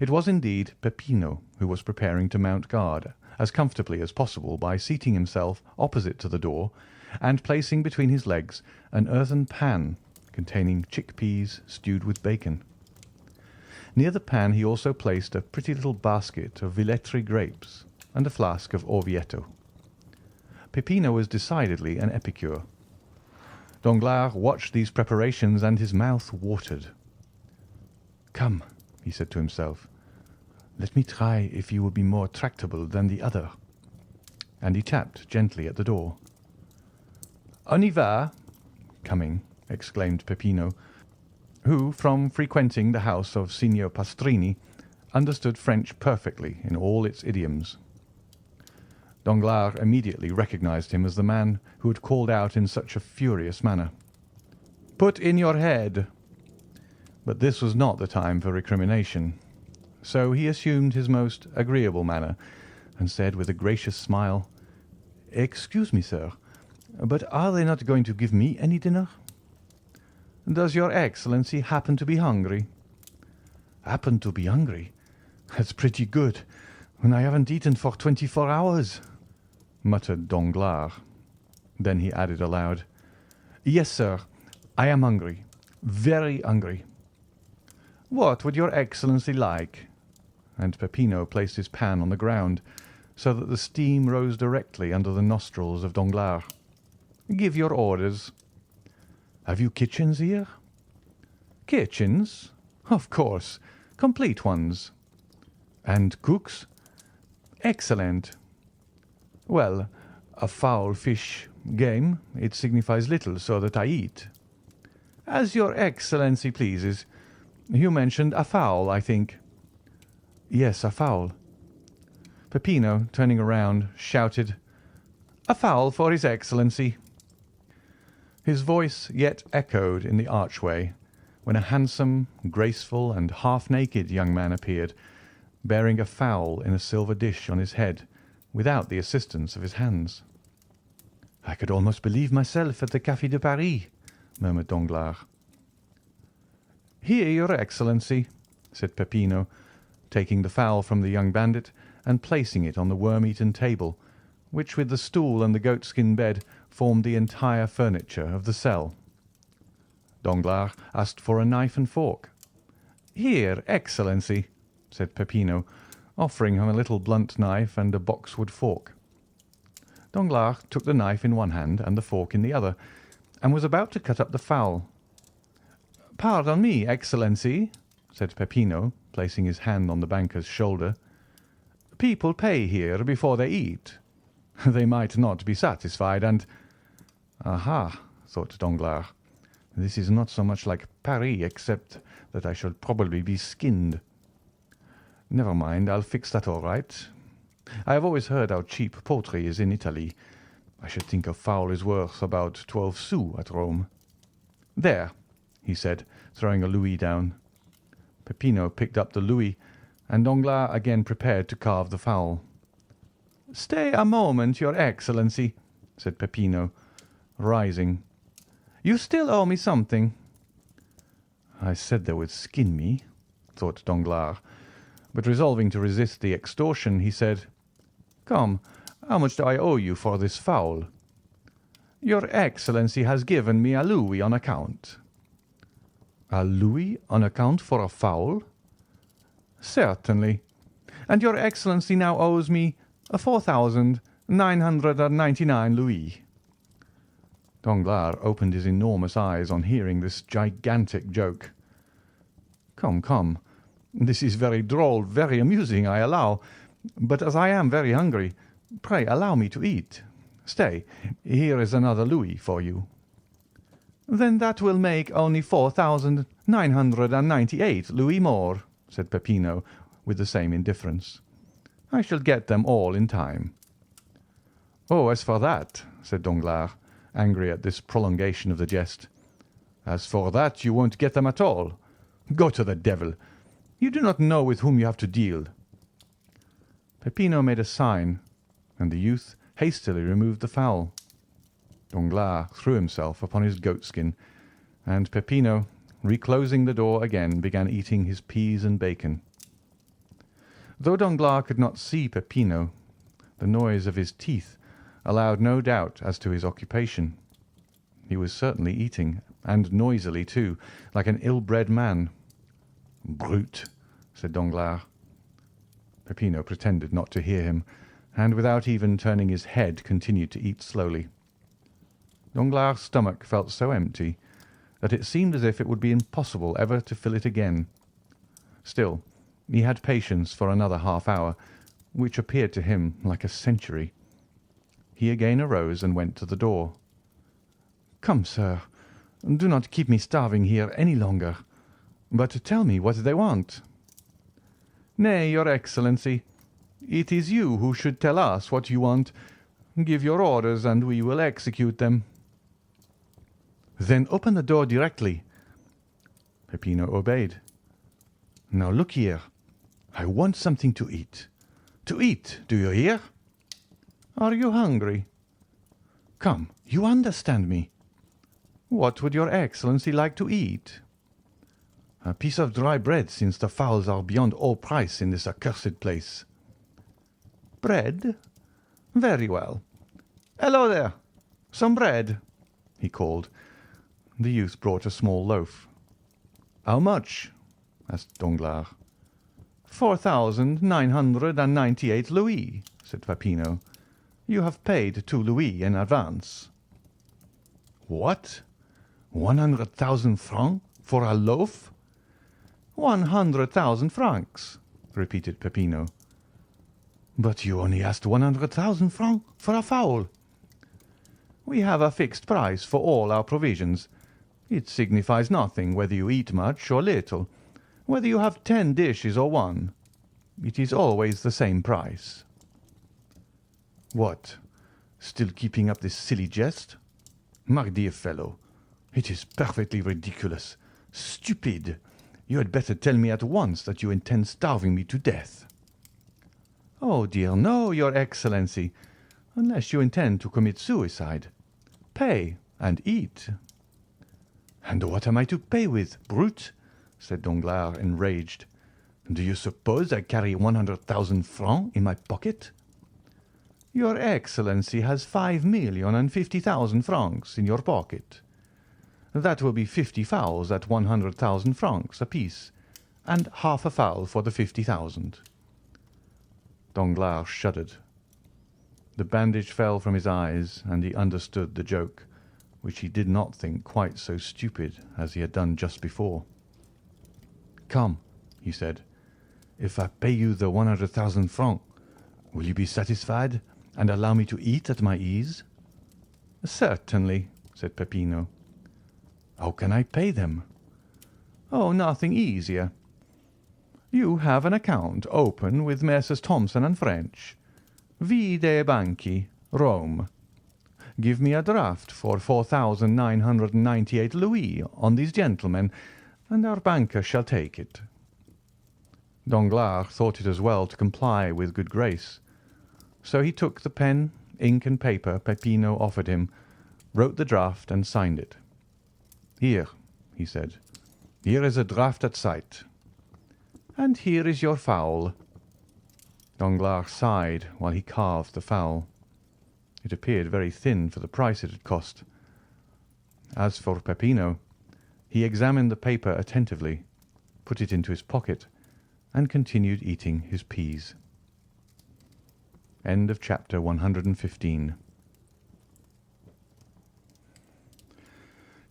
It was indeed Peppino, who was preparing to mount guard as comfortably as possible by seating himself opposite to the door and placing between his legs an earthen pan containing chickpeas stewed with bacon. Near the pan he also placed a pretty little basket of Velletri grapes and a flask of Orvieto. Peppino was decidedly an epicure. Danglars watched these preparations and his mouth watered. "Come," he said to himself, "let me try if you will be more tractable than the other." And he tapped gently at the door. "On y va!" coming, exclaimed Peppino, who, from frequenting the house of Signor Pastrini, understood French perfectly in all its idioms. Danglars immediately recognized him as the man who had called out in such a furious manner, "Put in your head!" But this was not the time for recrimination, so he assumed his most agreeable manner and said with a gracious smile, "Excuse me, sir, but are they not going to give me any dinner?" "Does your Excellency happen to be hungry?" "Happen to be hungry? That's pretty good, when I haven't eaten for 24 hours," muttered Danglars. Then he added aloud, "Yes, sir, I am hungry, very hungry." "What would your Excellency like?" And Peppino placed his pan on the ground, so that the steam rose directly under the nostrils of Danglars. "Give your orders." "Have you kitchens here?" "Kitchens? Of course, complete ones." "And cooks?" "Excellent." "Well, a fowl, fish, game, it signifies little, so that I eat." "As your Excellency pleases. You mentioned a fowl, I think." "Yes, a fowl." Peppino, turning around, shouted, "A fowl for his Excellency." His voice yet echoed in the archway when a handsome, graceful, and half-naked young man appeared, bearing a fowl in a silver dish on his head, without the assistance of his hands. "I could almost believe myself at the Café de Paris," murmured Danglars. "Here, your Excellency," said Peppino, taking the fowl from the young bandit and placing it on the worm-eaten table, which, with the stool and the goatskin bed, formed the entire furniture of the cell. Danglars asked for a knife and fork. "Here, Excellency," said Peppino, offering him a little blunt knife and a boxwood fork. Danglars took the knife in one hand and the fork in the other, and was about to cut up the fowl. "Pardon me, Excellency," said Peppino, placing his hand on the banker's shoulder. "People pay here before they eat. They might not be satisfied, and—" "Aha!" thought Danglars. "This is not so much like Paris, except that I shall probably be skinned. Never mind, I'll fix that all right. I have always heard how cheap poultry is in Italy. I should think a fowl is worth about 12 sous at Rome. There," he said, throwing a louis down. Peppino picked up the louis, and Danglars again prepared to carve the fowl. "Stay a moment, your Excellency," said Peppino, rising. "You still owe me something." "I said they would skin me," thought Danglars, but resolving to resist the extortion, he said, "Come, how much do I owe you for this fowl?" "Your Excellency has given me a louis on account." "A louis on account for a fowl?" "Certainly. And your Excellency now owes me 4,999 louis." Danglars opened his enormous eyes on hearing this gigantic joke. "Come, come, this is very droll, very amusing, I allow. But as I am very hungry, pray allow me to eat. Stay, here is another louis for you." "Then that will make only 4,998 louis more," said Peppino, with the same indifference. "I shall get them all in time." "Oh, as for that," said Danglars, angry at this prolongation of the jest, "as for that, you won't get them at all. Go to the devil! You do not know with whom you have to deal." Peppino made a sign, and the youth hastily removed the fowl. Danglars threw himself upon his goatskin, and Peppino, reclosing the door again, began eating his peas and bacon. Though Danglars could not see Peppino, the noise of his teeth allowed no doubt as to his occupation. He was certainly eating, and noisily too, like an ill-bred man. "Brute!" said Danglars. Peppino pretended not to hear him, and without even turning his head continued to eat slowly. Danglars' stomach felt so empty that it seemed as if it would be impossible ever to fill it again. Still, he had patience for another half-hour, which appeared to him like a century. He again arose and went to the door. "Come, sir, do not keep me starving here any longer, but tell me what they want." "Nay, your Excellency, It is you who should tell us what you want. Give your orders, and we will execute them." "Then open the door directly." Peppino obeyed. "Now look here. I want something to eat. To eat, do you hear? Are you hungry? Come, you understand me. What would your Excellency like to eat?" "A piece of dry bread, since the fowls are beyond all price in this accursed place." "Bread? Very well. Hello there! Some bread," he called. The youth brought a small loaf. "How much?" asked Danglars. 4,998 louis, said Peppino. "You have paid 2 louis in advance." "What? 100,000 francs for a loaf?" 100,000 francs, repeated Peppino. "But you only asked 100,000 francs for a fowl." "We have a fixed price for all our provisions. It signifies nothing whether you eat much or little, whether you have 10 dishes or 1. It is always the same price." "What, still keeping up this silly jest? My dear fellow, it is perfectly ridiculous, stupid. You had better tell me at once that you intend starving me to death." "Oh dear, no, Your Excellency, unless you intend to commit suicide. Pay and eat." "And what am I to pay with, brute?" said Danglars, enraged. "Do you suppose I carry 100,000 francs in my pocket?" "Your Excellency has 5,050,000 francs in your pocket. That will be 50 fowls at 100,000 francs apiece, and half a fowl for the 50,000. Danglars shuddered. The bandage fell from his eyes, and he understood the joke, which he did not think quite so stupid as he had done just before. "Come," he said, "if I pay you the 100,000 francs, will you be satisfied and allow me to eat at my ease?" "Certainly," said Peppino. "How can I pay them?" "Oh, nothing easier. You have an account open with Messrs. Thomson and French, Vie dei Banchi, Rome. Give me a draft for 4,998 louis on these gentlemen, and our banker shall take it." Danglars thought it as well to comply with good grace. So he took the pen, ink, and paper Peppino offered him, wrote the draft, and signed it. "Here," he said, "here is a draft at sight. And here is your fowl." Danglars sighed while he carved the fowl. It appeared very thin for the price it had cost. As for Peppino, he examined the paper attentively, put it into his pocket, and continued eating his peas. End of chapter 115.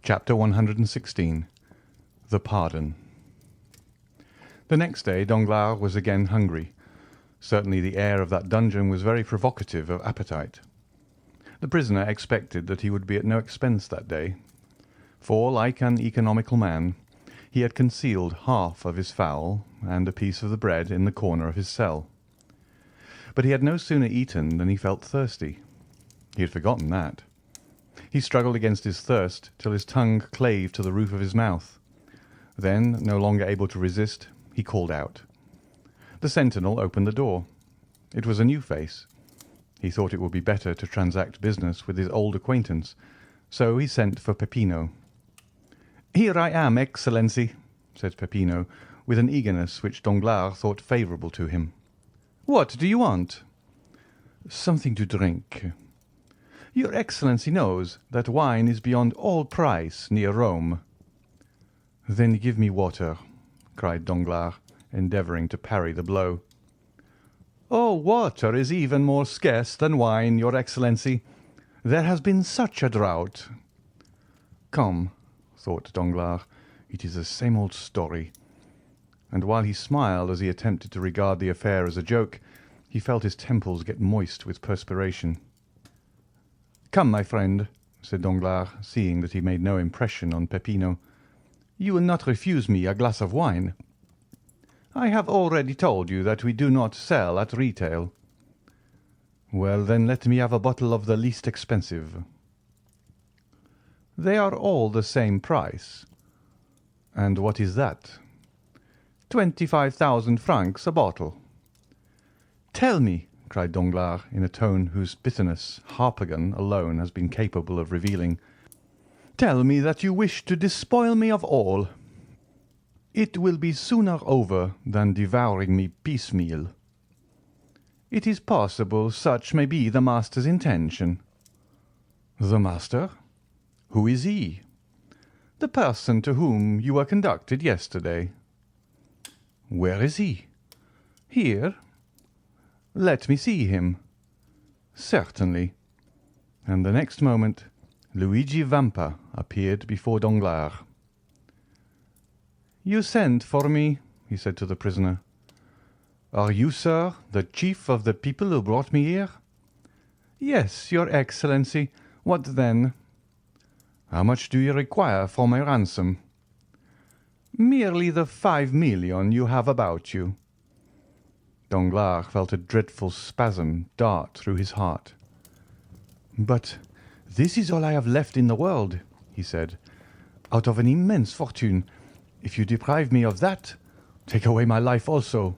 Chapter 116. The Pardon. The next day Danglars was again hungry. Certainly the air of that dungeon was very provocative of appetite. The prisoner expected that he would be at no expense that day, for, like an economical man, he had concealed half of his fowl and a piece of the bread in the corner of his cell. But he had no sooner eaten than he felt thirsty. He had forgotten that. He struggled against his thirst till his tongue clave to the roof of his mouth. Then, no longer able to resist, he called out. The sentinel opened the door. It was a new face. He thought it would be better to transact business with his old acquaintance, so he sent for Peppino. "Here I am, Excellency," said Peppino, with an eagerness which Danglars thought favourable to him. "What do you want?" "Something to drink." "Your Excellency knows that wine is beyond all price near Rome." "Then give me water," cried Danglars, endeavouring to parry the blow. "Oh, water is even more scarce than wine, Your Excellency. There has been such a drought." "Come," thought Danglars, "it is the same old story." And while he smiled as he attempted to regard the affair as a joke, he felt his temples get moist with perspiration. "Come, my friend," said Danglars, seeing that he made no impression on Peppino. "You will not refuse me a glass of wine?" I have already told you that we do not sell at retail." "Well, then, let me have a bottle of the least expensive." "They are all the same price." "And what is that?" 25,000 francs a bottle." "Tell me," cried Danglars, in a tone whose bitterness Harpagon alone has been capable of revealing, "tell me that you wish to despoil me of all. It will be sooner over than devouring me piecemeal." "It is possible such may be the master's intention." "The master? Who is he?" "The person to whom you were conducted yesterday." "Where is he?" "Here." "Let me see him." "Certainly." And the next moment Luigi Vampa appeared before Danglars. "You sent for me," he said to the prisoner. "Are you, sir, the chief of the people who brought me here?" "Yes, your Excellency. What then?" "How much do you require for my ransom?" "Merely the 5 million you have about you." Danglars felt a dreadful spasm dart through his heart. "But this is all I have left in the world," he said, "out of an immense fortune. If you deprive me of that, take away my life also."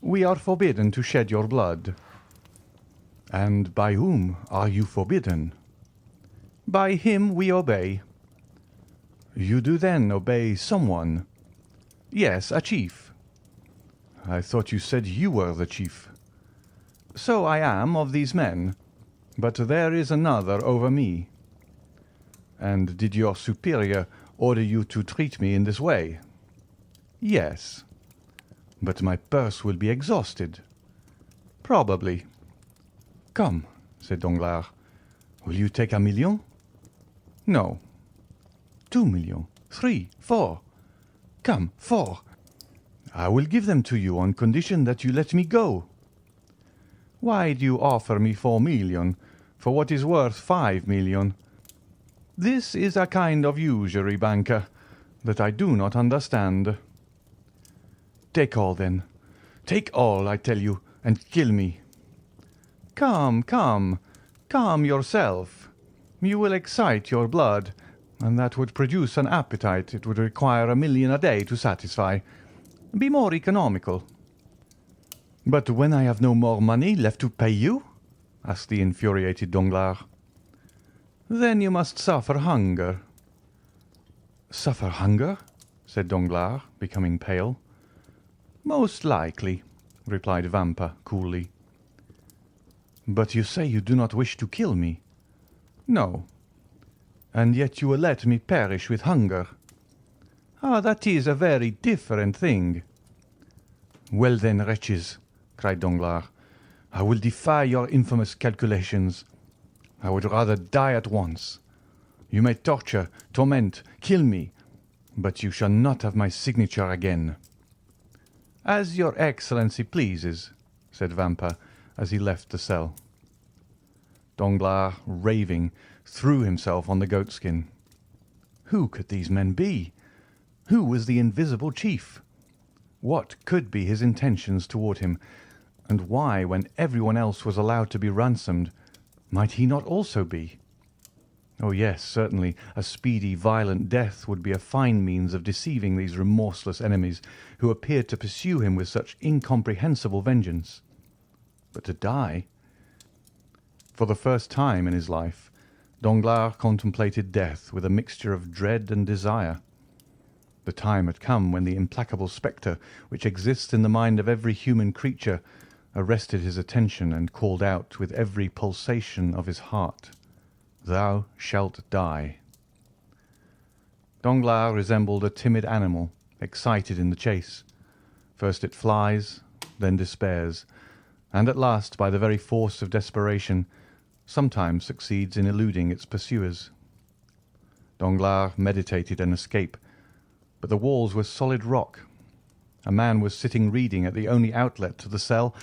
"We are forbidden to shed your blood." "And by whom are you forbidden?" "By him we obey." "You do then obey someone?" "Yes, a chief." "I thought you said you were the chief." "So I am of these men, but there is another over me." "And did your superior order you to treat me in this way?" "Yes." "But my purse will be exhausted." "Probably." "Come," said Danglars, "will you take 1 million?" "No." 2 millions, 3, 4. "Come, 4." "I will give them to you on condition that you let me go." "Why do you offer me 4 million for what is worth 5 million? This is a kind of usury, banker, that I do not understand." "Take all, then. Take all, I tell you, and kill me." "Come, come, calm yourself. You will excite your blood, and that would produce an appetite it would require 1 million a day to satisfy. Be more economical." "But when I have no more money left to pay you?" asked the infuriated Danglars. "Then you must suffer hunger." "Suffer hunger?" said Danglars, becoming pale. "Most likely," replied Vampa coolly. "But you say you do not wish to kill me." "No." "And yet you will let me perish with hunger." "Ah, that is a very different thing." "Well, then, wretches," cried Danglars, "I will defy your infamous calculations. I would rather die at once. You may torture, torment, kill me, but you shall not have my signature again." "As your Excellency pleases," said Vampa, as he left the cell. Danglars, raving, threw himself on the goatskin. Who could these men be? Who was the invisible chief? What could be his intentions toward him? And why, when everyone else was allowed to be ransomed, might he not also be? Oh yes, certainly, a speedy, violent death would be a fine means of deceiving these remorseless enemies who appeared to pursue him with such incomprehensible vengeance. But to die? For the first time in his life, Danglars contemplated death with a mixture of dread and desire. The time had come when the implacable spectre which exists in the mind of every human creature arrested his attention and called out with every pulsation of his heart, "Thou shalt die." Danglars resembled a timid animal excited in the chase. First it flies, then despairs, and at last, by the very force of desperation, sometimes succeeds in eluding its pursuers. Danglars meditated an escape, but the walls were solid rock. A man was sitting reading at the only outlet to the cell,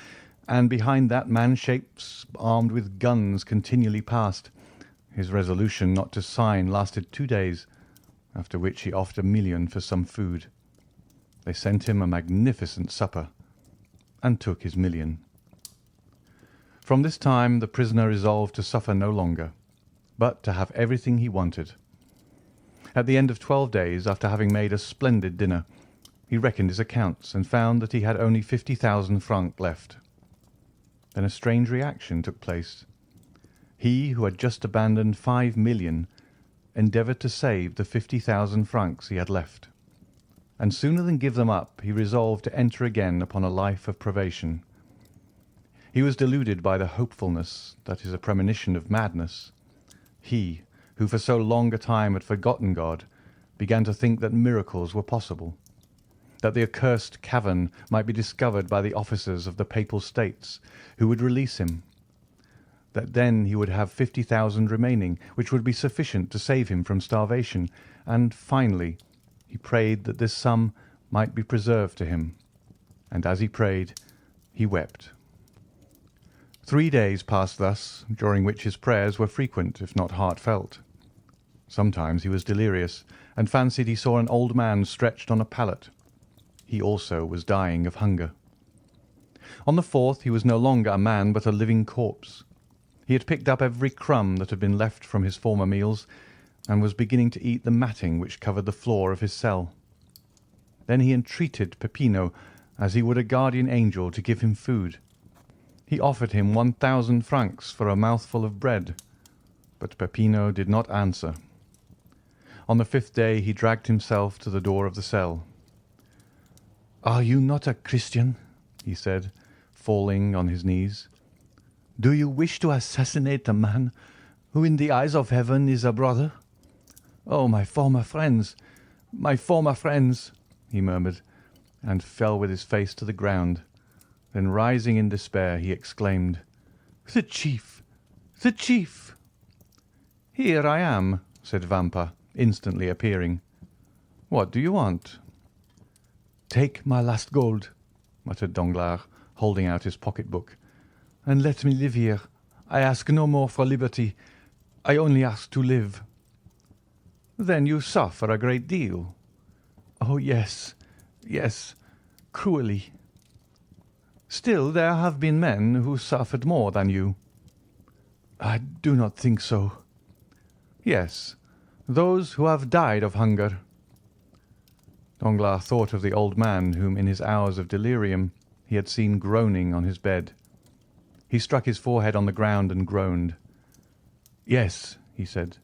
and behind that man shapes armed with guns continually passed. His resolution not to sign lasted 2 days, after which he offered 1 million for some food. They sent him a magnificent supper, and took his million. From this time the prisoner resolved to suffer no longer, but to have everything he wanted. At the end of 12 days, after having made a splendid dinner, he reckoned his accounts and found that he had only 50,000 francs left. Then a strange reaction took place. He who had just abandoned 5,000,000 endeavoured to save the 50,000 francs he had left, and sooner than give them up he resolved to enter again upon a life of privation. He was deluded by the hopefulness that is a premonition of madness. He, who for so long a time had forgotten God, began to think that miracles were possible, that the accursed cavern might be discovered by the officers of the Papal States, who would release him, that then he would have 50,000 remaining, which would be sufficient to save him from starvation, and finally he prayed that this sum might be preserved to him, and as he prayed he wept. 3 days passed thus, during which his prayers were frequent, if not heartfelt. Sometimes he was delirious, and fancied he saw an old man stretched on a pallet. He also was dying of hunger. On the 4th he was no longer a man, but a living corpse. He had picked up every crumb that had been left from his former meals, and was beginning to eat the matting which covered the floor of his cell. Then he entreated Peppino, as he would a guardian angel, to give him food. He offered him 1,000 francs for a mouthful of bread, but Peppino did not answer. On the 5th day he dragged himself to the door of the cell. "Are you not a Christian?" he said, falling on his knees. "Do you wish to assassinate a man who in the eyes of heaven is a brother? Oh, my former friends, my former friends!" he murmured, and fell with his face to the ground. Then rising in despair, he exclaimed, "The chief! The chief!" "Here I am," said Vampa, instantly appearing. "What do you want?" "Take my last gold," muttered Danglars, holding out his pocket-book, "and let me live here. I ask no more for liberty. I only ask to live." "Then you suffer a great deal." "Oh, yes, yes, cruelly." "Still, there have been men who suffered more than you." "I do not think so." "Yes, those who have died of hunger." Danglars thought of the old man whom in his hours of delirium he had seen groaning on his bed. He struck his forehead on the ground and groaned. "Yes," he said,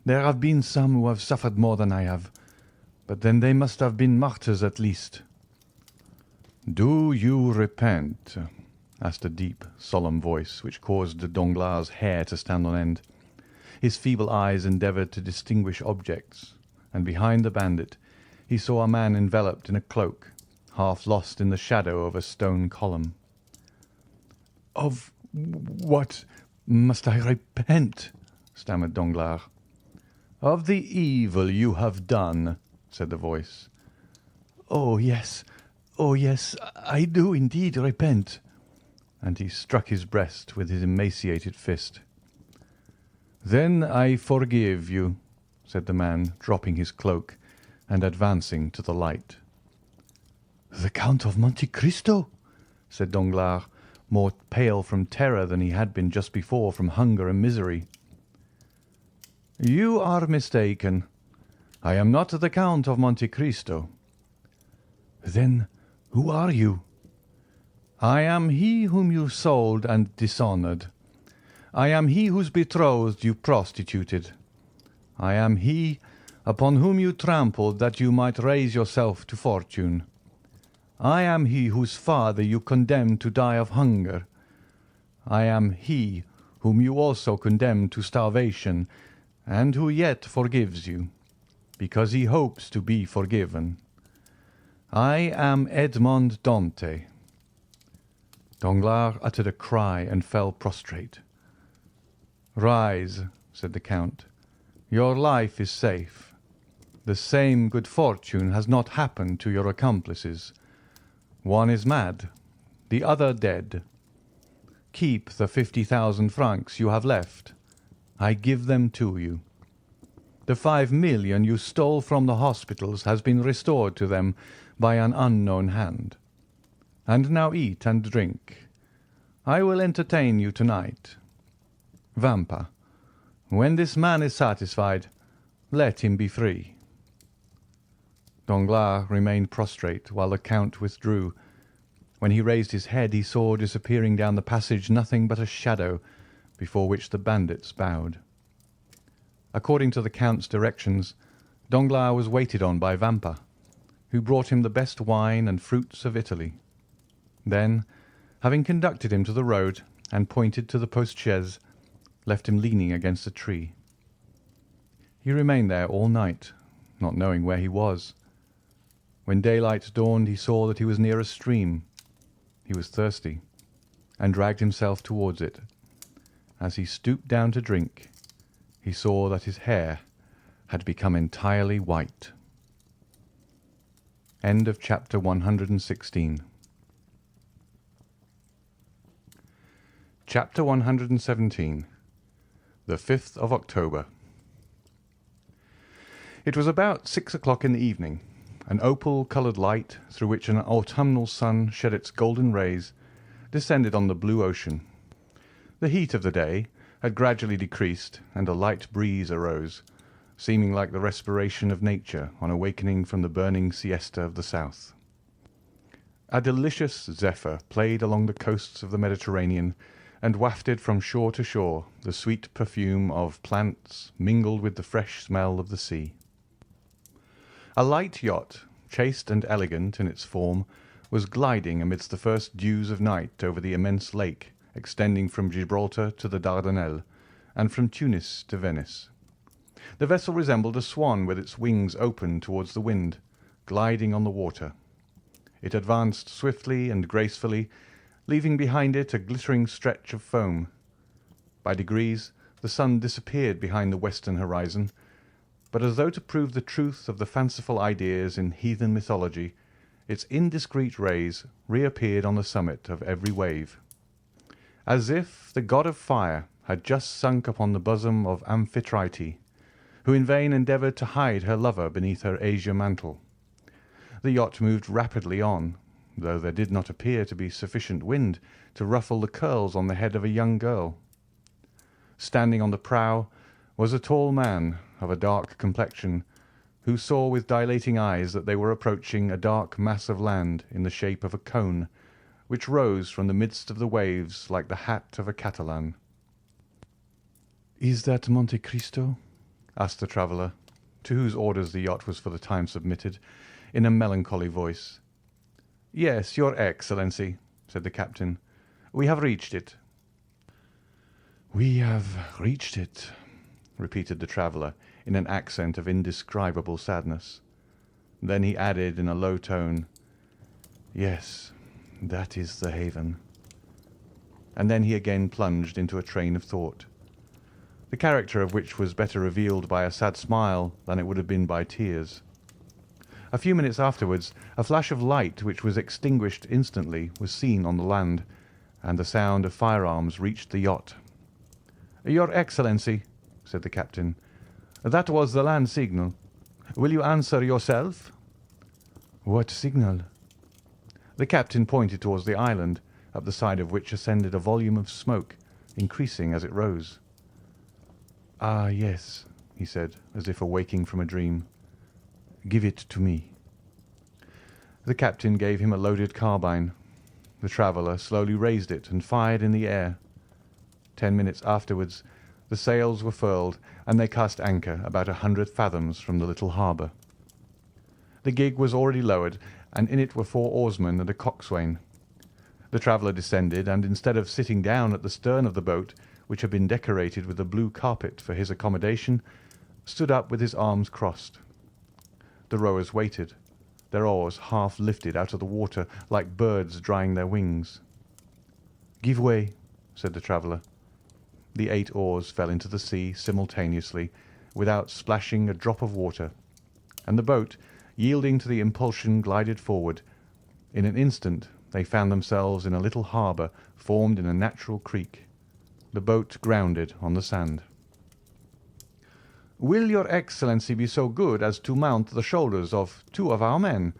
"there have been some who have suffered more than I have, but then they must have been martyrs at least." "Do you repent?" asked a deep, solemn voice, which caused Danglars' hair to stand on end. His feeble eyes endeavoured to distinguish objects, and behind the bandit he saw a man enveloped in a cloak, half lost in the shadow of a stone column. "Of what must I repent?" stammered Danglars. "Of the evil you have done," said the voice. Oh, yes, I do indeed repent." And he struck his breast with his emaciated fist. "Then I forgive you," said the man, dropping his cloak and advancing to the light. "The Count of Monte Cristo!" said Danglars, more pale from terror than he had been just before from hunger and misery. "You are mistaken. I am not the Count of Monte Cristo." "Then who are you?" "I am he whom you sold and dishonoured. I am he whose betrothed you prostituted. I am he upon whom you trampled that you might raise yourself to fortune. I am he whose father you condemned to die of hunger. I am he whom you also condemned to starvation, and who yet forgives you, because he hopes to be forgiven. I am Edmond Dantès." Danglars uttered a cry and fell prostrate. "Rise," said the count. "Your life is safe. The same good fortune has not happened to your accomplices. One is mad, the other dead. Keep the 50,000 francs you have left. I give them to you. The 5,000,000 you stole from the hospitals has been restored to them, by an unknown hand. And now eat and drink. I will entertain you tonight. Vampa, when this man is satisfied, let him be free." Danglars remained prostrate while the Count withdrew. When he raised his head he saw disappearing down the passage nothing but a shadow, before which the bandits bowed. According to the Count's directions, Danglars was waited on by Vampa, who brought him the best wine and fruits of Italy. Then, having conducted him to the road and pointed to the post-chaise, left him leaning against a tree. He remained there all night, not knowing where he was. When daylight dawned he saw that he was near a stream. He was thirsty, and dragged himself towards it. As he stooped down to drink, he saw that his hair had become entirely white. End of chapter 116. Chapter 117. The 5th of October. It was about 6 o'clock in the evening. An opal-coloured light, through which an autumnal sun shed its golden rays, descended on the blue ocean. The heat of the day had gradually decreased, and a light breeze arose, seeming like the respiration of nature on awakening from the burning siesta of the south. A delicious zephyr played along the coasts of the Mediterranean, and wafted from shore to shore the sweet perfume of plants mingled with the fresh smell of the sea. A light yacht, chaste and elegant in its form, was gliding amidst the first dews of night over the immense lake extending from Gibraltar to the Dardanelles, and from Tunis to Venice. The vessel resembled a swan with its wings open towards the wind, gliding on the water. It advanced swiftly and gracefully, leaving behind it a glittering stretch of foam. By degrees the sun disappeared behind the western horizon, but as though to prove the truth of the fanciful ideas in heathen mythology, its indiscreet rays reappeared on the summit of every wave. As if the god of fire had just sunk upon the bosom of Amphitrite, who in vain endeavoured to hide her lover beneath her azure mantle. The yacht moved rapidly on, though there did not appear to be sufficient wind to ruffle the curls on the head of a young girl. Standing on the prow was a tall man of a dark complexion, who saw with dilating eyes that they were approaching a dark mass of land in the shape of a cone, which rose from the midst of the waves like the hat of a Catalan. "Is that Monte Cristo?" asked the traveller, to whose orders the yacht was for the time submitted, in a melancholy voice. "Yes, your Excellency," said the captain. "We have reached it." "We have reached it," repeated the traveller in an accent of indescribable sadness. Then he added in a low tone, "Yes, that is the haven." And then he again plunged into a train of thought, the character of which was better revealed by a sad smile than it would have been by tears. A few minutes afterwards a flash of light which was extinguished instantly was seen on the land, and the sound of firearms reached the yacht. "Your Excellency," said the captain, "that was the land signal. Will you answer yourself?" "What signal?" The captain pointed towards the island, up the side of which ascended a volume of smoke, increasing as it rose. "Ah, yes," he said, as if awaking from a dream. "Give it to me." The captain gave him a loaded carbine. The traveller slowly raised it and fired in the air. 10 minutes afterwards the sails were furled, and they cast anchor about 100 fathoms from the little harbour. The gig was already lowered, and in it were 4 oarsmen and a coxswain. The traveller descended, and instead of sitting down at the stern of the boat, which had been decorated with a blue carpet for his accommodation, stood up with his arms crossed. The rowers waited, their oars half lifted out of the water like birds drying their wings. "Give way," said the traveller. The 8 oars fell into the sea simultaneously, without splashing a drop of water, and the boat, yielding to the impulsion, glided forward. In an instant they found themselves in a little harbour formed in a natural creek. The boat grounded on the sand. "Will your Excellency be so good as to mount the shoulders of 2 of our men?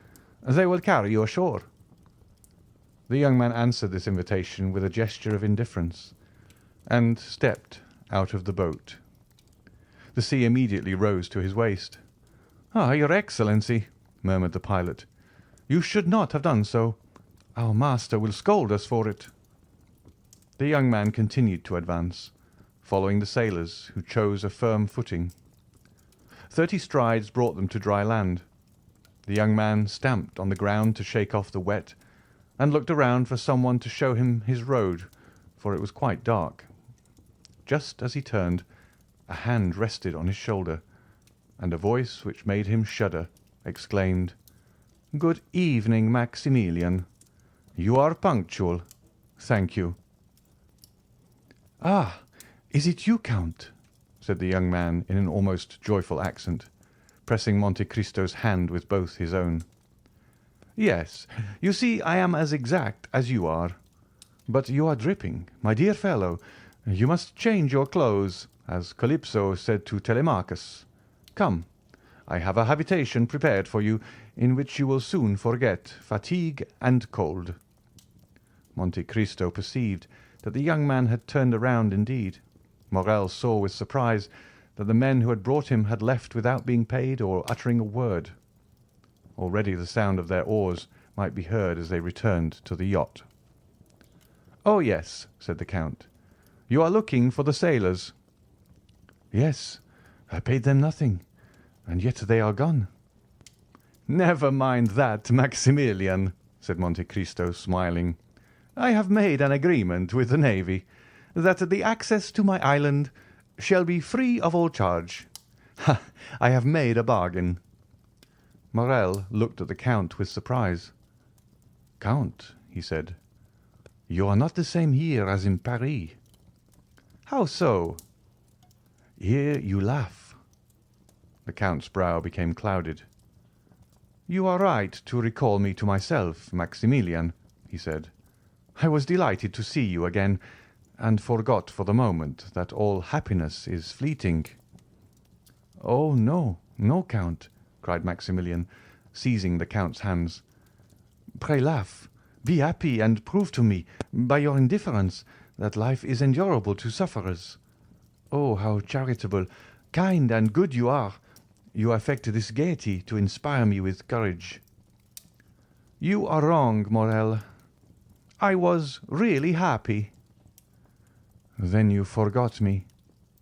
They will carry you ashore." The young man answered this invitation with a gesture of indifference, and stepped out of the boat. The sea immediately rose to his waist. "Ah, Your Excellency," murmured the pilot, "you should not have done so. Our master will scold us for it." The young man continued to advance, following the sailors, who chose a firm footing. 30 strides brought them to dry land. The young man stamped on the ground to shake off the wet, and looked around for someone to show him his road, for it was quite dark. Just as he turned, a hand rested on his shoulder, and a voice which made him shudder exclaimed, "Good evening, Maximilian. You are punctual. Thank you." "Ah, is it you, Count?" said the young man in an almost joyful accent, pressing Monte Cristo's hand with both his own. "Yes, you see I am as exact as you are. But you are dripping, my dear fellow. You must change your clothes, as Calypso said to Telemachus. Come, I have a habitation prepared for you, in which you will soon forget fatigue and cold." Monte Cristo perceived that the young man had turned around indeed. Morrel saw with surprise that the men who had brought him had left without being paid or uttering a word. Already the sound of their oars might be heard as they returned to the yacht. "Oh, yes," said the Count. "You are looking for the sailors." "Yes, I paid them nothing, and yet they are gone." "Never mind that, Maximilian," said Monte Cristo, smiling. "I have made an agreement with the navy that the access to my island shall be free of all charge. Ha! I have made a bargain." Morrel looked at the Count with surprise. "Count," he said, "you are not the same here as in Paris." "How so?" "Here you laugh." The Count's brow became clouded. "You are right to recall me to myself, Maximilian," he said. "I was delighted to see you again, and forgot for the moment that all happiness is fleeting." "Oh, no, no, Count," cried Maximilian, seizing the Count's hands. "Pray laugh, be happy, and prove to me, by your indifference, that life is endurable to sufferers. Oh, how charitable, kind, and good you are! You affect this gaiety to inspire me with courage." "You are wrong, Morrel. I was really happy." "Then you forgot me.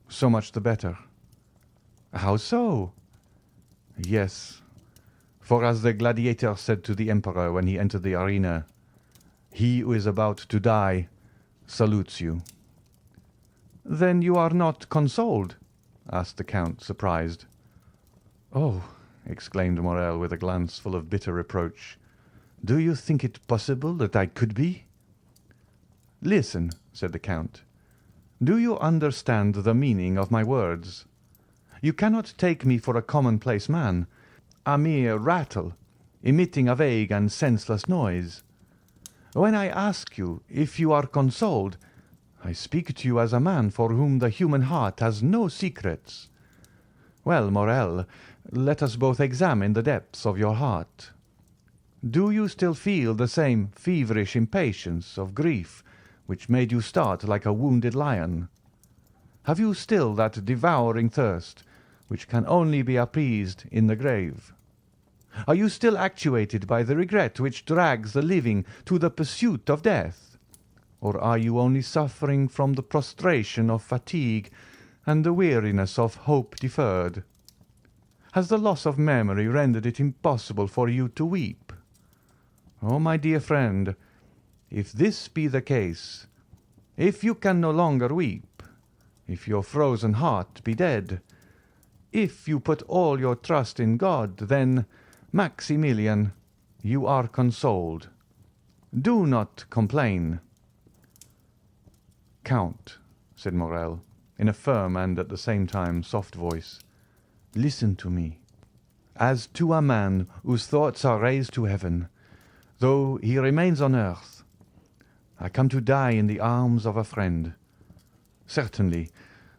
So much the better." "How so?" "Yes, for as the gladiator said to the emperor when he entered the arena, 'He who is about to die salutes you.'" "Then you are not consoled?" asked the Count, surprised. "Oh!" exclaimed Morrel with a glance full of bitter reproach. "Do you think it possible that I could be?" "Listen," said the Count. "Do you understand the meaning of my words? You cannot take me for a commonplace man, a mere rattle, emitting a vague and senseless noise. When I ask you if you are consoled, I speak to you as a man for whom the human heart has no secrets. Well, Morrel, let us both examine the depths of your heart. Do you still feel the same feverish impatience of grief which made you start like a wounded lion? Have you still that devouring thirst which can only be appeased in the grave? Are you still actuated by the regret which drags the living to the pursuit of death? Or are you only suffering from the prostration of fatigue and the weariness of hope deferred? Has the loss of memory rendered it impossible for you to weep? Oh, my dear friend, if this be the case, if you can no longer weep, if your frozen heart be dead, if you put all your trust in God, then, Maximilian, you are consoled. Do not complain." "Count," said Morrel, in a firm and at the same time soft voice, "listen to me. As to a man whose thoughts are raised to heaven, though he remains on earth, I come to die in the arms of a friend. Certainly,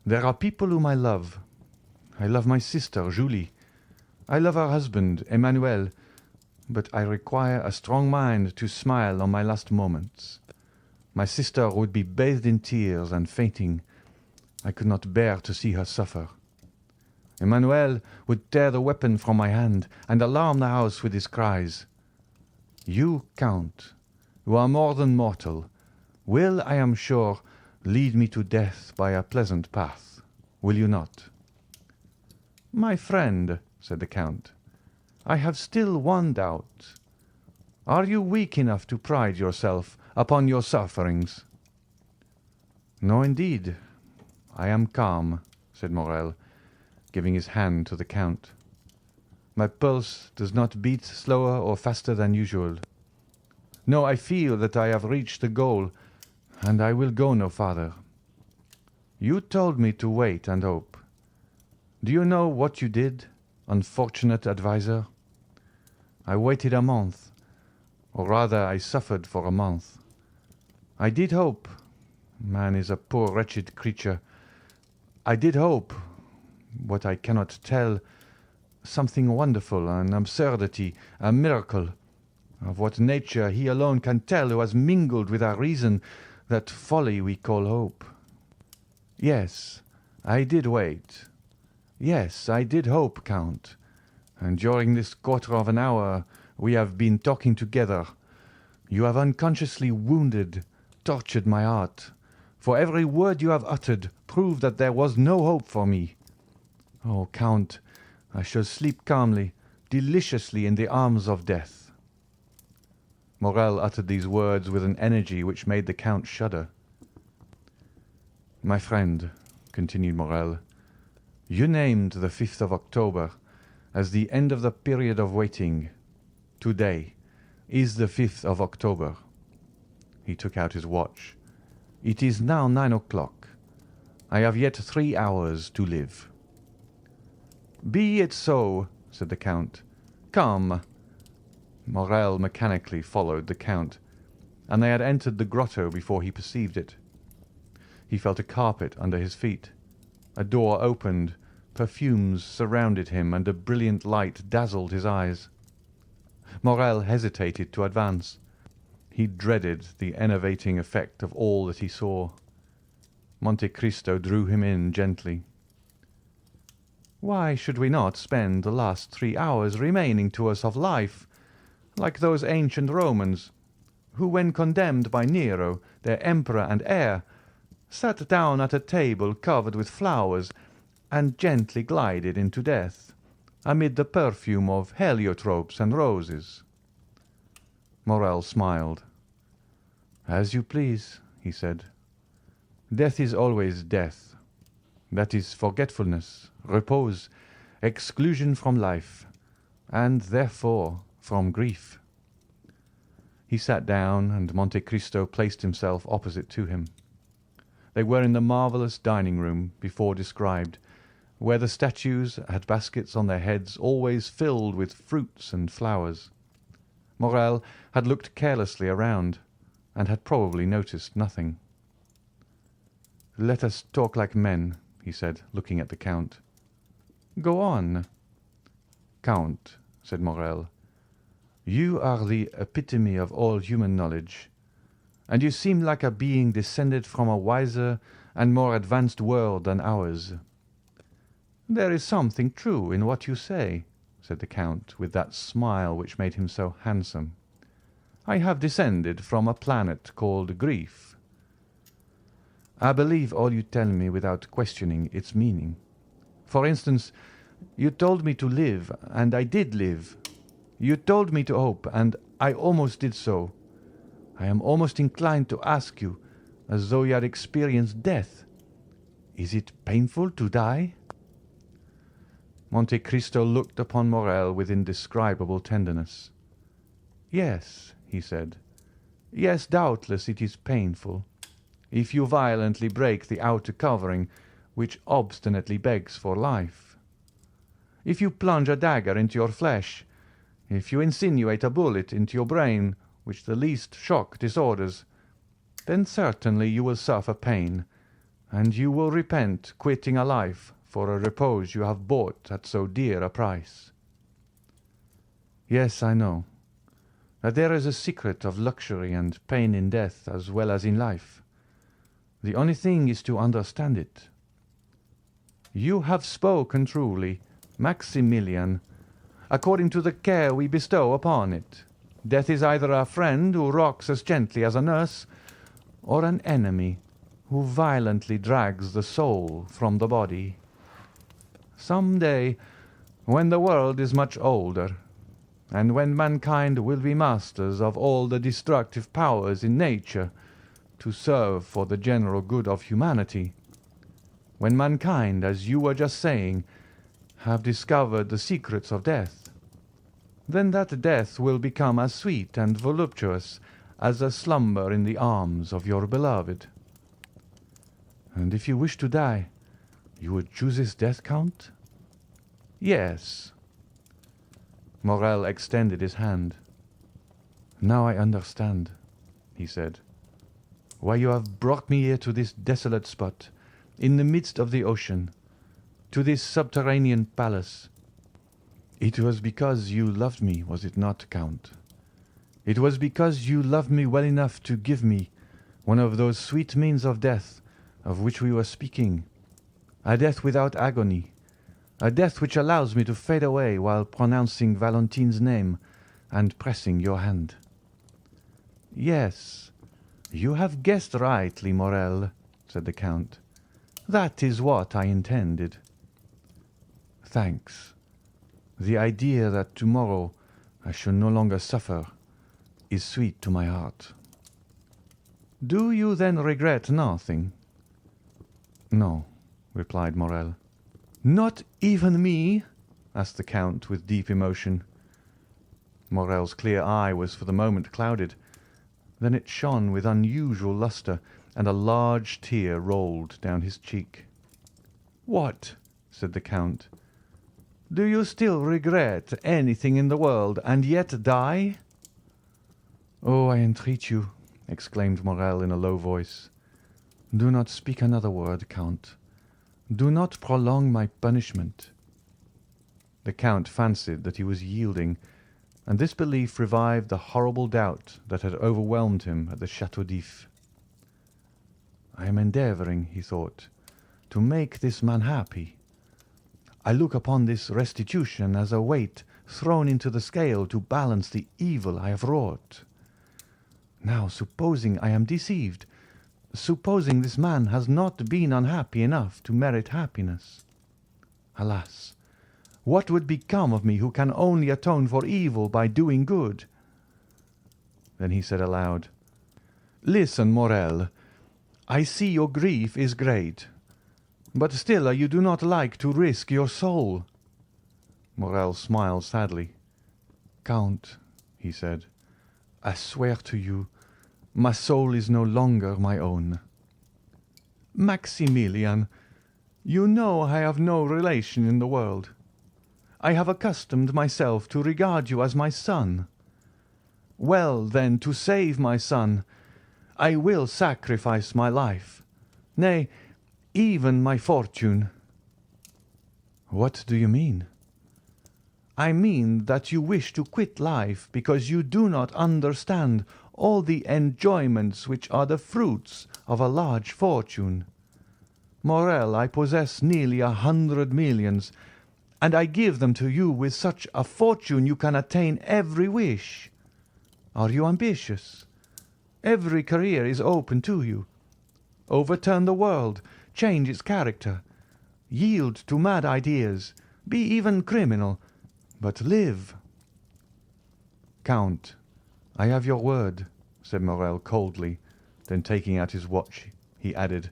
there are people whom I love. I love my sister, Julie. I love her husband, Emmanuel. but I require a strong mind to smile on my last moments. My sister would be bathed in tears and fainting. I could not bear to see her suffer. Emmanuel would tear the weapon from my hand and alarm the house with his cries. You, Count, who are more than mortal, will, I am sure, lead me to death by a pleasant path, will you not?" "My friend," said the Count, "I have still one doubt. Are you weak enough to pride yourself upon your sufferings?" "No, indeed. I am calm," said Morel, giving his hand to the Count. "My pulse does not beat slower or faster than usual. No, I feel that I have reached the goal, and I will go no farther. You told me to wait and hope. Do you know what you did, unfortunate adviser? I waited a month, or rather I suffered for a month. I did hope. Man is a poor wretched creature. I did hope, what I cannot tell, something wonderful, an absurdity, a miracle, of what nature he alone can tell who has mingled with our reason that folly we call hope. Yes, I did wait. Yes, I did hope, Count, and during this quarter of an hour we have been talking together, you have unconsciously wounded, tortured my heart, for every word you have uttered proved that there was no hope for me. Oh, Count, I shall sleep calmly, deliciously in the arms of death." Morel uttered these words with an energy which made the Count shudder. "My friend," continued Morel, "you named the 5th of October as the end of the period of waiting. Today is the 5th of October." He took out his watch. "It is now 9 o'clock. I have yet 3 hours to live." "Be it so," said the Count. "Come." Morel mechanically followed the Count, and they had entered the grotto before he perceived it. He felt a carpet under his feet. A door opened, perfumes surrounded him, and a brilliant light dazzled his eyes. Morel hesitated to advance. He dreaded the enervating effect of all that he saw. Monte Cristo drew him in gently. "Why should we not spend the last 3 hours remaining to us of life, like those ancient Romans, who, when condemned by Nero, their emperor and heir, sat down at a table covered with flowers and gently glided into death, amid the perfume of heliotropes and roses?" Morel smiled. "As you please," he said. "Death is always death. That is forgetfulness, repose, exclusion from life, and therefore from grief." He sat down, and Monte Cristo placed himself opposite to him. They were in the marvellous dining room before described, where the statues had baskets on their heads always filled with fruits and flowers. Morel had looked carelessly around, and had probably noticed nothing. "Let us talk like men," he said, looking at the Count. "Go on." "Count," said Morel, "you are the epitome of all human knowledge, and you seem like a being descended from a wiser and more advanced world than ours." "There is something true in what you say," said the Count, with that smile which made him so handsome. "I have descended from a planet called Grief." "I believe all you tell me without questioning its meaning. For instance, you told me to live, and I did live. You told me to hope, and I almost did so. I am almost inclined to ask you, as though you had experienced death, is it painful to die?" Monte Cristo looked upon Morel with indescribable tenderness. "Yes," he said. "Yes, doubtless it is painful, if you violently break the outer covering which obstinately begs for life. If you plunge a dagger into your flesh, if you insinuate a bullet into your brain which the least shock disorders, then certainly you will suffer pain, and you will repent quitting a life for a repose you have bought at so dear a price." "Yes, I know," that there is a secret of luxury and pain in death as well as in life. The only thing is to understand it. You have spoken truly, Maximilian, according to the care we bestow upon it. Death is either a friend who rocks as gently as a nurse, or an enemy who violently drags the soul from the body. Some day, when the world is much older, and when mankind will be masters of all the destructive powers in nature to serve for the general good of humanity, when mankind, as you were just saying, have discovered the secrets of death, then that death will become as sweet and voluptuous as a slumber in the arms of your beloved. And if you wish to die, you would choose this death, Count? Yes. Morel extended his hand. Now I understand, he said, why you have brought me here to this desolate spot, in the midst of the ocean, to this subterranean palace. It was because you loved me, was it not, Count? It was because you loved me well enough to give me one of those sweet means of death of which we were speaking, a death without agony, a death which allows me to fade away while pronouncing Valentine's name and pressing your hand. Yes, you have guessed rightly, Morel, said the Count. That is what I intended. Thanks. The idea that tomorrow I shall no longer suffer is sweet to my heart. Do you then regret nothing? No, replied Morel. Not even me? Asked the Count with deep emotion. Morel's clear eye was for the moment clouded. Then it shone with unusual lustre, and a large tear rolled down his cheek. What? Said the Count. Do you still regret anything in the world, and yet die? Oh, I entreat you, exclaimed Morel in a low voice. Do not speak another word, Count. Do not prolong my punishment. The Count fancied that he was yielding, and this belief revived the horrible doubt that had overwhelmed him at the Château d'If. I am endeavouring, he thought, to make this man happy. I look upon this restitution as a weight thrown into the scale to balance the evil I have wrought. Now, supposing I am deceived, supposing this man has not been unhappy enough to merit happiness. Alas, what would become of me who can only atone for evil by doing good? Then he said aloud, Listen, Morel, I see your grief is great, but still you do not like to risk your soul. Morel smiled sadly. Count, he said, I swear to you, my soul is no longer my own. Maximilian, you know I have no relation in the world. I have accustomed myself to regard you as my son. Well, then, to save my son, I will sacrifice my life, nay, even my fortune. What do you mean? I mean that you wish to quit life because you do not understand all the enjoyments which are the fruits of a large fortune. Morel, I possess nearly 100 millions, and I give them to you with such a fortune you can attain every wish. Are you ambitious? Every career is open to you. Overturn the world, change its character, yield to mad ideas, be even criminal, but live. Count, I have your word, said Morel coldly. Then taking out his watch, he added,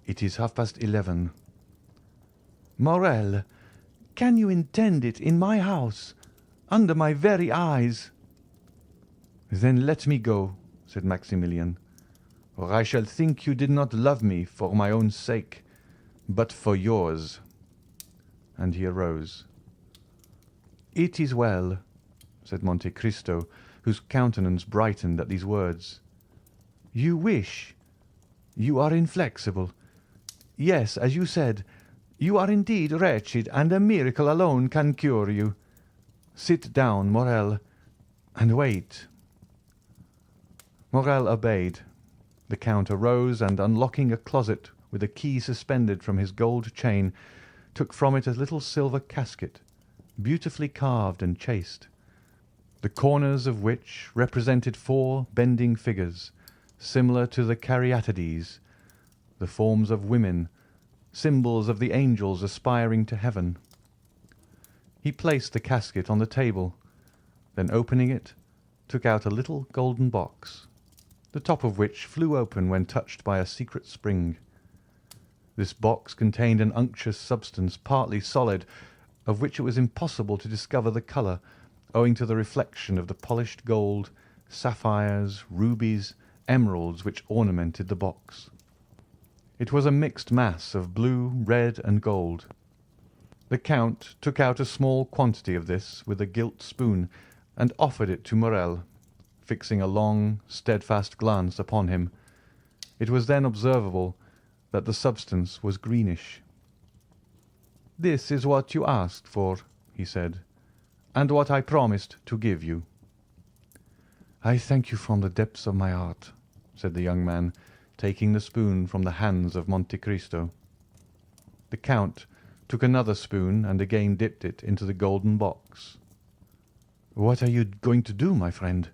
It is 11:30. Morel, can you intend it in my house, under my very eyes? Then let me go, said Maximilian, or I shall think you did not love me for my own sake, but for yours. And he arose. It is well, said Monte Cristo, whose countenance brightened at these words. You wish. You are inflexible. Yes, as you said, you are indeed wretched, and a miracle alone can cure you. Sit down, Morel, and wait. Morel obeyed. The Count arose and, unlocking a closet with a key suspended from his gold chain, took from it a little silver casket, beautifully carved and chased, the corners of which represented 4 bending figures, similar to the Caryatides, the forms of women, symbols of the angels aspiring to heaven. He placed the casket on the table, then opening it, took out a little golden box, the top of which flew open when touched by a secret spring. This box contained an unctuous substance, partly solid, of which it was impossible to discover the colour, owing to the reflection of the polished gold, sapphires, rubies, emeralds which ornamented the box. It was a mixed mass of blue, red, and gold. The Count took out a small quantity of this with a gilt spoon and offered it to Morel, fixing a long, steadfast glance upon him. It was then observable that the substance was greenish. "This is what you asked for," he said, "and what I promised to give you." "I thank you from the depths of my heart," said the young man, taking the spoon from the hands of Monte Cristo. The Count took another spoon and again dipped it into the golden box. "What are you going to do, my friend?"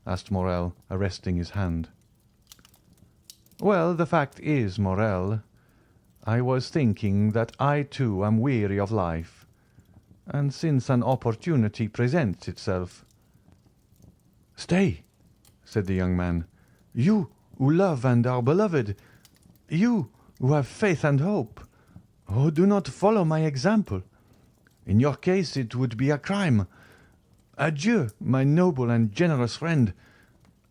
asked Morel, arresting his hand. "Well, the fact is, Morel, I was thinking that I too am weary of life, and since an opportunity presents itself—" "Stay," said the young man. "You who love and are beloved, you who have faith and hope, oh, do not follow my example. In your case it would be a crime. Adieu, my noble and generous friend.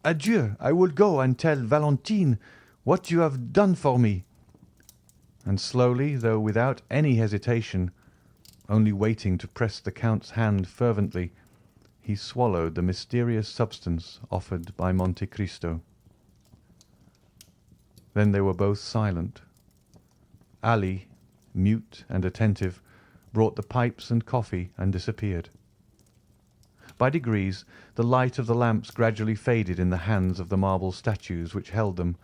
Adieu, I will go and tell Valentine what you have done for me." And slowly, though without any hesitation, only waiting to press the Count's hand fervently, he swallowed the mysterious substance offered by Monte Cristo. Then they were both silent. Ali, mute and attentive, brought the pipes and coffee and disappeared. By degrees the light of the lamps gradually faded in the hands of the marble statues which held them,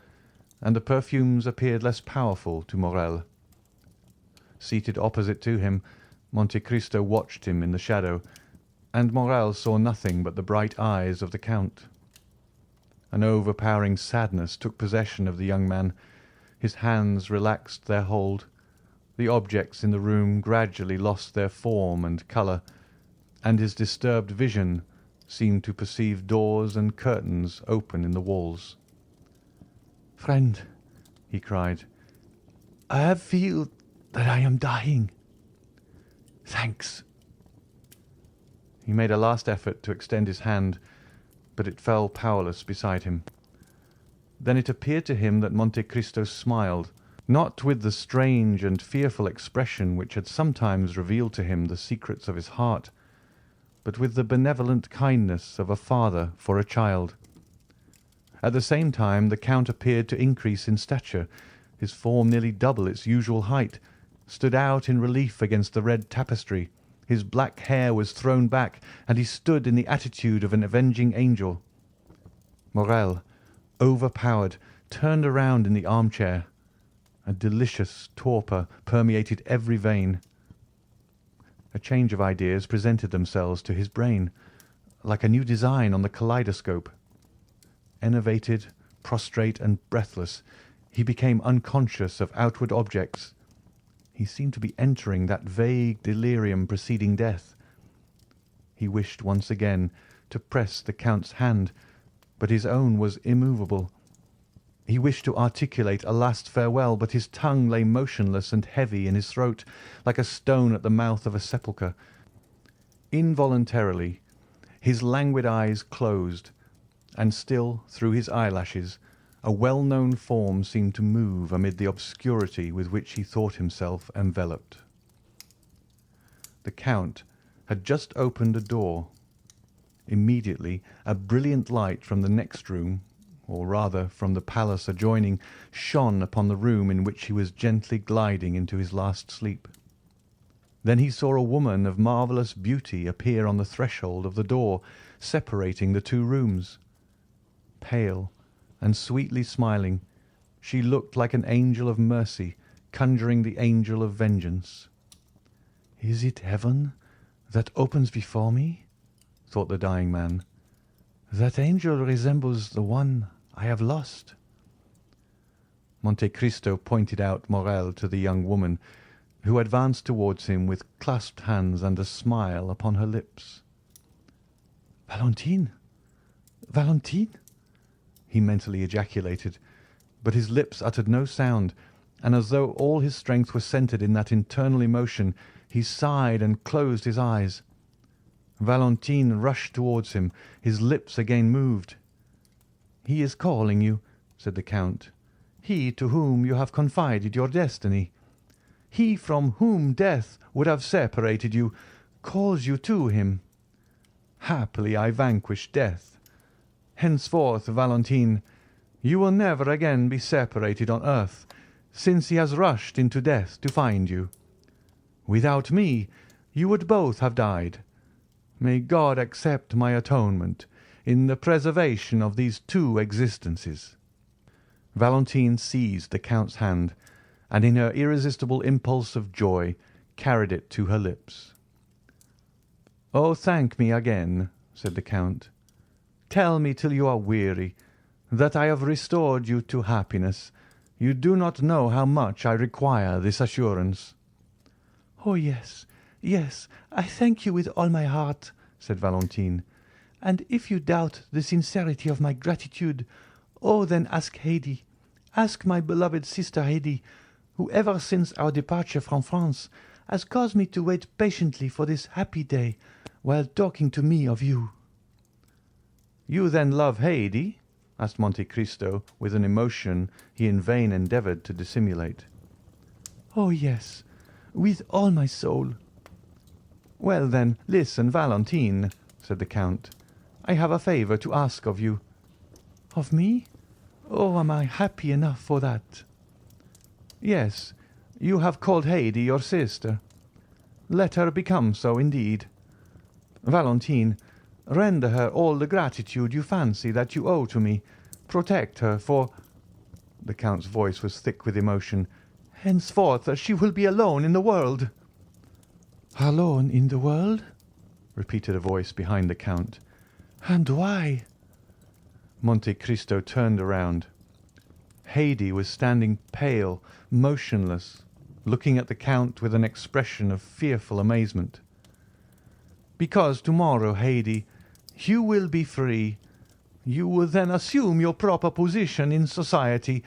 and the perfumes appeared less powerful to Morel. Seated opposite to him, Monte Cristo watched him in the shadow, and Morel saw nothing but the bright eyes of the Count. An overpowering sadness took possession of the young man. His hands relaxed their hold. The objects in the room gradually lost their form and colour, and his disturbed vision seemed to perceive doors and curtains open in the walls. "Friend," he cried, "I feel that I am dying. Thanks." He made a last effort to extend his hand, but it fell powerless beside him. Then it appeared to him that Monte Cristo smiled, not with the strange and fearful expression which had sometimes revealed to him the secrets of his heart, but with the benevolent kindness of a father for a child. At the same time the Count appeared to increase in stature. His form, nearly double its usual height, stood out in relief against the red tapestry. His black hair was thrown back, and he stood in the attitude of an avenging angel. Morel, overpowered, turned around in the armchair. A delicious torpor permeated every vein. A change of ideas presented themselves to his brain, like a new design on the kaleidoscope. Enervated, prostrate, and breathless, he became unconscious of outward objects. He seemed to be entering that vague delirium preceding death. He wished once again to press the Count's hand, but his own was immovable. He wished to articulate a last farewell, but his tongue lay motionless and heavy in his throat, like a stone at the mouth of a sepulchre. Involuntarily, his languid eyes closed, and still, through his eyelashes, a well-known form seemed to move amid the obscurity with which he thought himself enveloped. The Count had just opened a door. Immediately a brilliant light from the next room, or rather from the palace adjoining, shone upon the room in which he was gently gliding into his last sleep. Then he saw a woman of marvellous beauty appear on the threshold of the door separating the two rooms. Pale, and sweetly smiling. She looked like an angel of mercy conjuring the angel of vengeance. "Is it heaven that opens before me?" thought the dying man. "That angel resembles the one I have lost." Monte Cristo pointed out Morel to the young woman, who advanced towards him with clasped hands and a smile upon her lips. "Valentine! Valentine!" he mentally ejaculated, but his lips uttered no sound, and as though all his strength were centred in that internal emotion, he sighed and closed his eyes. Valentine rushed towards him. His lips again moved. "He is calling you," said the Count. "He to whom you have confided your destiny. He from whom death would have separated you, calls you to him. Happily I vanquished death. Henceforth, Valentine, you will never again be separated on earth, since he has rushed into death to find you. Without me, you would both have died. May God accept my atonement in the preservation of these two existences." Valentine seized the Count's hand, and in her irresistible impulse of joy carried it to her lips. "Oh, thank me again," said the Count. "Tell me till you are weary that I have restored you to happiness. You do not know how much I require this assurance." "Oh, yes, yes, I thank you with all my heart," said Valentine. "And if you doubt the sincerity of my gratitude, oh, then ask Haydée. Ask my beloved sister Haydée, who ever since our departure from France has caused me to wait patiently for this happy day while talking to me of you." "You then love Haydée?" asked Monte Cristo with an emotion he in vain endeavoured to dissimulate. "Oh, yes, with all my soul." "Well, then, listen, Valentine," said the Count. "I have a favour to ask of you." "Of me? Oh, am I happy enough for that?" "Yes, you have called Haydée your sister. Let her become so indeed. Valentine, render her all the gratitude you fancy that you owe to me. Protect her, for—" The Count's voice was thick with emotion. "Henceforth she will be alone in the world." "Alone in the world?" repeated a voice behind the Count. "And why?" Monte Cristo turned around. Haydée was standing pale, motionless, looking at the Count with an expression of fearful amazement. "Because tomorrow, Haydée, you will be free. You will then assume your proper position in society,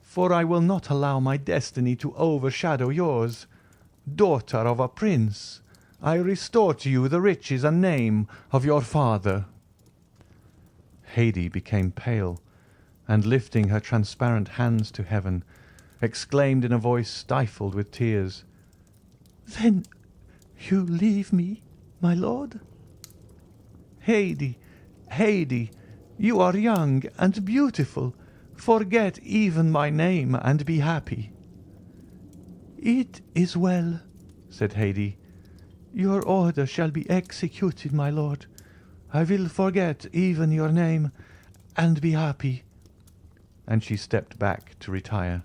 for I will not allow my destiny to overshadow yours. Daughter of a prince, I restore to you the riches and name of your father." Haydée became pale, and lifting her transparent hands to heaven, exclaimed in a voice stifled with tears, "Then you leave me, my lord?" "Haydée, Haydée, you are young and beautiful. Forget even my name and be happy." "It is well," said Haydée. "Your order shall be executed, my lord. I will forget even your name and be happy." And she stepped back to retire.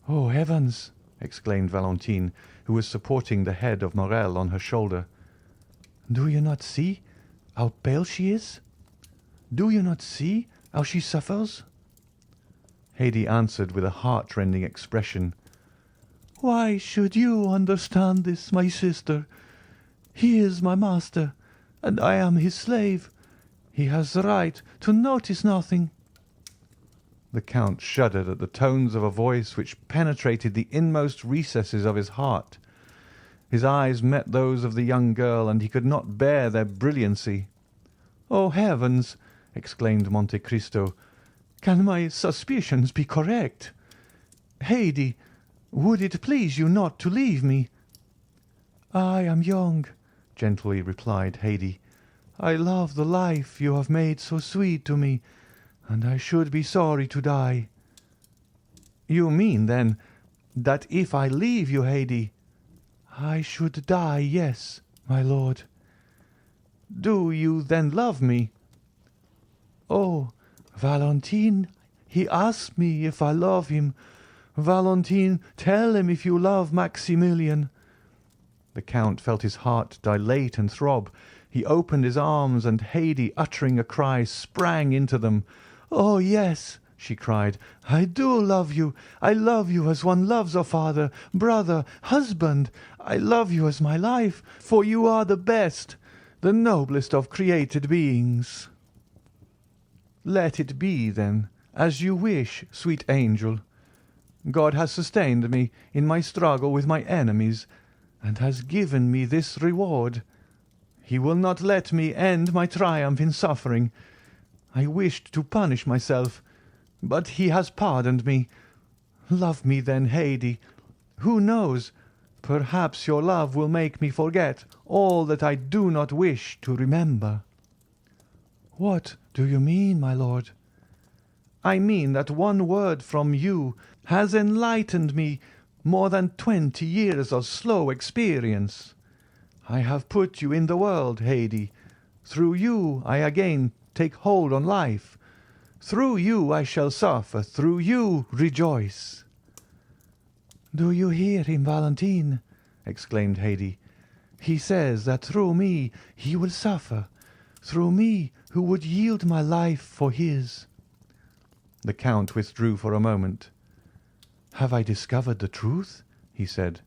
"Oh, heavens!" exclaimed Valentine, who was supporting the head of Morel on her shoulder. "Do you not see how pale she is? Do you not see how she suffers?" Haydée answered with a heart-rending expression. "Why should you understand this, my sister? He is my master, and I am his slave. He has the right to notice nothing." The Count shuddered at the tones of a voice which penetrated the inmost recesses of his heart. His eyes met those of the young girl, and he could not bear their brilliancy. "Oh, heavens!" exclaimed Monte Cristo. "Can my suspicions be correct? Haydée, would it please you not to leave me?" "I am young," gently replied Haydée. "I love the life you have made so sweet to me, and I should be sorry to die." "You mean, then, that if I leave you, Haydée—" "I should die, yes, my lord." "Do you then love me?" "Oh, Valentine, he asks me if I love him. Valentine, tell him if you love Maximilian." The Count felt his heart dilate and throb. He opened his arms, and Haydée, uttering a cry, sprang into them. "Oh, yes," she cried, "I do love you. I love you as one loves a father, brother, husband. I love you as my life, for you are the best, the noblest of created beings." "Let it be, then, as you wish, sweet angel. God has sustained me in my struggle with my enemies, and has given me this reward. He will not let me end my triumph in suffering. I wished to punish myself, but he has pardoned me. Love me then, Haydée. Who knows? Perhaps your love will make me forget all that I do not wish to remember." "What do you mean, my lord?" "I mean that one word from you has enlightened me more than 20 years of slow experience. I have put you in the world, Haydée. Through you I again take hold on life. Through you I shall suffer, through you rejoice." "Do you hear him, Valentine?" exclaimed Haydée. "He says that through me he will suffer, through me who would yield my life for his." The Count withdrew for a moment. "Have I discovered the truth?" he said.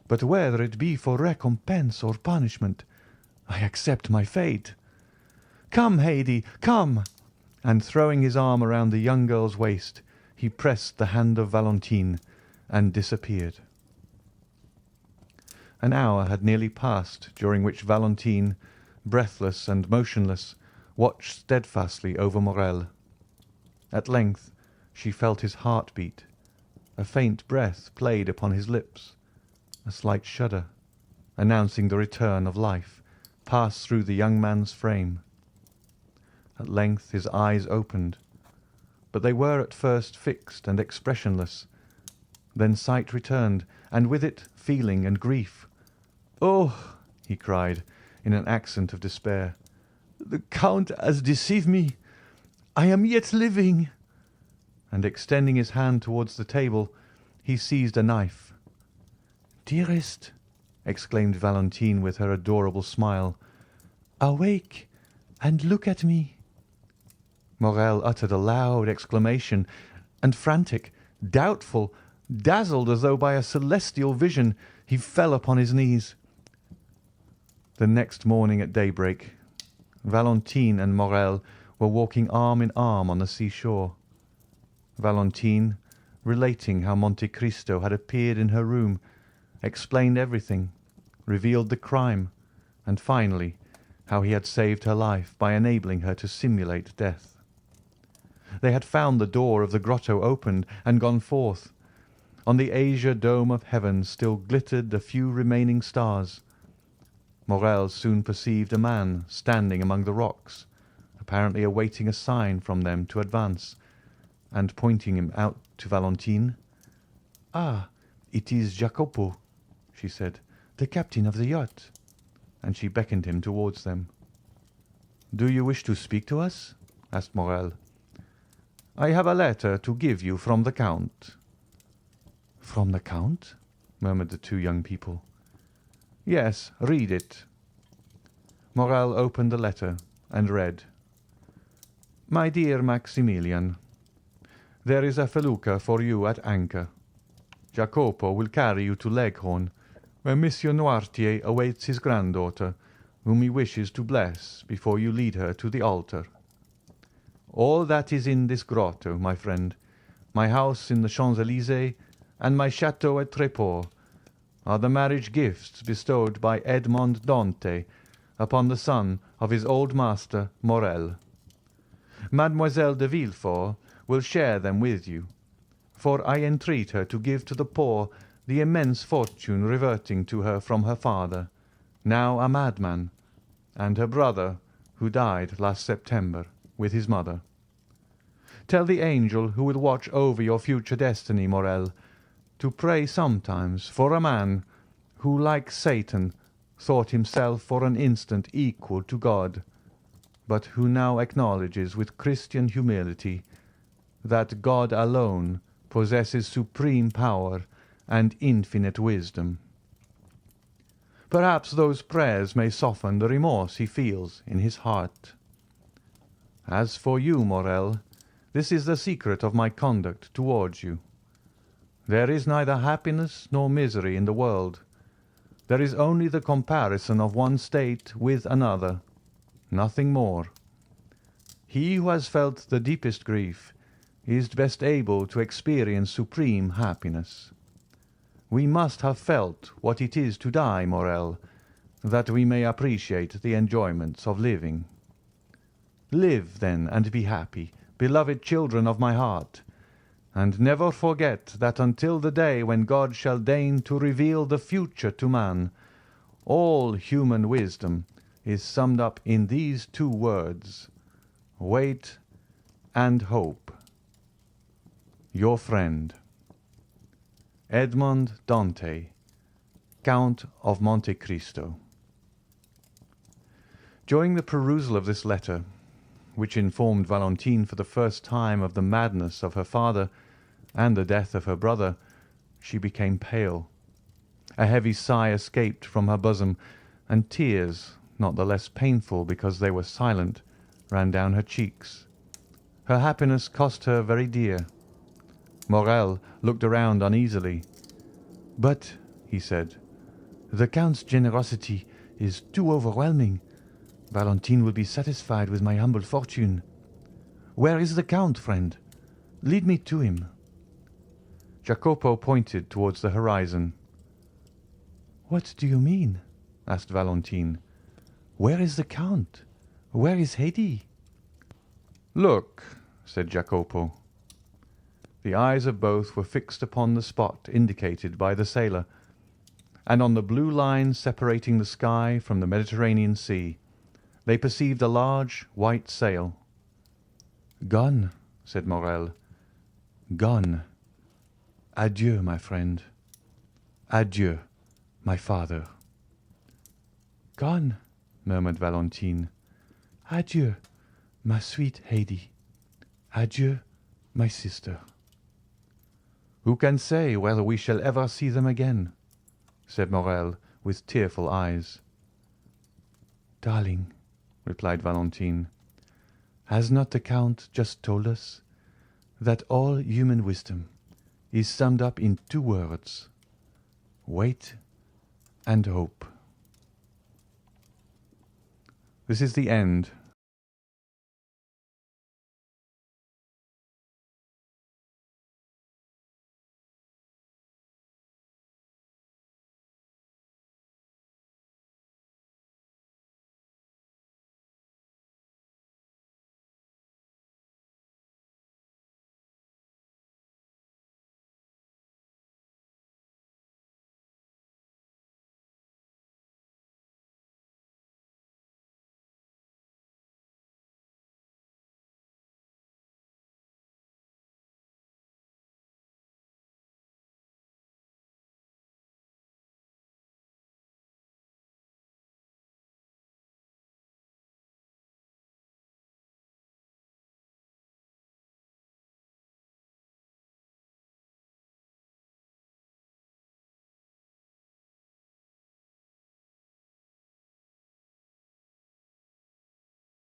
"But whether it be for recompense or punishment, I accept my fate. Come, Haydée, come!" And throwing his arm around the young girl's waist, he pressed the hand of Valentine and disappeared. An hour had nearly passed, during which Valentine, breathless and motionless, watched steadfastly over Morrel. At length she felt his heart beat. A faint breath played upon his lips. A slight shudder, announcing the return of life, passed through the young man's frame. At length his eyes opened, but they were at first fixed and expressionless. Then sight returned, and with it feeling and grief. "Oh!" he cried, in an accent of despair, "the Count has deceived me. I am yet living." And extending his hand towards the table, he seized a knife. "Dearest," exclaimed Valentine with her adorable smile, "awake and look at me." Morrel uttered a loud exclamation, and frantic, doubtful, dazzled as though by a celestial vision, he fell upon his knees. The next morning at daybreak, Valentine and Morrel were walking arm in arm on the seashore. Valentine, relating how Monte Cristo had appeared in her room, explained everything, revealed the crime, and finally how he had saved her life by enabling her to simulate death. They had found the door of the grotto opened and gone forth. On the azure dome of heaven still glittered a few remaining stars. Morrel soon perceived a man standing among the rocks, apparently awaiting a sign from them to advance, and pointing him out to Valentine. "Ah, it is Jacopo," she said, "the captain of the yacht." And she beckoned him towards them. "Do you wish to speak to us?" asked Morrel. "I have a letter to give you from the Count." "From the Count?" murmured the two young people. "Yes, read it." Morrel opened the letter and read: "My dear Maximilian, there is a felucca for you at anchor. Jacopo will carry you to Leghorn, where Monsieur Noirtier awaits his granddaughter, whom he wishes to bless before you lead her to the altar. All that is in this grotto, my friend, my house in the Champs-Élysées, and my chateau at Tréport, are the marriage gifts bestowed by Edmond Dantès upon the son of his old master Morrel. Mademoiselle de Villefort will share them with you, for I entreat her to give to the poor the immense fortune reverting to her from her father, now a madman, and her brother, who died last September with his mother. Tell the angel who will watch over your future destiny, Morrel, to pray sometimes for a man who, like Satan, thought himself for an instant equal to God. but who now acknowledges with Christian humility that God alone possesses supreme power and infinite wisdom. Perhaps those prayers may soften the remorse he feels in his heart. As for you, Morel, this is the secret of my conduct towards you. There is neither happiness nor misery in the world. There is only the comparison of one state with another, nothing more. He who has felt the deepest grief is best able to experience supreme happiness. We must have felt what it is to die, Morel, that we may appreciate the enjoyments of living. Live, then, and be happy, beloved children of my heart, and never forget that until the day when God shall deign to reveal the future to man, all human wisdom is summed up in these two words: wait and hope. Your friend, Edmond Dante, Count of Monte Cristo. During the perusal of this letter, which informed Valentine for the first time of the madness of her father and the death of her brother, she became pale. A heavy sigh escaped from her bosom, and tears, not the less painful because they were silent, ran down her cheeks. Her happiness cost her very dear. Morel looked around uneasily. "But," he said, "the Count's generosity is too overwhelming. Valentine will be satisfied with my humble fortune. Where is the Count, friend? Lead me to him." Jacopo pointed towards the horizon. "What do you mean?" asked Valentine. "Where is the Count? Where is Haydée?" "Look," said Jacopo. The eyes of both were fixed upon the spot indicated by the sailor, and on the blue line separating the sky from the Mediterranean Sea they perceived a large white sail. "Gone," said Morel. "Gone. Adieu, my friend. Adieu, my father." "Gone," murmured Valentine. "Adieu, my sweet Haydée. Adieu, my sister." "Who can say whether we shall ever see them again?" said Morel with tearful eyes. "Darling," replied Valentine, "has not the Count just told us that all human wisdom is summed up in two words: wait and hope?" This is the end